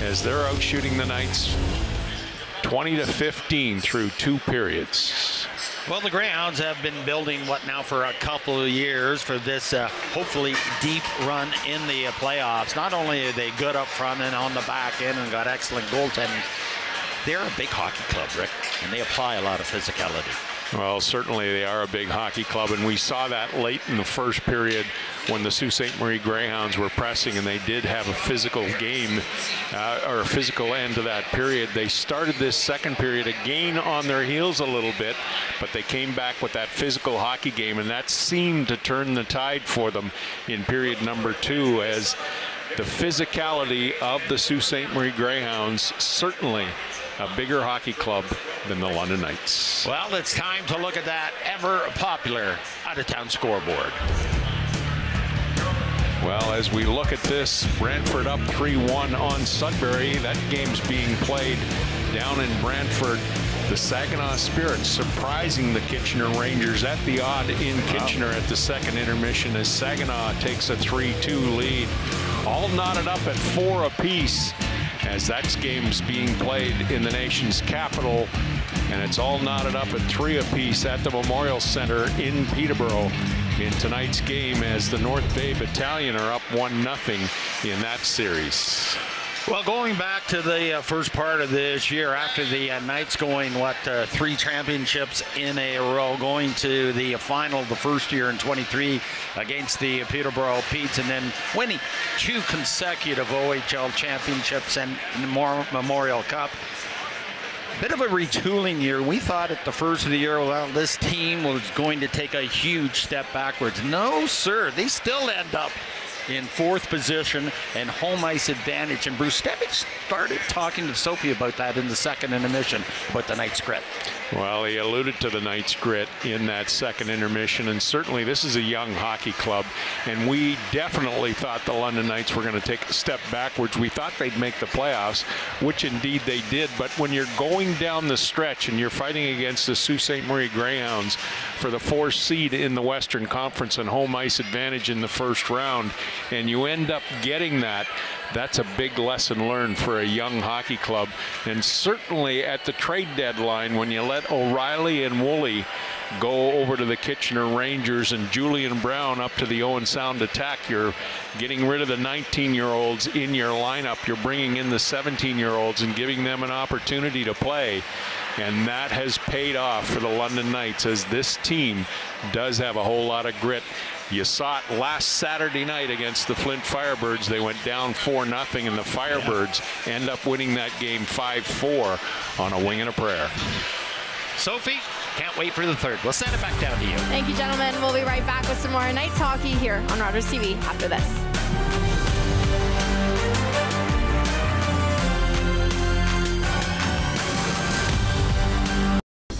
as they're outshooting the Knights 20-15 through 2 periods. Well, the Greyhounds have been building what now for a couple of years for this hopefully deep run in the playoffs. Not only are they good up front and on the back end and got excellent goaltending, they're a big hockey club, Rick, and they apply a lot of physicality. Well, certainly they are a big hockey club, and we saw that late in the first period when the Sault Ste. Marie Greyhounds were pressing, and they did have a physical game or a physical end to that period. They started this second period again on their heels a little bit, but they came back with that physical hockey game, and that seemed to turn the tide for them in period number 2 as the physicality of the Sault Ste. Marie Greyhounds certainly a bigger hockey club than the London Knights. Well, it's time to look at that ever popular out-of-town scoreboard. Well, as we look at this, Brantford up 3-1 on Sudbury. That game's being played down in Brantford. The Saginaw Spirits surprising the Kitchener Rangers at the odd in Kitchener at the second intermission as Saginaw takes a 3-2 lead. All knotted up at 4 apiece as that game's being played in the nation's capital, and it's all knotted up at 3 apiece at the Memorial Center in Peterborough in tonight's game as the North Bay Battalion are up 1-0 in that series. Well, going back to the first part of this year, after the Knights going, 3 championships in a row, going to the final the first year in 23 against the Peterborough Petes, and then winning 2 consecutive OHL championships and Memorial Cup. Bit of a retooling year. We thought at the first of the year, well, this team was going to take a huge step backwards. No, sir. They still end up in 4th position and home ice advantage. And Bruce Stevic started talking to Sophie about that in the second intermission with the Knights grit. Well, he alluded to the Knights grit in that second intermission, and certainly this is a young hockey club, and we definitely thought the London Knights were going to take a step backwards. We thought they'd make the playoffs, which indeed they did, but when you're going down the stretch and you're fighting against the Sault Ste. Marie Greyhounds for the 4th seed in the Western Conference and home ice advantage in the first round, and you end up getting that, that's a big lesson learned for a young hockey club. And certainly at the trade deadline, when you let O'Reilly and Woolley go over to the Kitchener Rangers and Julian Brown up to the Owen Sound Attack, you're getting rid of the 19-year-olds in your lineup. You're bringing in the 17-year-olds and giving them an opportunity to play. And that has paid off for the London Knights as this team does have a whole lot of grit. You saw it last Saturday night against the Flint Firebirds. They went down 4-0, and the Firebirds end up winning that game 5-4 on a wing and a prayer. Sophie, can't wait for the third. We'll send it back down to you. Thank you, gentlemen. We'll be right back with some more Knights hockey here on Rogers TV after this.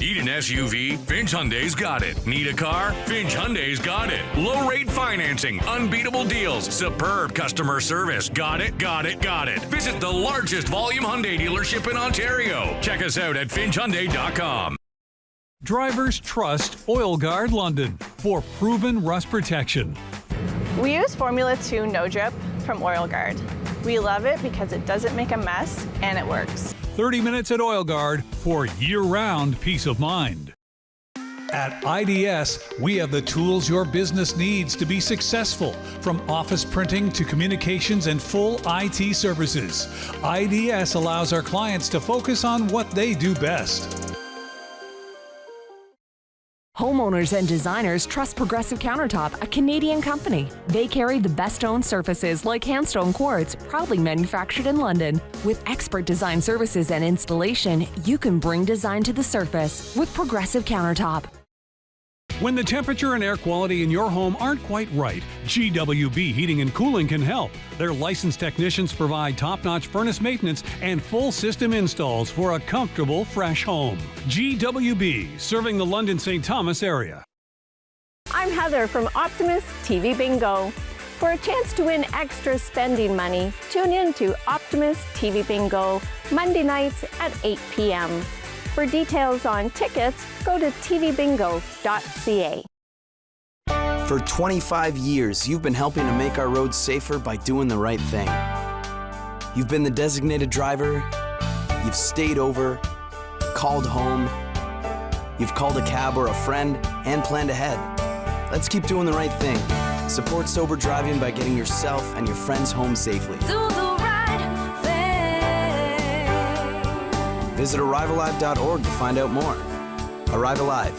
Need an SUV? Finch Hyundai's got it. Need a car? Finch Hyundai's got it. Low rate financing, unbeatable deals, superb customer service. Got it, got it, got it. Visit the largest volume Hyundai dealership in Ontario. Check us out at finchhyundai.com. Drivers trust OilGuard London for proven rust protection. We use Formula 2 No Drip from OilGuard. We love it because it doesn't make a mess and it works. 30 minutes at OilGuard for year-round peace of mind. At IDS, we have the tools your business needs to be successful, from office printing to communications and full IT services. IDS allows our clients to focus on what they do best. Homeowners and designers trust Progressive Countertop, a Canadian company. They carry the best-owned surfaces like Handstone Quartz, proudly manufactured in London. With expert design services and installation, you can bring design to the surface with Progressive Countertop. When the temperature and air quality in your home aren't quite right, GWB Heating and Cooling can help. Their licensed technicians provide top-notch furnace maintenance and full system installs for a comfortable, fresh home. GWB, serving the London St. Thomas area. I'm Heather from Optimist TV Bingo. For a chance to win extra spending money, tune in to Optimist TV Bingo Monday nights at 8 p.m. For details on tickets, go to tvbingo.ca. For 25 years, you've been helping to make our roads safer by doing the right thing. You've been the designated driver, you've stayed over, called home, you've called a cab or a friend, and planned ahead. Let's keep doing the right thing. Support sober driving by getting yourself and your friends home safely. Visit ArriveAlive.org to find out more. Arrive Alive.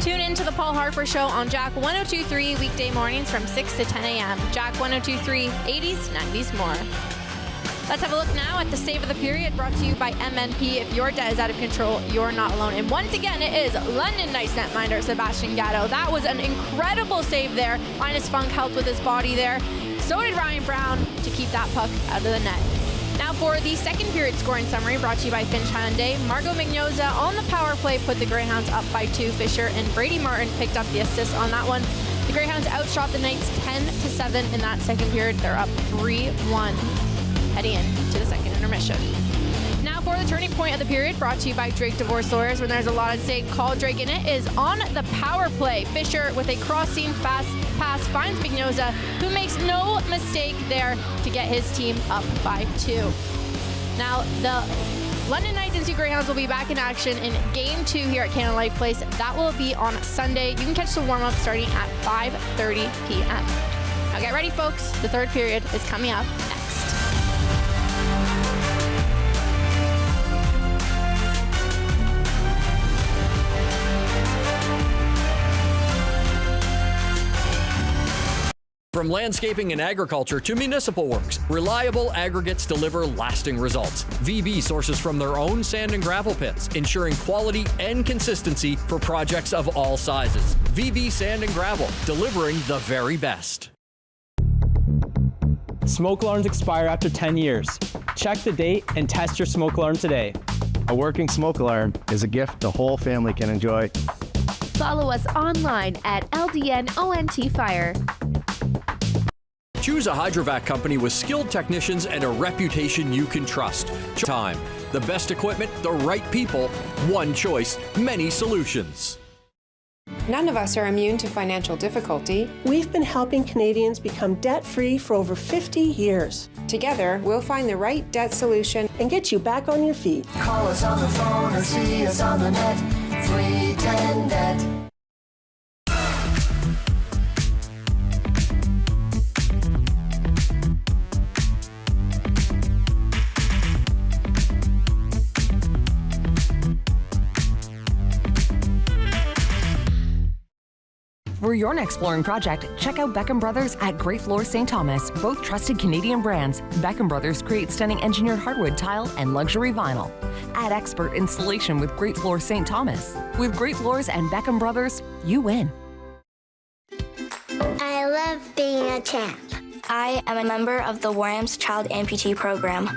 Tune in to the Paul Harper Show on Jack 102.3 weekday mornings from 6 to 10 a.m. Jack 102.3, 80s, 90s more. Let's have a look now at the save of the period, brought to you by MNP. If your debt is out of control, you're not alone. And once again, it is London Knights netminder Sebastian Gatto. That was an incredible save there. Linus Funk helped with his body there. So did Ryan Brown to keep that puck out of the net. Now for the second period scoring summary, brought to you by Finch Hyundai. Margot Mignoza on the power play put the Greyhounds up by 2. Fisher and Brady Martin picked up the assist on that one. The Greyhounds outshot the Knights 10-7 in that second period. They're up 3-1. Heading into the second intermission. Now for the turning point of the period, brought to you by Drake Divorce Lawyers. When there's a lot at stake, call Drake, and it is on the power play. Fisher with a crossing fast pass finds Mignoza, who makes no mistake there to get his team up by 2. Now the London Knights and Soo Greyhounds will be back in action in Game 2 here at Canada Life Place. That will be on Sunday. You can catch the warm-up starting at 5:30 p.m. Now get ready, folks. The third period is coming up next. From landscaping and agriculture to municipal works, reliable aggregates deliver lasting results. VB sources from their own sand and gravel pits, ensuring quality and consistency for projects of all sizes. VB Sand and Gravel, delivering the very best. Smoke alarms expire after 10 years. Check the date and test your smoke alarm today. A working smoke alarm is a gift the whole family can enjoy. Follow us online at LDNONT Fire. Choose a hydrovac company with skilled technicians and a reputation you can trust. Time, the best equipment, the right people, one choice, many solutions. None of us are immune to financial difficulty. We've been helping Canadians become debt-free for over 50 years. Together, we'll find the right debt solution and get you back on your feet. Call us on the phone or see us on the net. 310-NET. For your next flooring project, check out Beckham Brothers at Great Floors St. Thomas, both trusted Canadian brands. Beckham Brothers create stunning engineered hardwood tile and luxury vinyl. Add expert installation with Great Floors St. Thomas. With Great Floors and Beckham Brothers, you win. I love being a champ. I am a member of the Warham's Child Amputee Program.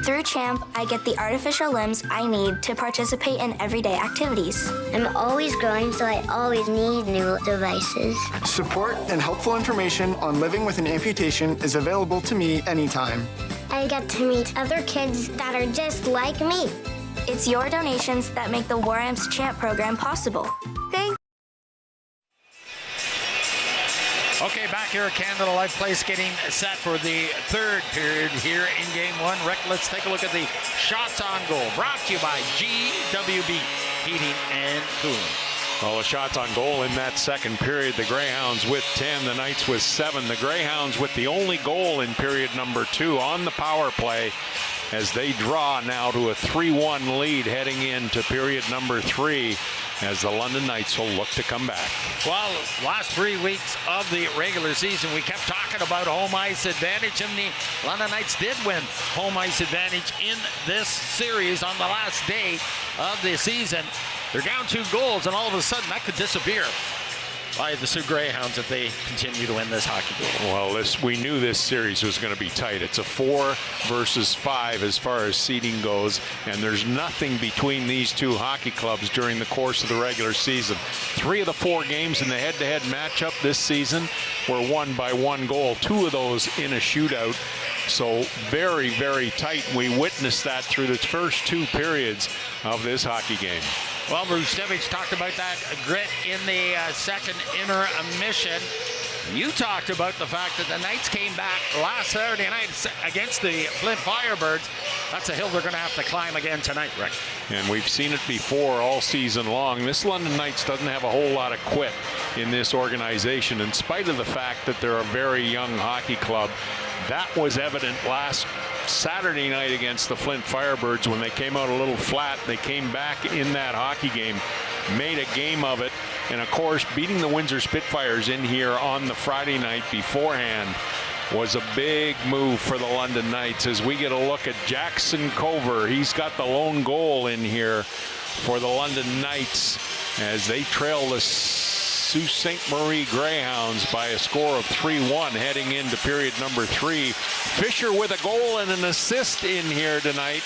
Through CHAMP, I get the artificial limbs I need to participate in everyday activities. I'm always growing, so I always need new devices. Support and helpful information on living with an amputation is available to me anytime. I get to meet other kids that are just like me. It's your donations that make the Warham's CHAMP program possible. Thank Okay, back here at Canada Life Place, getting set for the third period here in Game 1. Rick, let's take a look at the shots on goal. Brought to you by GWB Heating and Cooling. Well, the shots on goal in that second period, the Greyhounds with 10, the Knights with 7. The Greyhounds with the only goal in period number 2 on the power play, as they draw now to a 3-1 lead heading into period number 3, as the London Knights will look to come back. Well, last 3 weeks of the regular season, we kept talking about home ice advantage, and the London Knights did win home ice advantage in this series on the last day of the season. They're down 2 goals, and all of a sudden that could disappear by the Soo Greyhounds if they continue to win this hockey game. Well, we knew this series was going to be tight. It's a 4 versus 5 as far as seeding goes, and there's nothing between these two hockey clubs during the course of the regular season. 3 of the 4 games in the head-to-head matchup this season were won by 1 goal, 2 of those in a shootout. So very, very tight. We witnessed that through the first 2 periods of this hockey game. Well, Bruce Stevich talked about that grit in the second intermission. You talked about the fact that the Knights came back last Saturday night against the Flint Firebirds. That's a hill they're going to have to climb again tonight, Rick. And we've seen it before all season long. This London Knights doesn't have a whole lot of quit in this organization, in spite of the fact that they're a very young hockey club. That was evident last Saturday night against the Flint Firebirds when they came out a little flat. They came back in that hockey game, made a game of it, and of course beating the Windsor Spitfires in here on the Friday night beforehand was a big move for the London Knights. As we get a look at Jackson Cover, he's got the lone goal in here for the London Knights as they trail the Sault Ste. Marie Greyhounds by a score of 3-1 heading into period number 3. Fisher with a goal and an assist in here tonight,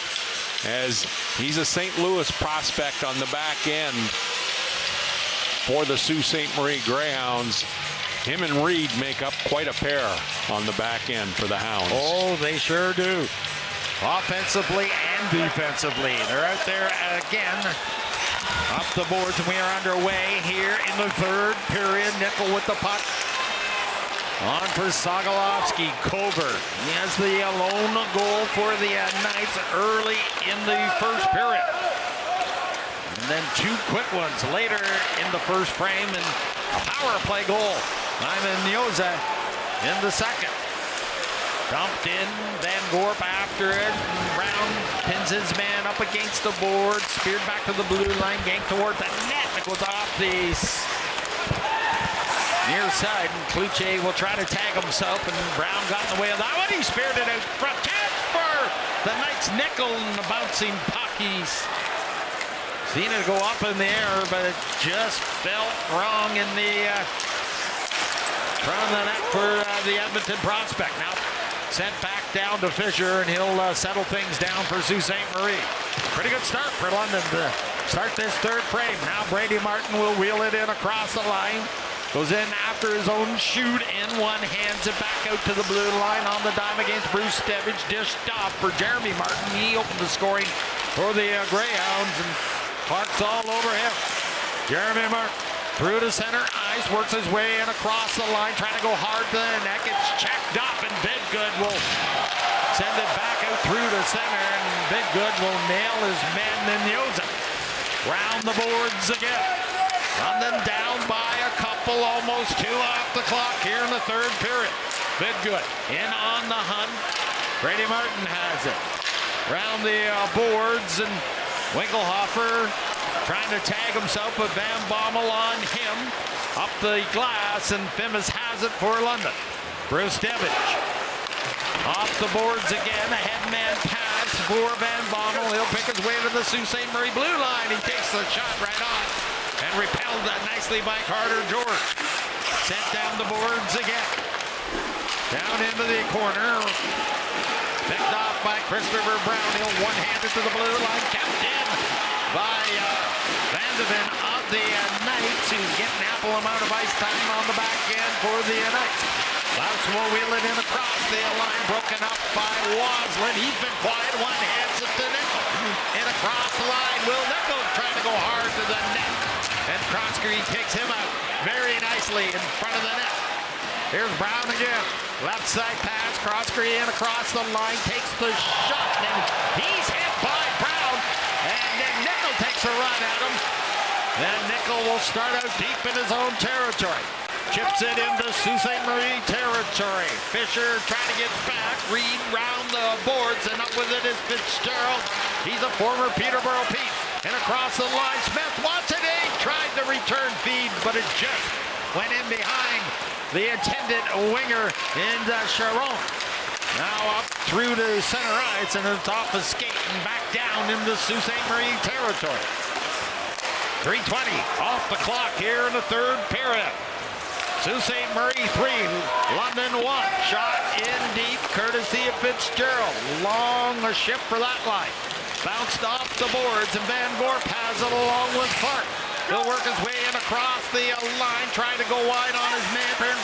as he's a St. Louis prospect on the back end for the Sault Ste. Marie Greyhounds. Him and Reed make up quite a pair on the back end for the Hounds. Oh, they sure do. Offensively and defensively. They're out there again. Up the boards, and we are underway here in the third period. Nickel with the puck. On for Sogolovsky. Cover. He has the lone goal for the Knights early in the first period. And then 2 quick ones later in the first frame, and a power play goal. Ivan Nyoza in the second. Dumped in, Van Gorp after it, and Brown pins his man up against the board, speared back to the blue line, ganked toward the net. It goes off the near side, and Kluche will try to tag himself, and Brown got in the way of that one. He speared it out front. Chance for the Knights. Nickel and the bouncing puck. He's seen it go up in the air, but it just felt wrong in the front of the net for the Edmonton prospect. Now sent back down to Fisher, and he'll settle things down for Sault Ste. Marie. Pretty good start for London to start this third frame. Now Brady Martin will wheel it in across the line. Goes in after his own shoot in one, hands it back out to the blue line on the dime against Bruce Stevich. Dished off for Jeremy Martin. He opened the scoring for the Greyhounds, and Clark's all over him. Jeremy Martin through to center ice, works his way in across the line, trying to go hard to the net. It's checked up, and Bidgood will send it back out through to center, and Bidgood will nail his man Nyoza. Round the boards again. London down by a couple, almost 2 off the clock here in the third period. Bidgood in on the hunt. Brady Martin has it. Round the boards, and Winkelhofer trying to tag himself, but Van Bommel on him. Up the glass, and Fimis has it for London. Bruce Stevich off the boards again. A headman pass for Van Bommel. He'll pick his way to the Sault Ste. Marie blue line. He takes the shot right on and repelled nicely by Carter George. Sent down the boards again. Down into the corner. Picked off by Christopher Brown. He'll one-handed to the blue line. Kept in by Vandeven of the Knights, who's getting ample amount of ice time on the back end for the Knights. Laus will wheel it in across the line, broken up by Waslin. He's been quiet, one hands it to Nickel. In across the line, Will Nickel trying to go hard to the net. And Croskery takes him out very nicely in front of the net. Here's Brown again. Left side pass, Croskery in across the line, takes the shot, and he's hit by Brown. And then Nickel takes a run at him. Then Nickel will start out deep in his own territory. Chips it into Sault Ste. Marie territory. Fisher trying to get back. Reed round the boards, and up with it is Fitzgerald. He's a former Peterborough Pete. And across the line, Smith wants it. He tried to return feed, but it just went in behind the intended winger in Charon. Now up through to center ice, and it's off a skate and back down into Sault Ste. Marie territory. 3:20 off the clock here in the third period. Sault Ste. Marie 3, London 1. Shot in deep, courtesy of Fitzgerald. Long a shift for that line. Bounced off the boards, and Van Gorp has it along with Clark. He'll work his way in across the line, trying to go wide on his man. Then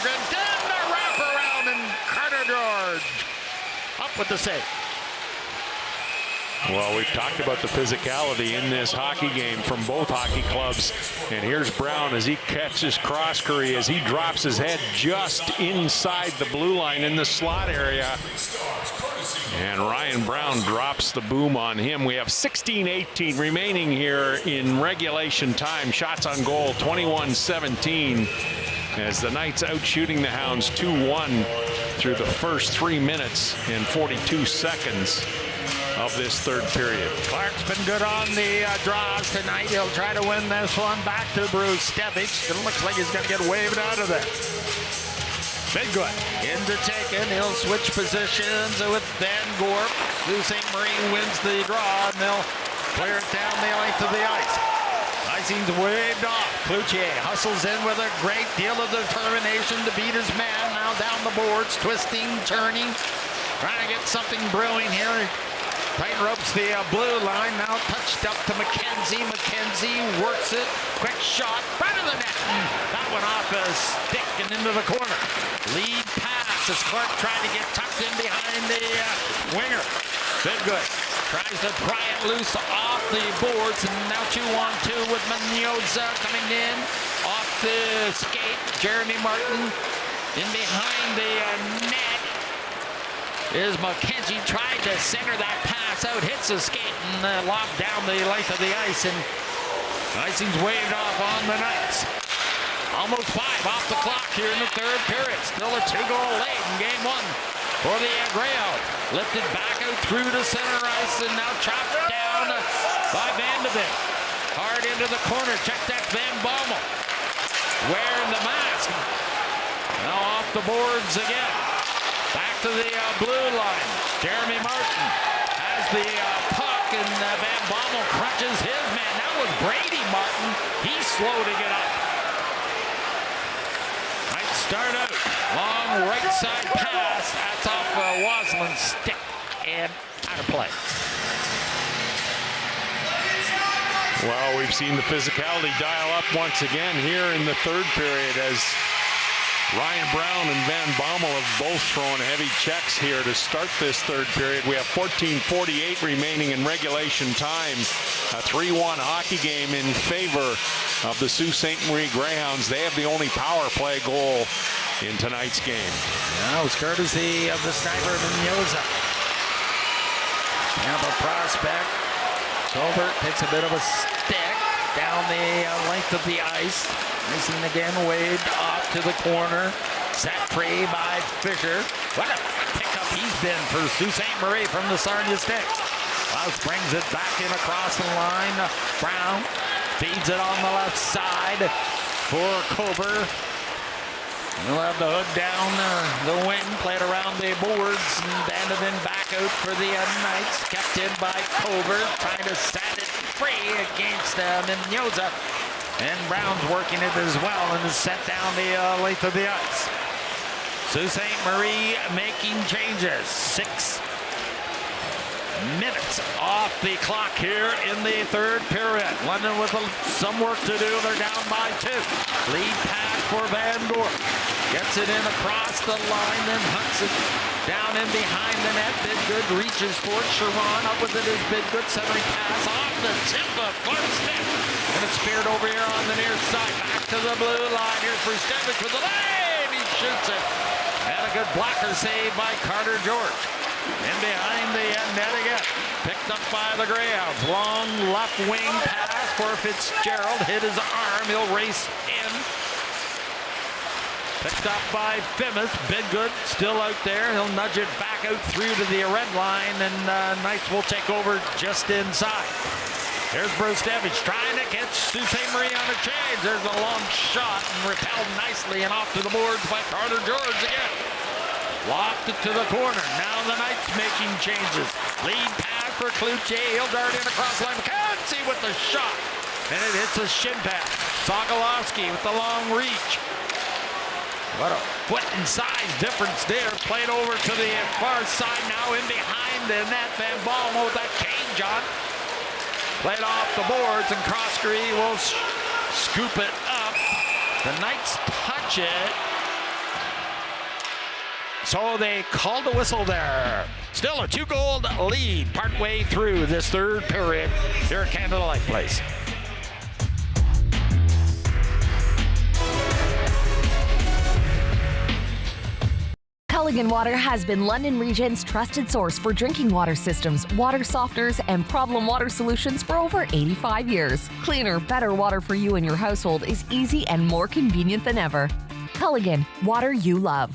the wraparound, and Carter George up with the save. Well, we've talked about the physicality in this hockey game from both hockey clubs. And here's Brown as he catches Croskery as he drops his head just inside the blue line in the slot area. And Ryan Brown drops the boom on him. We have 16:18 remaining here in regulation time. Shots on goal, 21-17. As the Knights out shooting the Hounds 2-1 through the first 3 minutes and 42 seconds of this third period. Clark's been good on the draws tonight. He'll try to win this one back to Bruce Stevich. It looks like he's going to get waved out of there. Big good. Into taken. He'll switch positions with Van Gorp. Sault Ste. Marie wins the draw, and they'll clear it down the length of the ice. Icing's waved off. Cloutier hustles in with a great deal of determination to beat his man. Now down the boards, twisting, turning, trying to get something brewing here. Tight ropes the blue line. Now touched up to McKenzie. McKenzie works it. Quick shot. Front of the net. That went off a stick and into the corner. Lead pass as Clark trying to get tucked in behind the winger. Big good. Tries to pry it loose off the boards. And now 2-on-2 with Mendoza coming in. Off the skate. Jeremy Martin in behind the net. Is McKenzie tried to center that pass out, hits the skate and lobbed down the length of the ice, and icing's waved off on the Knights. Almost 5 off the clock here in the third period. Still a 2-goal lead in game 1 for the Greyhounds. Lifted back out through to center ice and now chopped down by Vandeven. Hard into the corner, check that Van Bommel. Wearing the mask. Now off the boards again. Back to the blue line. Jeremy Martin has the puck, and Van Bommel crunches his man. That was Brady Martin. He's slow to get up. Might start out. Long right side pass. That's off Waslin's stick and out of play. Well, we've seen the physicality dial up once again here in the third period as Ryan Brown and Van Bommel have both thrown heavy checks here to start this third period. We have 14:48 remaining in regulation time. A 3-1 hockey game in favor of the Sault Ste. Marie Greyhounds. They have the only power play goal in tonight's game. That was courtesy of the sniper Mendoza. Tampa prospect. Colbert takes a bit of a stick down the length of the ice. Icing again waved off to the corner. Set free by Fisher. What a pickup he's been for Sault Ste. Marie from the Sarnia stick. Laus brings it back in across the line. Brown feeds it on the left side for Colbert. He'll have the hook down the wing, played around the boards, and Vandeven back out for the Knights. Kept in by Colbert, trying to set it free against Mendoza. And Brown's working it as well and is set down the length of the ice. Sault Ste. Marie making changes. 6 minutes off the clock here in the third period. London with some work to do. They're down by 2. Lead pass for Van Gorp. Gets it in across the line, then hunts it down in behind the net. Bidgood reaches for it. Sharon up with it is Bidgood. 70 pass off the tip of Clark's stick. And it's speared over here on the near side. Back to the blue line. Here's Brustevich with the lane. He shoots it. And a good blocker save by Carter George. In behind the net again. Picked up by the Greyhounds. Long left wing pass for Fitzgerald. Hit his arm. He'll race in. Picked up by Fimis. Bidgood still out there. He'll nudge it back out through to the red line, and Knights will take over just inside. There's Brustevich trying to catch Sault Ste. Marie on a change. There's a long shot and repelled nicely and off to the boards by Carter George again. Locked it to the corner. Now the Knights making changes. Lead pass for Cloutier. He'll dart in across the line. McKenzie with the shot. And it hits a shin pad. Sokolowski with the long reach. What a foot and size difference there. Played over to the far side now in behind the net. Van Baal with that change on. Played off the boards and Croskery will scoop it up. The Knights touch it. So they called the whistle there. Still a 2-goal lead partway through this third period here at Canada Life Place. Culligan Water has been London Region's trusted source for drinking water systems, water softeners, and problem water solutions for over 85 years. Cleaner, better water for you and your household is easy and more convenient than ever. Culligan, water you love.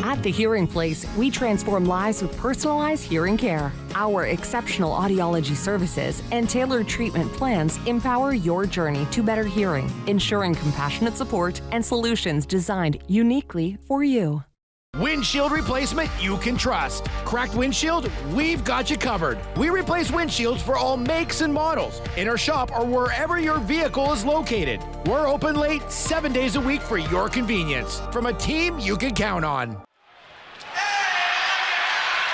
At The Hearing Place, we transform lives with personalized hearing care. Our exceptional audiology services and tailored treatment plans empower your journey to better hearing, ensuring compassionate support and solutions designed uniquely for you. Windshield replacement you can trust. Cracked windshield? We've got you covered. We replace windshields for all makes and models in our shop or wherever your vehicle is located. We're open late 7 days a week for your convenience. From a team you can count on.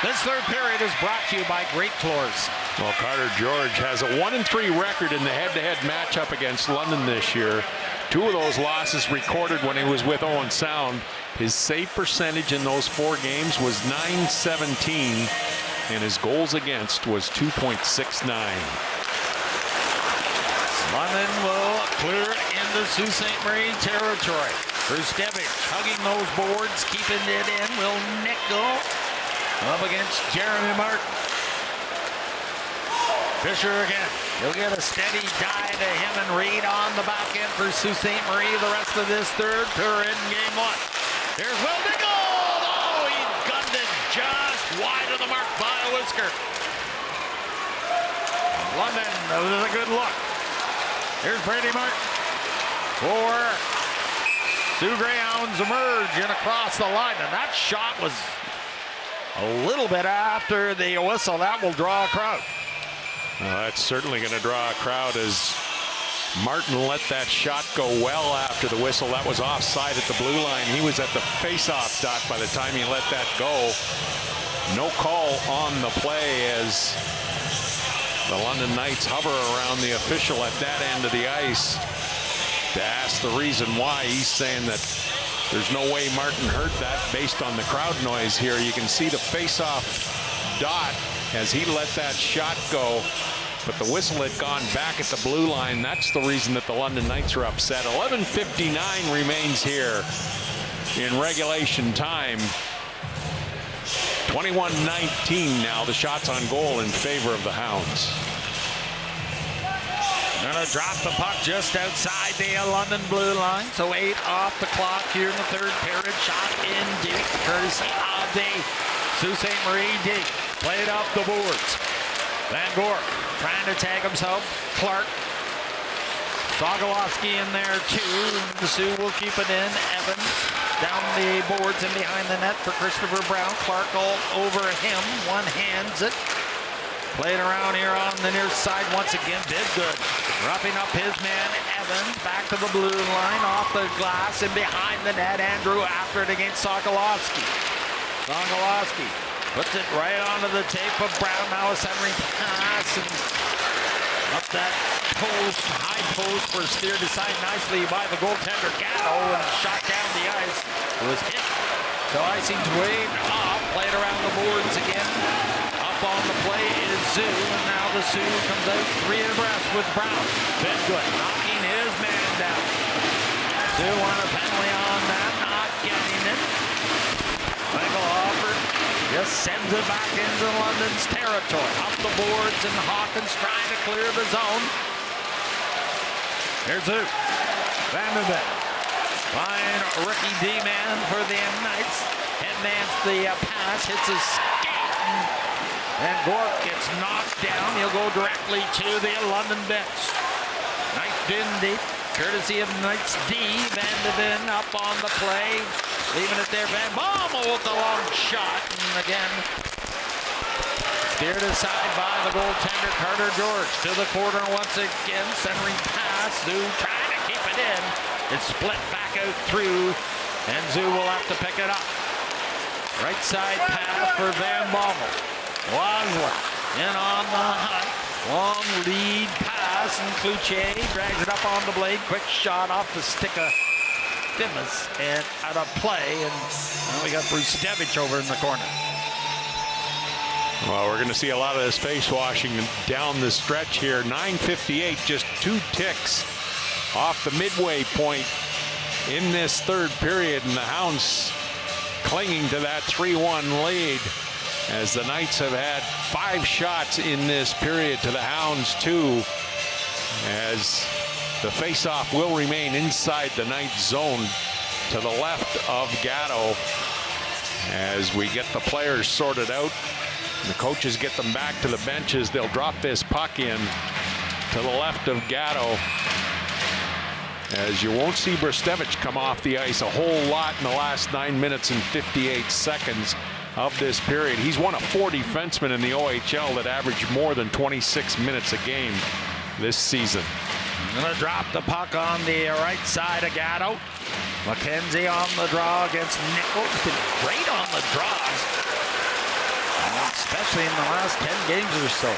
This third period is brought to you by Great Floors. Well, Carter George has a 1-3 record in the head-to-head matchup against London this year. 2 of those losses recorded when he was with Owen Sound. His save percentage in those 4 games was .917, and his goals against was 2.69. London will clear into Sault Ste. Marie territory. Brustevich hugging those boards, keeping it in. Will Nickel up against Jeremy Martin. Fisher again. He'll get a steady dive to him and Reed on the back end for Sault Ste. Marie the rest of this third period in game 1. Here's Will Nickel. Oh, he gunned it just wide of the mark by a whisker. London, that was a good look. Here's Brady Martin for Soo Greyhounds emerge and across the line. And that shot was a little bit after the whistle. That will draw a crowd. That's certainly going to draw a crowd as Martin let that shot go well after the whistle. That was offside at the blue line. He was at the face-off dot by the time he let that go. No call on the play as the London Knights hover around the official at that end of the ice to ask the reason why. He's saying that there's no way Martin heard that based on the crowd noise here. You can see the face-off dot as he let that shot go, but the whistle had gone back at the blue line. That's the reason that the London Knights are upset. 11:59 remains here in regulation time. 21-19 now. The shots on goal in favor of the Hounds. Gonna drop the puck just outside the London blue line. So 8 off the clock here in the third period. Shot in deep, courtesy of the Sault Ste. Marie D. Played up the boards. Van Gorp trying to tag himself. Clark. Sokolowski in there too. The Sioux will keep it in. Evans down the boards and behind the net for Christopher Brown. Clark all over him. One hands it. Played around here on the near side once again. Did good. Roughing up his man, Evans, back to the blue line, off the glass, and behind the net, Andrew after it against Sokolowski. Sokolowski puts it right onto the tape of Brown, now a centering pass, and up that post, high post, were steered aside nicely by the goaltender, Gatto, and shot down the ice. It was hit. So icing's waved off, played around the boards again. Up on the play is Soo, and now the Soo comes out 3 abreast with Brown. Been good, knocking his man down. Soo won a penalty on that, not getting it. Michael Hofford just sends it back into London's territory. Up the boards, and Hawkins trying to clear the zone. Here's Soo. Vanderbilt. Fine rookie D-man for the Knights. Headmans the pass, hits his skate, and Gork gets knocked down. He'll go directly to the London bench. Knights in deep, courtesy of Knights D. Vanderbilt up on the play, leaving it there. Van Bommel with the long shot, and again steered aside by the goaltender Carter George. To the corner once again, centering pass. Soo trying to keep it in. It's split back out through, and Soo will have to pick it up. Right side pass for Van Bommel. Wasler in on the hunt. Long lead pass, and Cloutier drags it up on the blade. Quick shot off the stick of Thimas and out of play, and now we got Bruce Devich over in the corner. Well, we're going to see a lot of this face washing down the stretch here. 9:58, just 2 ticks off the midway point in this third period, and the Hounds clinging to that 3-1 lead as the Knights have had 5 shots in this period to the Hounds 2, as the faceoff will remain inside the Knights zone to the left of Gatto as we get the players sorted out. The coaches get them back to the benches. They'll drop this puck in to the left of Gatto, as you won't see Brstevich come off the ice a whole lot in the last 9 minutes and 58 seconds of this period. He's one of 4 defensemen in the OHL that averaged more than 26 minutes a game this season. Gonna drop the puck on the right side of Gatto. McKenzie on the draw against Nichols. Been great on the draws, especially in the last 10 games or so.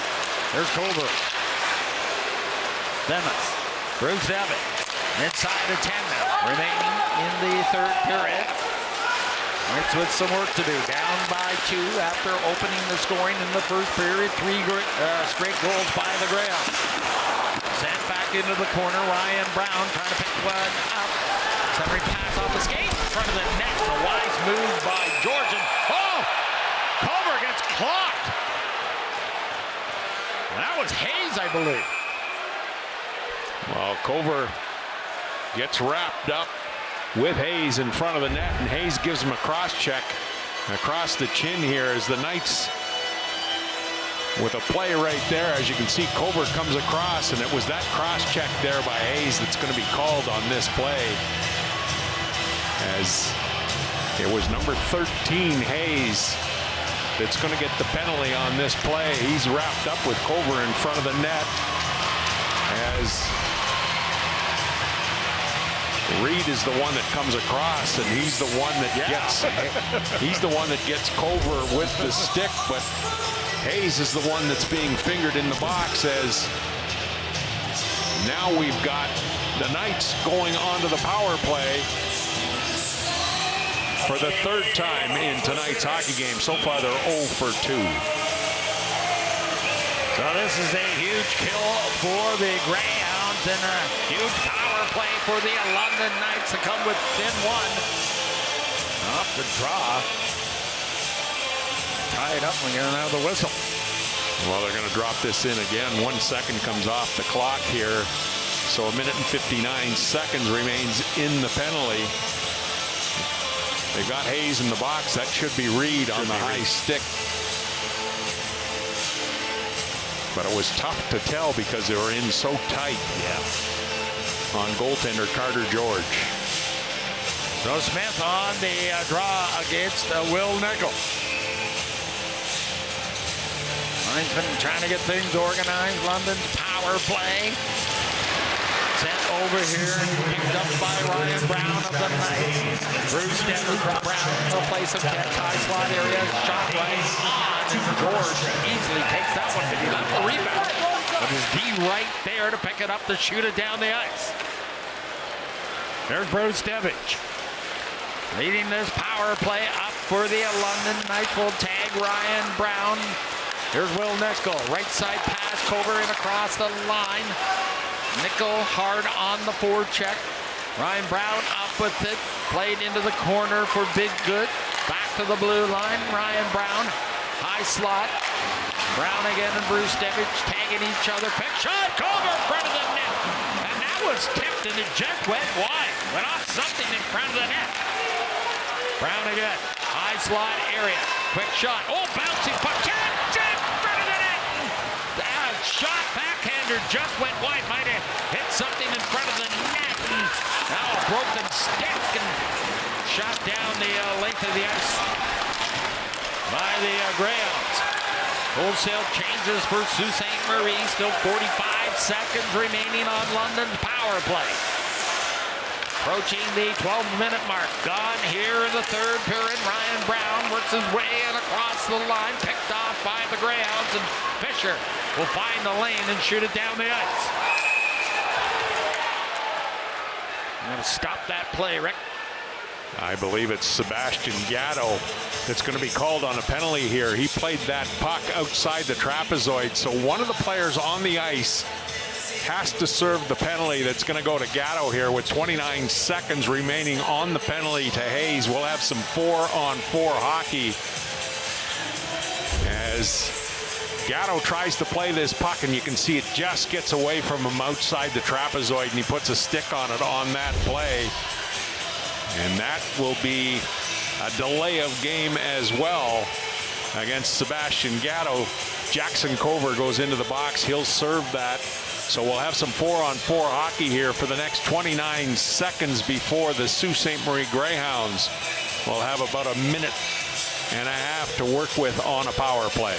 There's Colbert. Demis. Bruce Devitt. Inside of 10 now, remaining in the third period. Knights with some work to do. Down by 2 after opening the scoring in the first period. 3 straight goals by the Greyhounds. Sent back into the corner. Ryan Brown trying to pick one up. Centering pass off the skate in front of the net. A wise move by Georgian. Oh! Culver gets clocked. That was Hayes, I believe. Well, Culver gets wrapped up with Hayes in front of the net, and Hayes gives him a cross check across the chin here as the Knights with a play right there. As you can see, Culver comes across, and it was that cross check there by Hayes that's going to be called on this play, as it was number 13, Hayes, that's going to get the penalty on this play. He's wrapped up with Culver in front of the net as Reed is the one that comes across, and he's the one that gets Culver with the stick, but Hayes is the one that's being fingered in the box, as now we've got the Knights going onto the power play for the 3rd time in tonight's hockey game. So far they're 0 for 2. So this is a huge kill for the Greyhounds and a huge power play for the London Knights to come within 1. Off the draw. Tie it up and we're going to have the whistle. Well, they're going to drop this in again. 1 second comes off the clock here. So 1 minute and 59 seconds remains in the penalty. They've got Hayes in the box. That should be Reed on the high stick. But it was tough to tell because they were in so tight. On goaltender Carter George. So Smith on the draw against Will Nichols. Linesman trying to get things organized. London's power play. over here, picked up by Ryan Brown of the Knights. Bruce Denver, Brown will play some catch, high slot area, shot right on, and George easily takes that one, but he left the rebound. But his D right there to pick it up to shoot it down the ice. There's Bruce Devich leading this power play up for the London Knights. Will tag Ryan Brown. Here's Will Nickel, right side pass, Cover in across the line. Nickel hard on the forecheck. Ryan Brown up with it, played into the corner for Big Good. Back to the blue line, Ryan Brown, high slot. Brown again and Bruce Devich tagging each other. Pick shot, Cover in front of the net. And that was tipped and it just went wide. Went off something in front of the net. Brown again, high slot area. Quick shot, oh, bouncing puck, in front of the net. Shot, backhander, just went wide. Might have hit something in front of the net. And now a broken stick and shot down the length of the ice by the Greyhounds. Wholesale changes for Sault Ste. Marie. Still 45 seconds remaining on London's power play. Approaching the 12-minute mark. Gone here in the third period. Ryan Brown works his way in across the line. Picked off by the Greyhounds. And Fisher will find the lane and shoot it down the ice. I'm going to stop that play, Rick. I believe it's Sebastian Gatto that's going to be called on a penalty here. He played that puck outside the trapezoid, so one of the players on the ice has to serve the penalty that's going to go to Gatto here with 29 seconds remaining on the penalty to Hayes. We'll have some 4-on-4 hockey as Gatto tries to play this puck, and you can see it just gets away from him outside the trapezoid, and he puts a stick on it on that play. And that will be a delay of game as well against Sebastian Gatto. Jackson Cover goes into the box. He'll serve that. So we'll have some 4-on-4 hockey here for the next 29 seconds before the Sault Ste. Marie Greyhounds will have about a minute and a half to work with on a power play.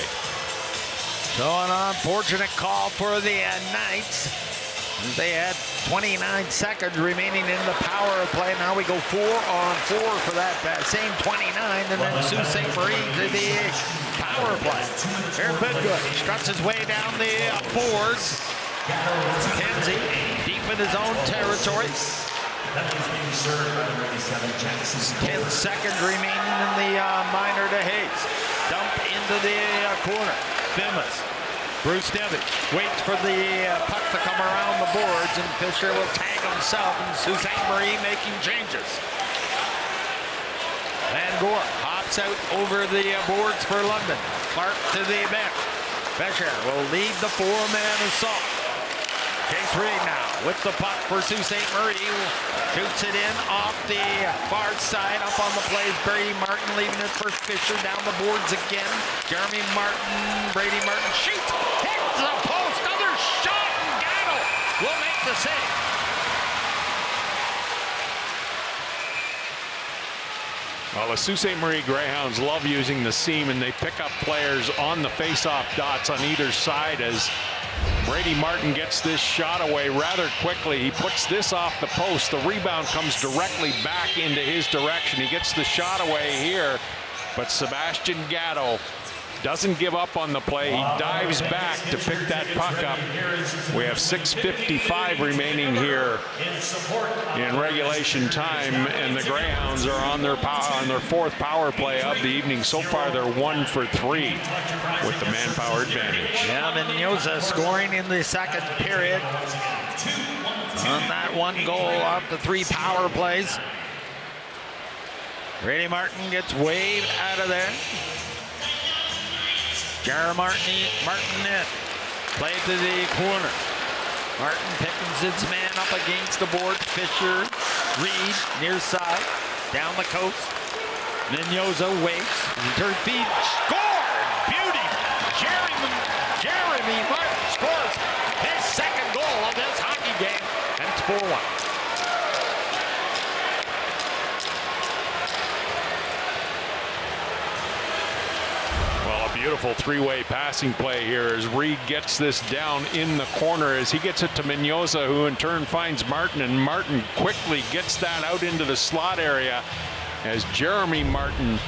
So an unfortunate call for the Knights. They had 29 seconds remaining in the power play. Now we go 4-on-4 for that same 29, and then Sault Ste. Marie to the power play. Here's Bidgood, struts his way down the boards. Kenzie deep in his own territory. 10 seconds remaining in the minor to Hayes. Dump into the corner. Fimas. Bruce Devich waits for the puck to come around the boards, and Fisher will tag himself, and Sault Ste. Marie making changes. Van Gore hops out over the boards for London. Clark to the bench. Fisher will lead the four-man assault. Case Reed now with the puck for Sault Ste. Marie. Shoots it in off the far side. Up on the plays, Brady Martin leaving it for Fisher. Down the boards again. Jeremy Martin, Brady Martin shoots. Hits the post. Another shot, and Gatto will make the save. Well, the Sault Ste. Marie Greyhounds love using the seam, and they pick up players on the face-off dots on either side as Brady Martin gets this shot away rather quickly. He puts this off the post. The rebound comes directly back into his direction. He gets the shot away here, but Sebastian Gatto doesn't give up on the play. He dives back to pick that puck up. We have 6:55 remaining here in regulation time, and the Greyhounds are on their fourth power play of the evening. So far, they're 1 for 3 with the manpower advantage. Yeah, Mendoza scoring in the second period on that one goal off the 3 power plays. Brady Martin gets waved out of there. Jared Martin in. Play to the corner. Martin pickens his man up against the board. Fisher, Reed, near side. Down the coast. Mendoza waits. Third feed. Scored! Beauty! Jeremy Martin scores his second goal of this hockey game. And it's 4-1. beautiful three-way passing play here as Reed gets this down in the corner as he gets it to Minoza, who in turn finds Martin, and Martin quickly gets that out into the slot area as Jeremy Martin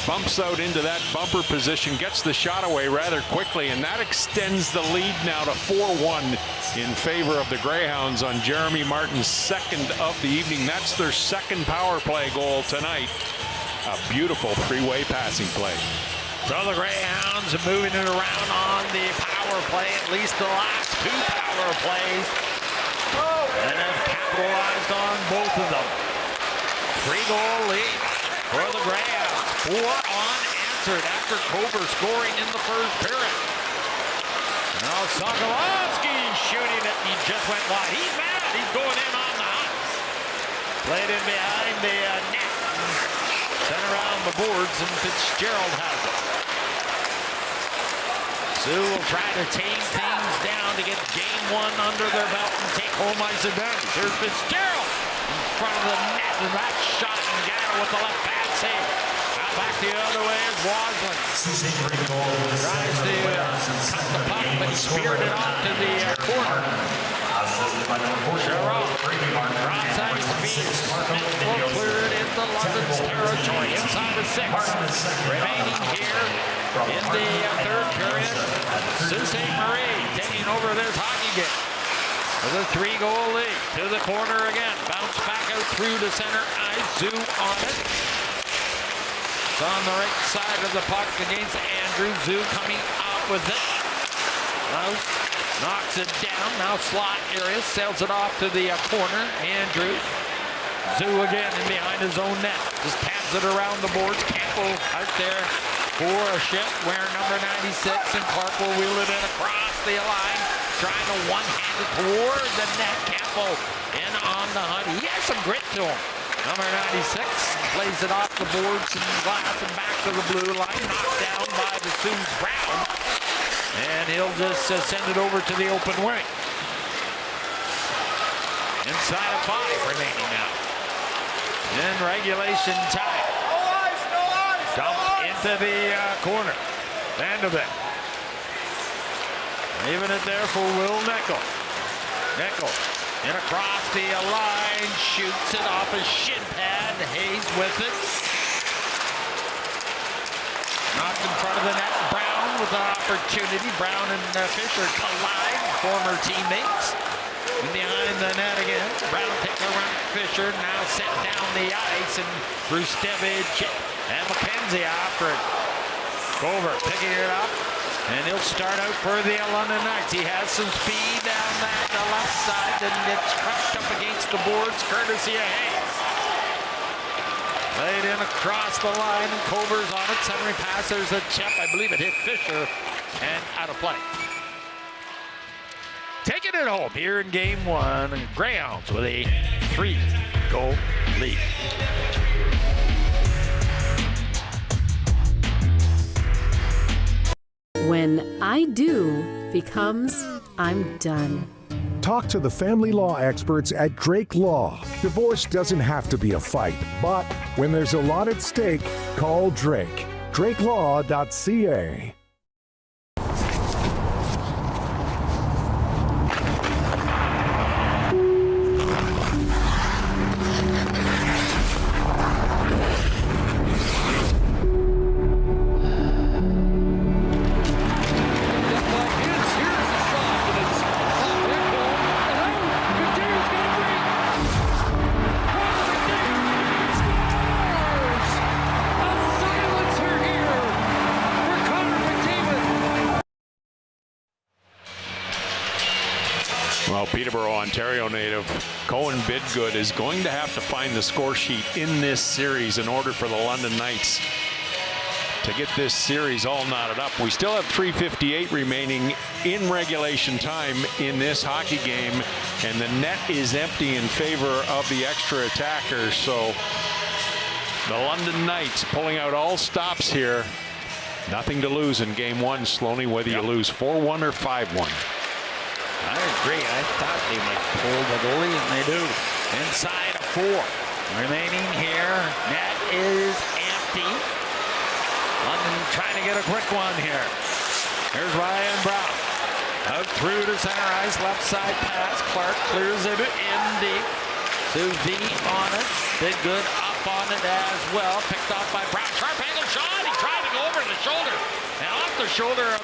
bumps out into that bumper position, gets the shot away rather quickly, and that extends the lead now to 4-1 in favor of the Greyhounds on Jeremy Martin's second of the evening. That's their second power play goal tonight. A beautiful three-way passing play. So the Greyhounds are moving it around on the power play, at least the last two power plays, and have capitalized on both of them. 3-goal lead for the Greyhounds. 4 unanswered after Kober scoring in the first period. Now Sokolovsky shooting it. He just went wide. He's mad. He's going in on the ice. Played in behind the net. Sent around the boards, and Fitzgerald has it. Soo will try to tame things down to get game one under their belt and take home ice advantage. Here's Fitzgerald in front of the net, and that shot, and Gatto with the left pad save. Back the other way is Wadsworth. Tries to cut the puck, but he speared it off to the corner. Sherrill drops on his feet. Smith will clear it into London's territory inside the 6. Remaining here in the third period, Sault Ste. Marie taking over this hockey game with a 3-goal lead. To the corner again. Bounce back out through the center ice. Soo on it. It's on the right side of the puck against Andrew. Soo coming out with it. Mouse knocks it down. Now slot area. Sails it off to the corner. Andrew. Soo again in behind his own net. Just tabs it around the boards. Campbell out there for a shift. Wearing number 96. And Clark will wheel it in across the line. Trying to one-hand it toward the net. Campbell in on the hunt. He has some grit to him. Number 96 plays it off the boards and glass and back to the blue line. Knocked down by the Sioux Brown. And he'll just send it over to the open wing. Inside of 5 remaining now. In regulation time. Dumped into the corner. Vanderbilt. Leaving it there for Will Nickel. Nickel. And across the line, shoots it off his shin pad. Hayes with it. Knocked in front of the net. Brown with an opportunity. Brown and Fisher collide, former teammates. And behind the net again. Brown takes a run at Fisher. Now set down the ice, and Bruce Stevage and McKenzie after it. Gover picking it up. And he'll start out for the London Knights. He has some speed down that the left side, and it's crushed up against the boards, courtesy of Hayes. Laid in across the line, and Cover's on it. Centering pass, there's a chip. I believe it hit Fisher, and out of play. Taking it home here in game one, Greyhounds with a 3-goal lead. When I do becomes I'm done. Talk to the family law experts at Drake Law. Divorce doesn't have to be a fight, but when there's a lot at stake, call Drake. DrakeLaw.ca. Well, Peterborough, Ontario native Cohen Bidgood is going to have to find the score sheet in this series in order for the London Knights to get this series all knotted up. We still have 3:58 remaining in regulation time in this hockey game, and the net is empty in favor of the extra attackers. So the London Knights pulling out all stops here. Nothing to lose in game one, Sloaney, whether you lose 4-1 or 5-1. I agree. I thought they might pull the goalie, and they do. Inside of 4. Remaining here. Net is empty. London trying to get a quick one here. Here's Ryan Brown. Out through to center ice, left side pass. Clark clears it in deep. Soo D on it. Did good up on it as well. Picked off by Brown. Sharp angle shot. He tried to go over the shoulder. And off the shoulder of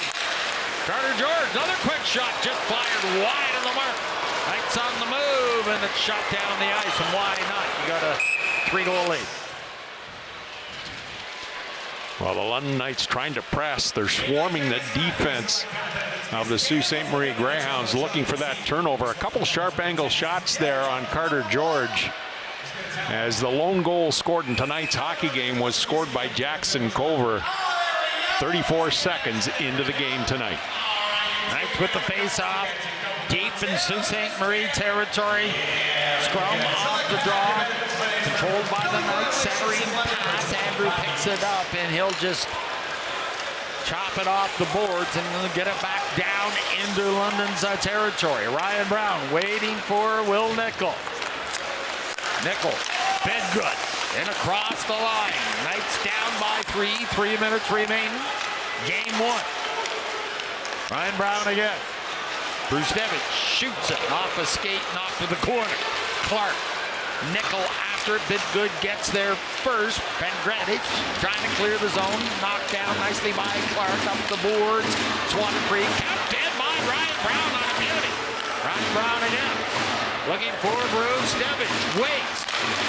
Carter George. Another quick shot. Just fired wide of the mark. Knights on the move. And it's shot down the ice. And why not? You got a 3-goal lead. Well, the London Knights trying to press. They're swarming the defense of the Sault Ste. Marie Greyhounds, looking for that turnover. A couple sharp angle shots there on Carter George, as the lone goal scored in tonight's hockey game was scored by Jackson Cover 34 seconds into the game tonight. Knights with the face-off. Deep in Sault Ste. Marie territory. Scrum off the draw. Controlled by the Knights. Centering pass. Andrew picks it up, and he'll just chop it off the boards and get it back down into London's territory. Ryan Brown waiting for Will Nickel. Nickel, bid good, and across the line. Knights down by 3 minutes remaining. Game 1. Ryan Brown again. Brustevich shoots it off a skate and off to the corner. Clark, Nickel after it. Bid good gets there first. Pendredich trying to clear the zone. Knocked down nicely by Clark up the boards. Swatted free. Kept in by Ryan Brown on a beauty. Ryan Brown again. Looking for Brustevich. Waits.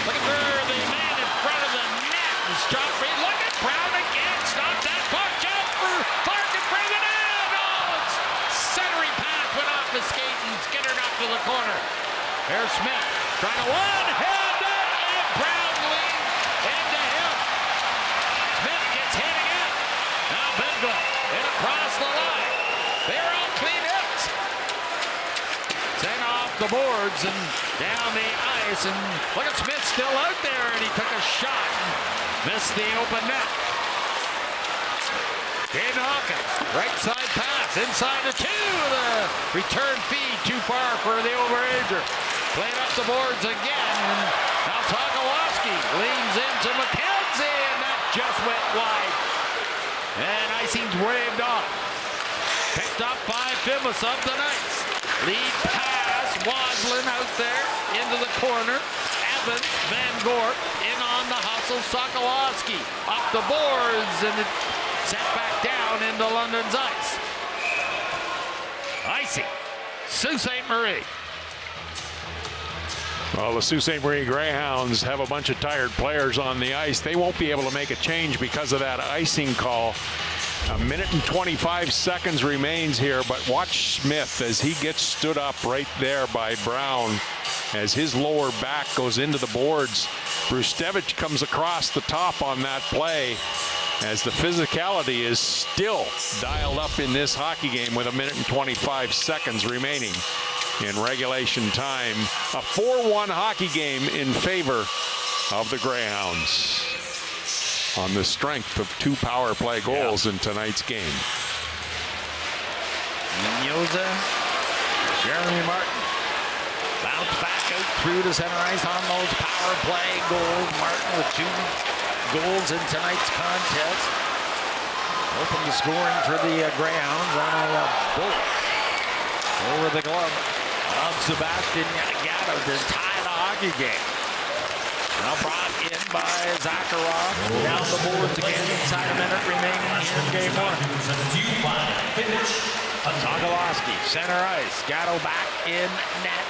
Looking for the man in front of the net. It's John Free. Look at Brown again. Stop that puck. Just for Clark in front of the net. Oh, it's centering pass. Went off the skate and skittered up to the corner. There's Smith trying to one-hand it, and Brown leads into him. Smith gets hit again. Now Bidgood and across the line. They're all clean hits. Sent off the boards and down the ice, and look at Smith still out there, and he took a shot and missed the open net. Caden Hawkins, right side pass, inside the 2. The return feed too far for the overager. Playing up the boards again, and now Sokolowski leans into McKenzie, and that just went wide. And icing's waved off. Picked up by Fimus of the Knights. Lead pass, Waslin out there into the corner. Evans, Van Gorp in on the hustle. Sokolowski up the boards, and it sent back down into London's ice. Icing, Sault Ste. Marie. Well, the Sault Ste. Marie Greyhounds have a bunch of tired players on the ice. They won't be able to make a change because of that icing call. 1 minute and 25 seconds remains here, but watch Smith as he gets stood up right there by Brown as his lower back goes into the boards. Brustevich comes across the top on that play, as the physicality is still dialed up in this hockey game with 1 minute and 25 seconds remaining in regulation time. A 4-1 hockey game in favor of the Greyhounds on the strength of 2 power play goals in tonight's game. Mendoza, Jeremy Martin. Bounce back out through the center ice on those power play goals. Martin with 2 goals in tonight's contest. Open the scoring for the Greyhounds on a bullet over the glove of Sebastian Gatto to tie the hockey game. Now brought in by Zakharov. Down the boards again, inside a minute remaining in game 1. Sokolowski, center ice. Gatto back in net.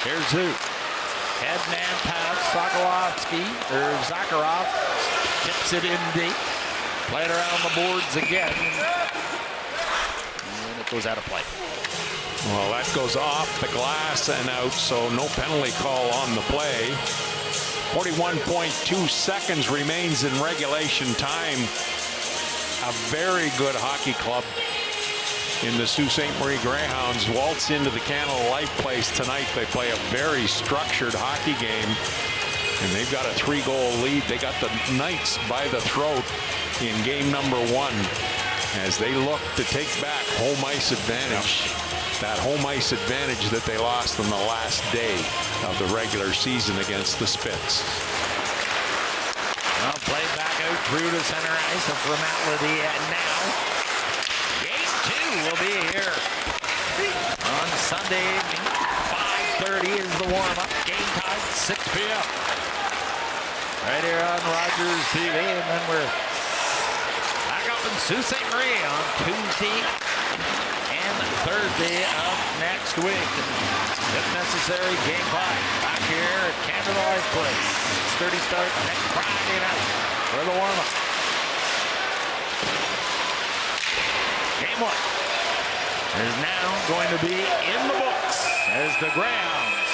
Here's Zoo. Head man pass. Sokolowski, or Zakharov, tips it in deep. Played around the boards again. And it goes out of play. Well, that goes off the glass and out, so no penalty call on the play. 41.2 seconds remains in regulation time. A very good hockey club in the Sault Ste. Marie Greyhounds waltz into the Canada Life Place tonight. They play a very structured hockey game, and they've got a 3-goal lead. They got the Knights by the throat in game number 1 as they look to take back home ice advantage. That home ice advantage that they lost on the last day of the regular season against the Spits. Well, played back out through to center ice and formality now. Game 2 will be here on Sunday evening. 5:30 is the warm-up. Game time, 6 p.m. Right here on Rogers TV, and then we're back up in Sault Ste. Marie on Tuesday and Thursday of next week. And if necessary, Game 5 back here at Canada Life Place. 6:30 start next Friday night for the warm-up. Game 1 is now going to be in the books as the Greyhounds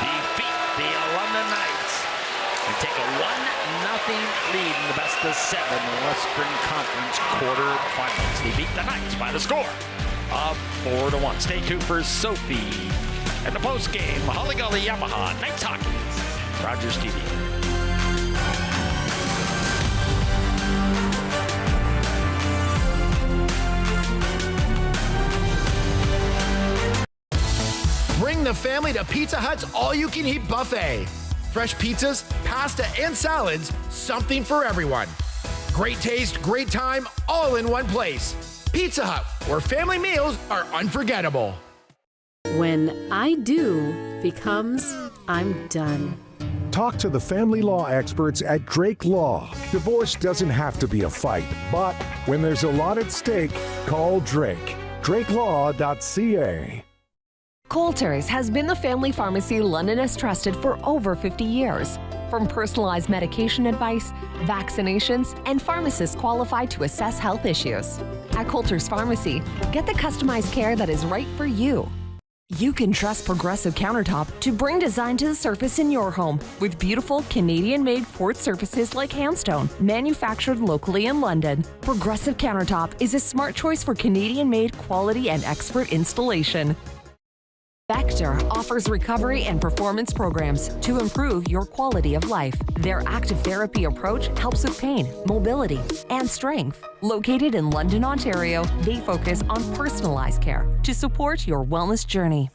defeat the London Knights and take a 1-0 lead in the best-of-7 Western Conference quarterfinals. They beat the Knights by the score of 4-1. Stay tuned for Sophie and the post-game Holly Gully Yamaha Knights Hockey. Rogers TV. Bring the family to Pizza Hut's all-you-can-eat buffet. Fresh pizzas, pasta, and salads, something for everyone. Great taste, great time, all in one place. Pizza Hut, where family meals are unforgettable. When I do becomes I'm done. Talk to the family law experts at Drake Law. Divorce doesn't have to be a fight, but when there's a lot at stake, call Drake. DrakeLaw.ca. Coulter's has been the family pharmacy London has trusted for over 50 years. From personalized medication advice, vaccinations, and pharmacists qualified to assess health issues. At Coulter's Pharmacy, get the customized care that is right for you. You can trust Progressive Countertop to bring design to the surface in your home with beautiful Canadian-made quartz surfaces like Handstone, manufactured locally in London. Progressive Countertop is a smart choice for Canadian-made quality and expert installation. Vector offers recovery and performance programs to improve your quality of life. Their active therapy approach helps with pain, mobility, and strength. Located in London, Ontario, they focus on personalized care to support your wellness journey.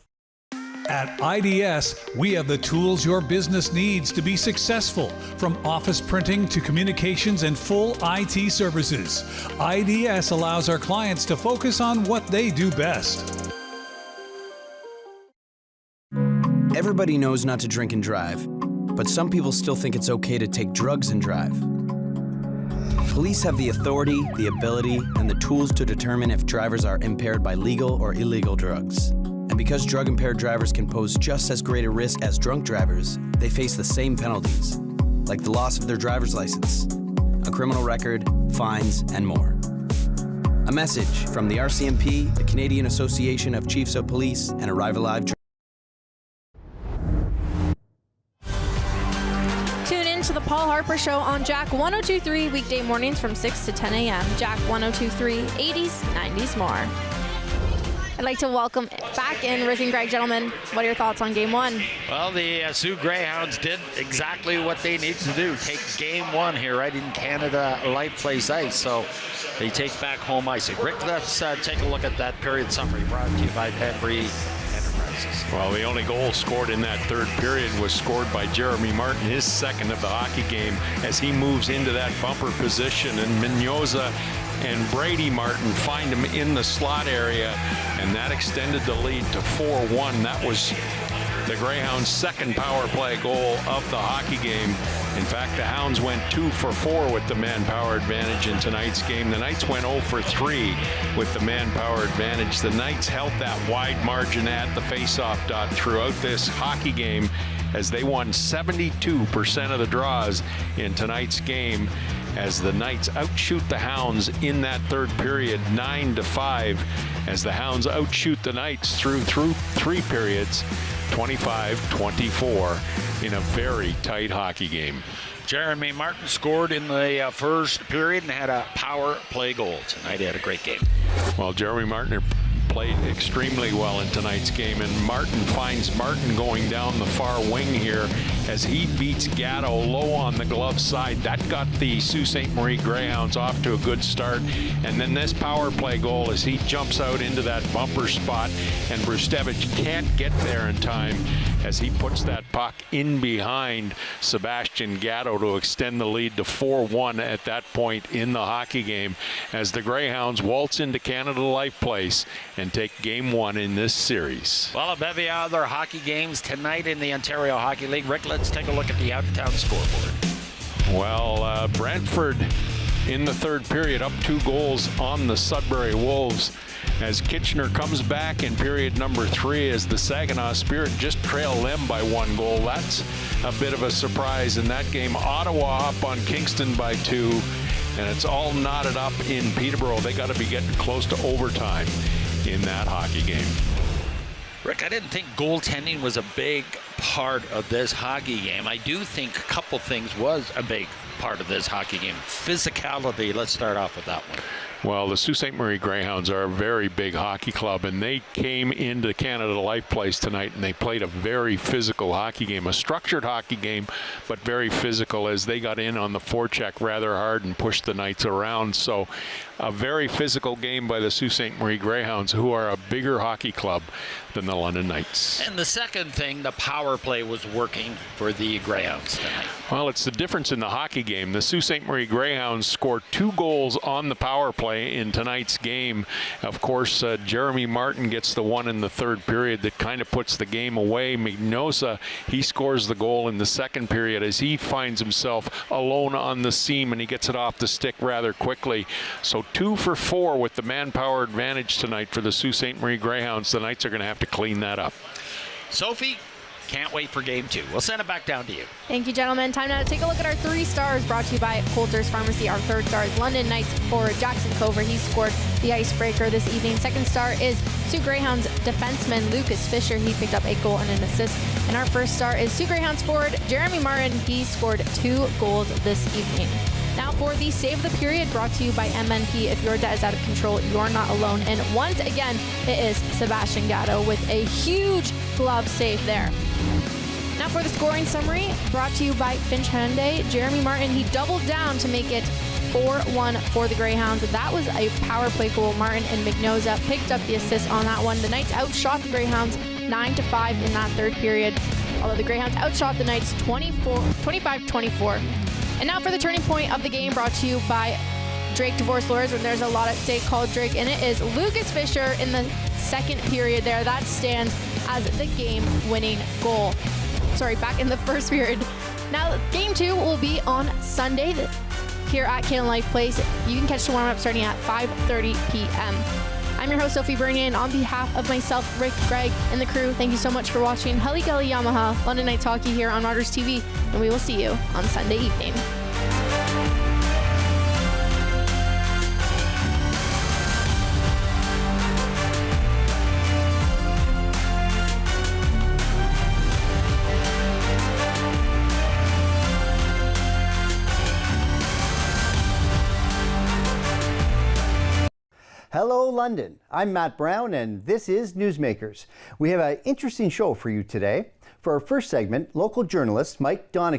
At IDS, we have the tools your business needs to be successful, from office printing to communications and full IT services. IDS allows our clients to focus on what they do best. Everybody knows not to drink and drive, but some people still think it's okay to take drugs and drive. Police have the authority, the ability, and the tools to determine if drivers are impaired by legal or illegal drugs. And because drug-impaired drivers can pose just as great a risk as drunk drivers, they face the same penalties, like the loss of their driver's license, a criminal record, fines, and more. A message from the RCMP, the Canadian Association of Chiefs of Police, and Arrive Alive. To the Paul Harper Show on Jack 102.3 weekday mornings from 6 to 10 a.m. Jack 102.3, 80s, 90s more. I'd like to welcome back in Rick and Greg. Gentlemen, what are your thoughts on Game 1? Well, the Soo Greyhounds did exactly what they needed to do. Take Game 1 here right in Canada Life Place ice. So they take back home ice. Rick, let's take a look at that period summary brought to you by Banbury. Well, the only goal scored in that third period was scored by Jeremy Martin, his second of the hockey game, as he moves into that bumper position. And Mignoza and Brady Martin find him in the slot area, and that extended the lead to 4-1. That was the Greyhounds' second power play goal of the hockey game. In fact, the Hounds went 2 for 4 with the manpower advantage in tonight's game. The Knights went 0 for 3 with the manpower advantage. The Knights held that wide margin at the faceoff dot throughout this hockey game, as they won 72% of the draws in tonight's game, as the Knights outshoot the Hounds in that third period 9-5, as the Hounds outshoot the Knights through 3 periods 25-24 in a very tight hockey game. Jeremy Martin scored in the first period and had a power play goal tonight. He had a great game. Well, Jeremy Martin played extremely well in tonight's game, and Martin finds Martin going down the far wing here as he beats Gatto low on the glove side. That got the Sault Ste. Marie Greyhounds off to a good start. And then this power play goal as he jumps out into that bumper spot, and Brustevich can't get there in time. as he puts that puck in behind Sebastian Gatto to extend the lead to 4-1 at that point in the hockey game, as the Greyhounds waltz into Canada Life Place and take game 1 in this series. Well, a bevy of other hockey games tonight in the Ontario Hockey League. Rick, let's take a look at the out-of-town scoreboard. Well, Brantford in the third period up 2 goals on the Sudbury Wolves, as Kitchener comes back in period number 3 as the Saginaw Spirit just trail them by 1 goal. That's a bit of a surprise in that game. Ottawa up on Kingston by 2, and it's all knotted up in Peterborough. They got to be getting close to overtime in that hockey game. Rick, I didn't think goaltending was a big part of this hockey game. I do think a couple things was a big part of this hockey game. Physicality, let's start off with that one. Well, the Sault Ste. Marie Greyhounds are a very big hockey club, and they came into Canada Life Place tonight, and they played a very physical hockey game, a structured hockey game, but very physical, as they got in on the forecheck rather hard and pushed the Knights around. So a very physical game by the Sault Ste. Marie Greyhounds, who are a bigger hockey club than the London Knights. And the second thing, the power play was working for the Greyhounds tonight. Well, it's the difference in the hockey game. The Sault Ste. Marie Greyhounds scored 2 goals on the power play in tonight's game. Of course, Jeremy Martin gets the one in the third period that kind of puts the game away. Mignosa, he scores the goal in the second period as he finds himself alone on the seam, and he gets it off the stick rather quickly. So 2 for 4 with the manpower advantage tonight for the Sault Ste. Marie Greyhounds. The Knights are going to have to clean that up. Sophie, can't wait for game 2. We'll send it back down to you. Thank you, gentlemen. Time now to take a look at our 3 stars brought to you by Coulter's Pharmacy. Our 3rd star is London Knights forward Jackson Cover. He scored the icebreaker this evening. 2nd star is Soo Greyhounds defenseman Lucas Fisher. He picked up a goal and an assist. And our 1st star is Soo Greyhounds forward Jeremy Martin. He scored 2 goals this evening. Now for the Save the Period, brought to you by MNP. If your debt is out of control, you're not alone. And once again, it is Sebastian Gatto with a huge glove save there. Now for the scoring summary, brought to you by Finch Hyundai. Jeremy Martin, he doubled down to make it 4-1 for the Greyhounds. That was a power play goal. Martin and Mignosa picked up the assist on that one. The Knights outshot the Greyhounds 9-5 in that third period, although the Greyhounds outshot the Knights 25-24. And now for the turning point of the game, brought to you by Drake Divorce Lawyers, when there's a lot at stake, called Drake, and it is Lucas Fisher in the second period there. That stands as the game-winning goal. Sorry, back in the first period. Now, game 2 will be on Sunday here at Canada Life Place. You can catch the warm-up starting at 5:30 p.m. I'm your host, Sophie Bernier, and on behalf of myself, Rick, Greg, and the crew, thank you so much for watching Heli Gully Yamaha London Knights Hockey here on Rogers TV, and we will see you on Sunday evening. Hello, London. I'm Matt Brown, and this is Newsmakers. We have an interesting show for you today. For our first segment, local journalist Mike Donahue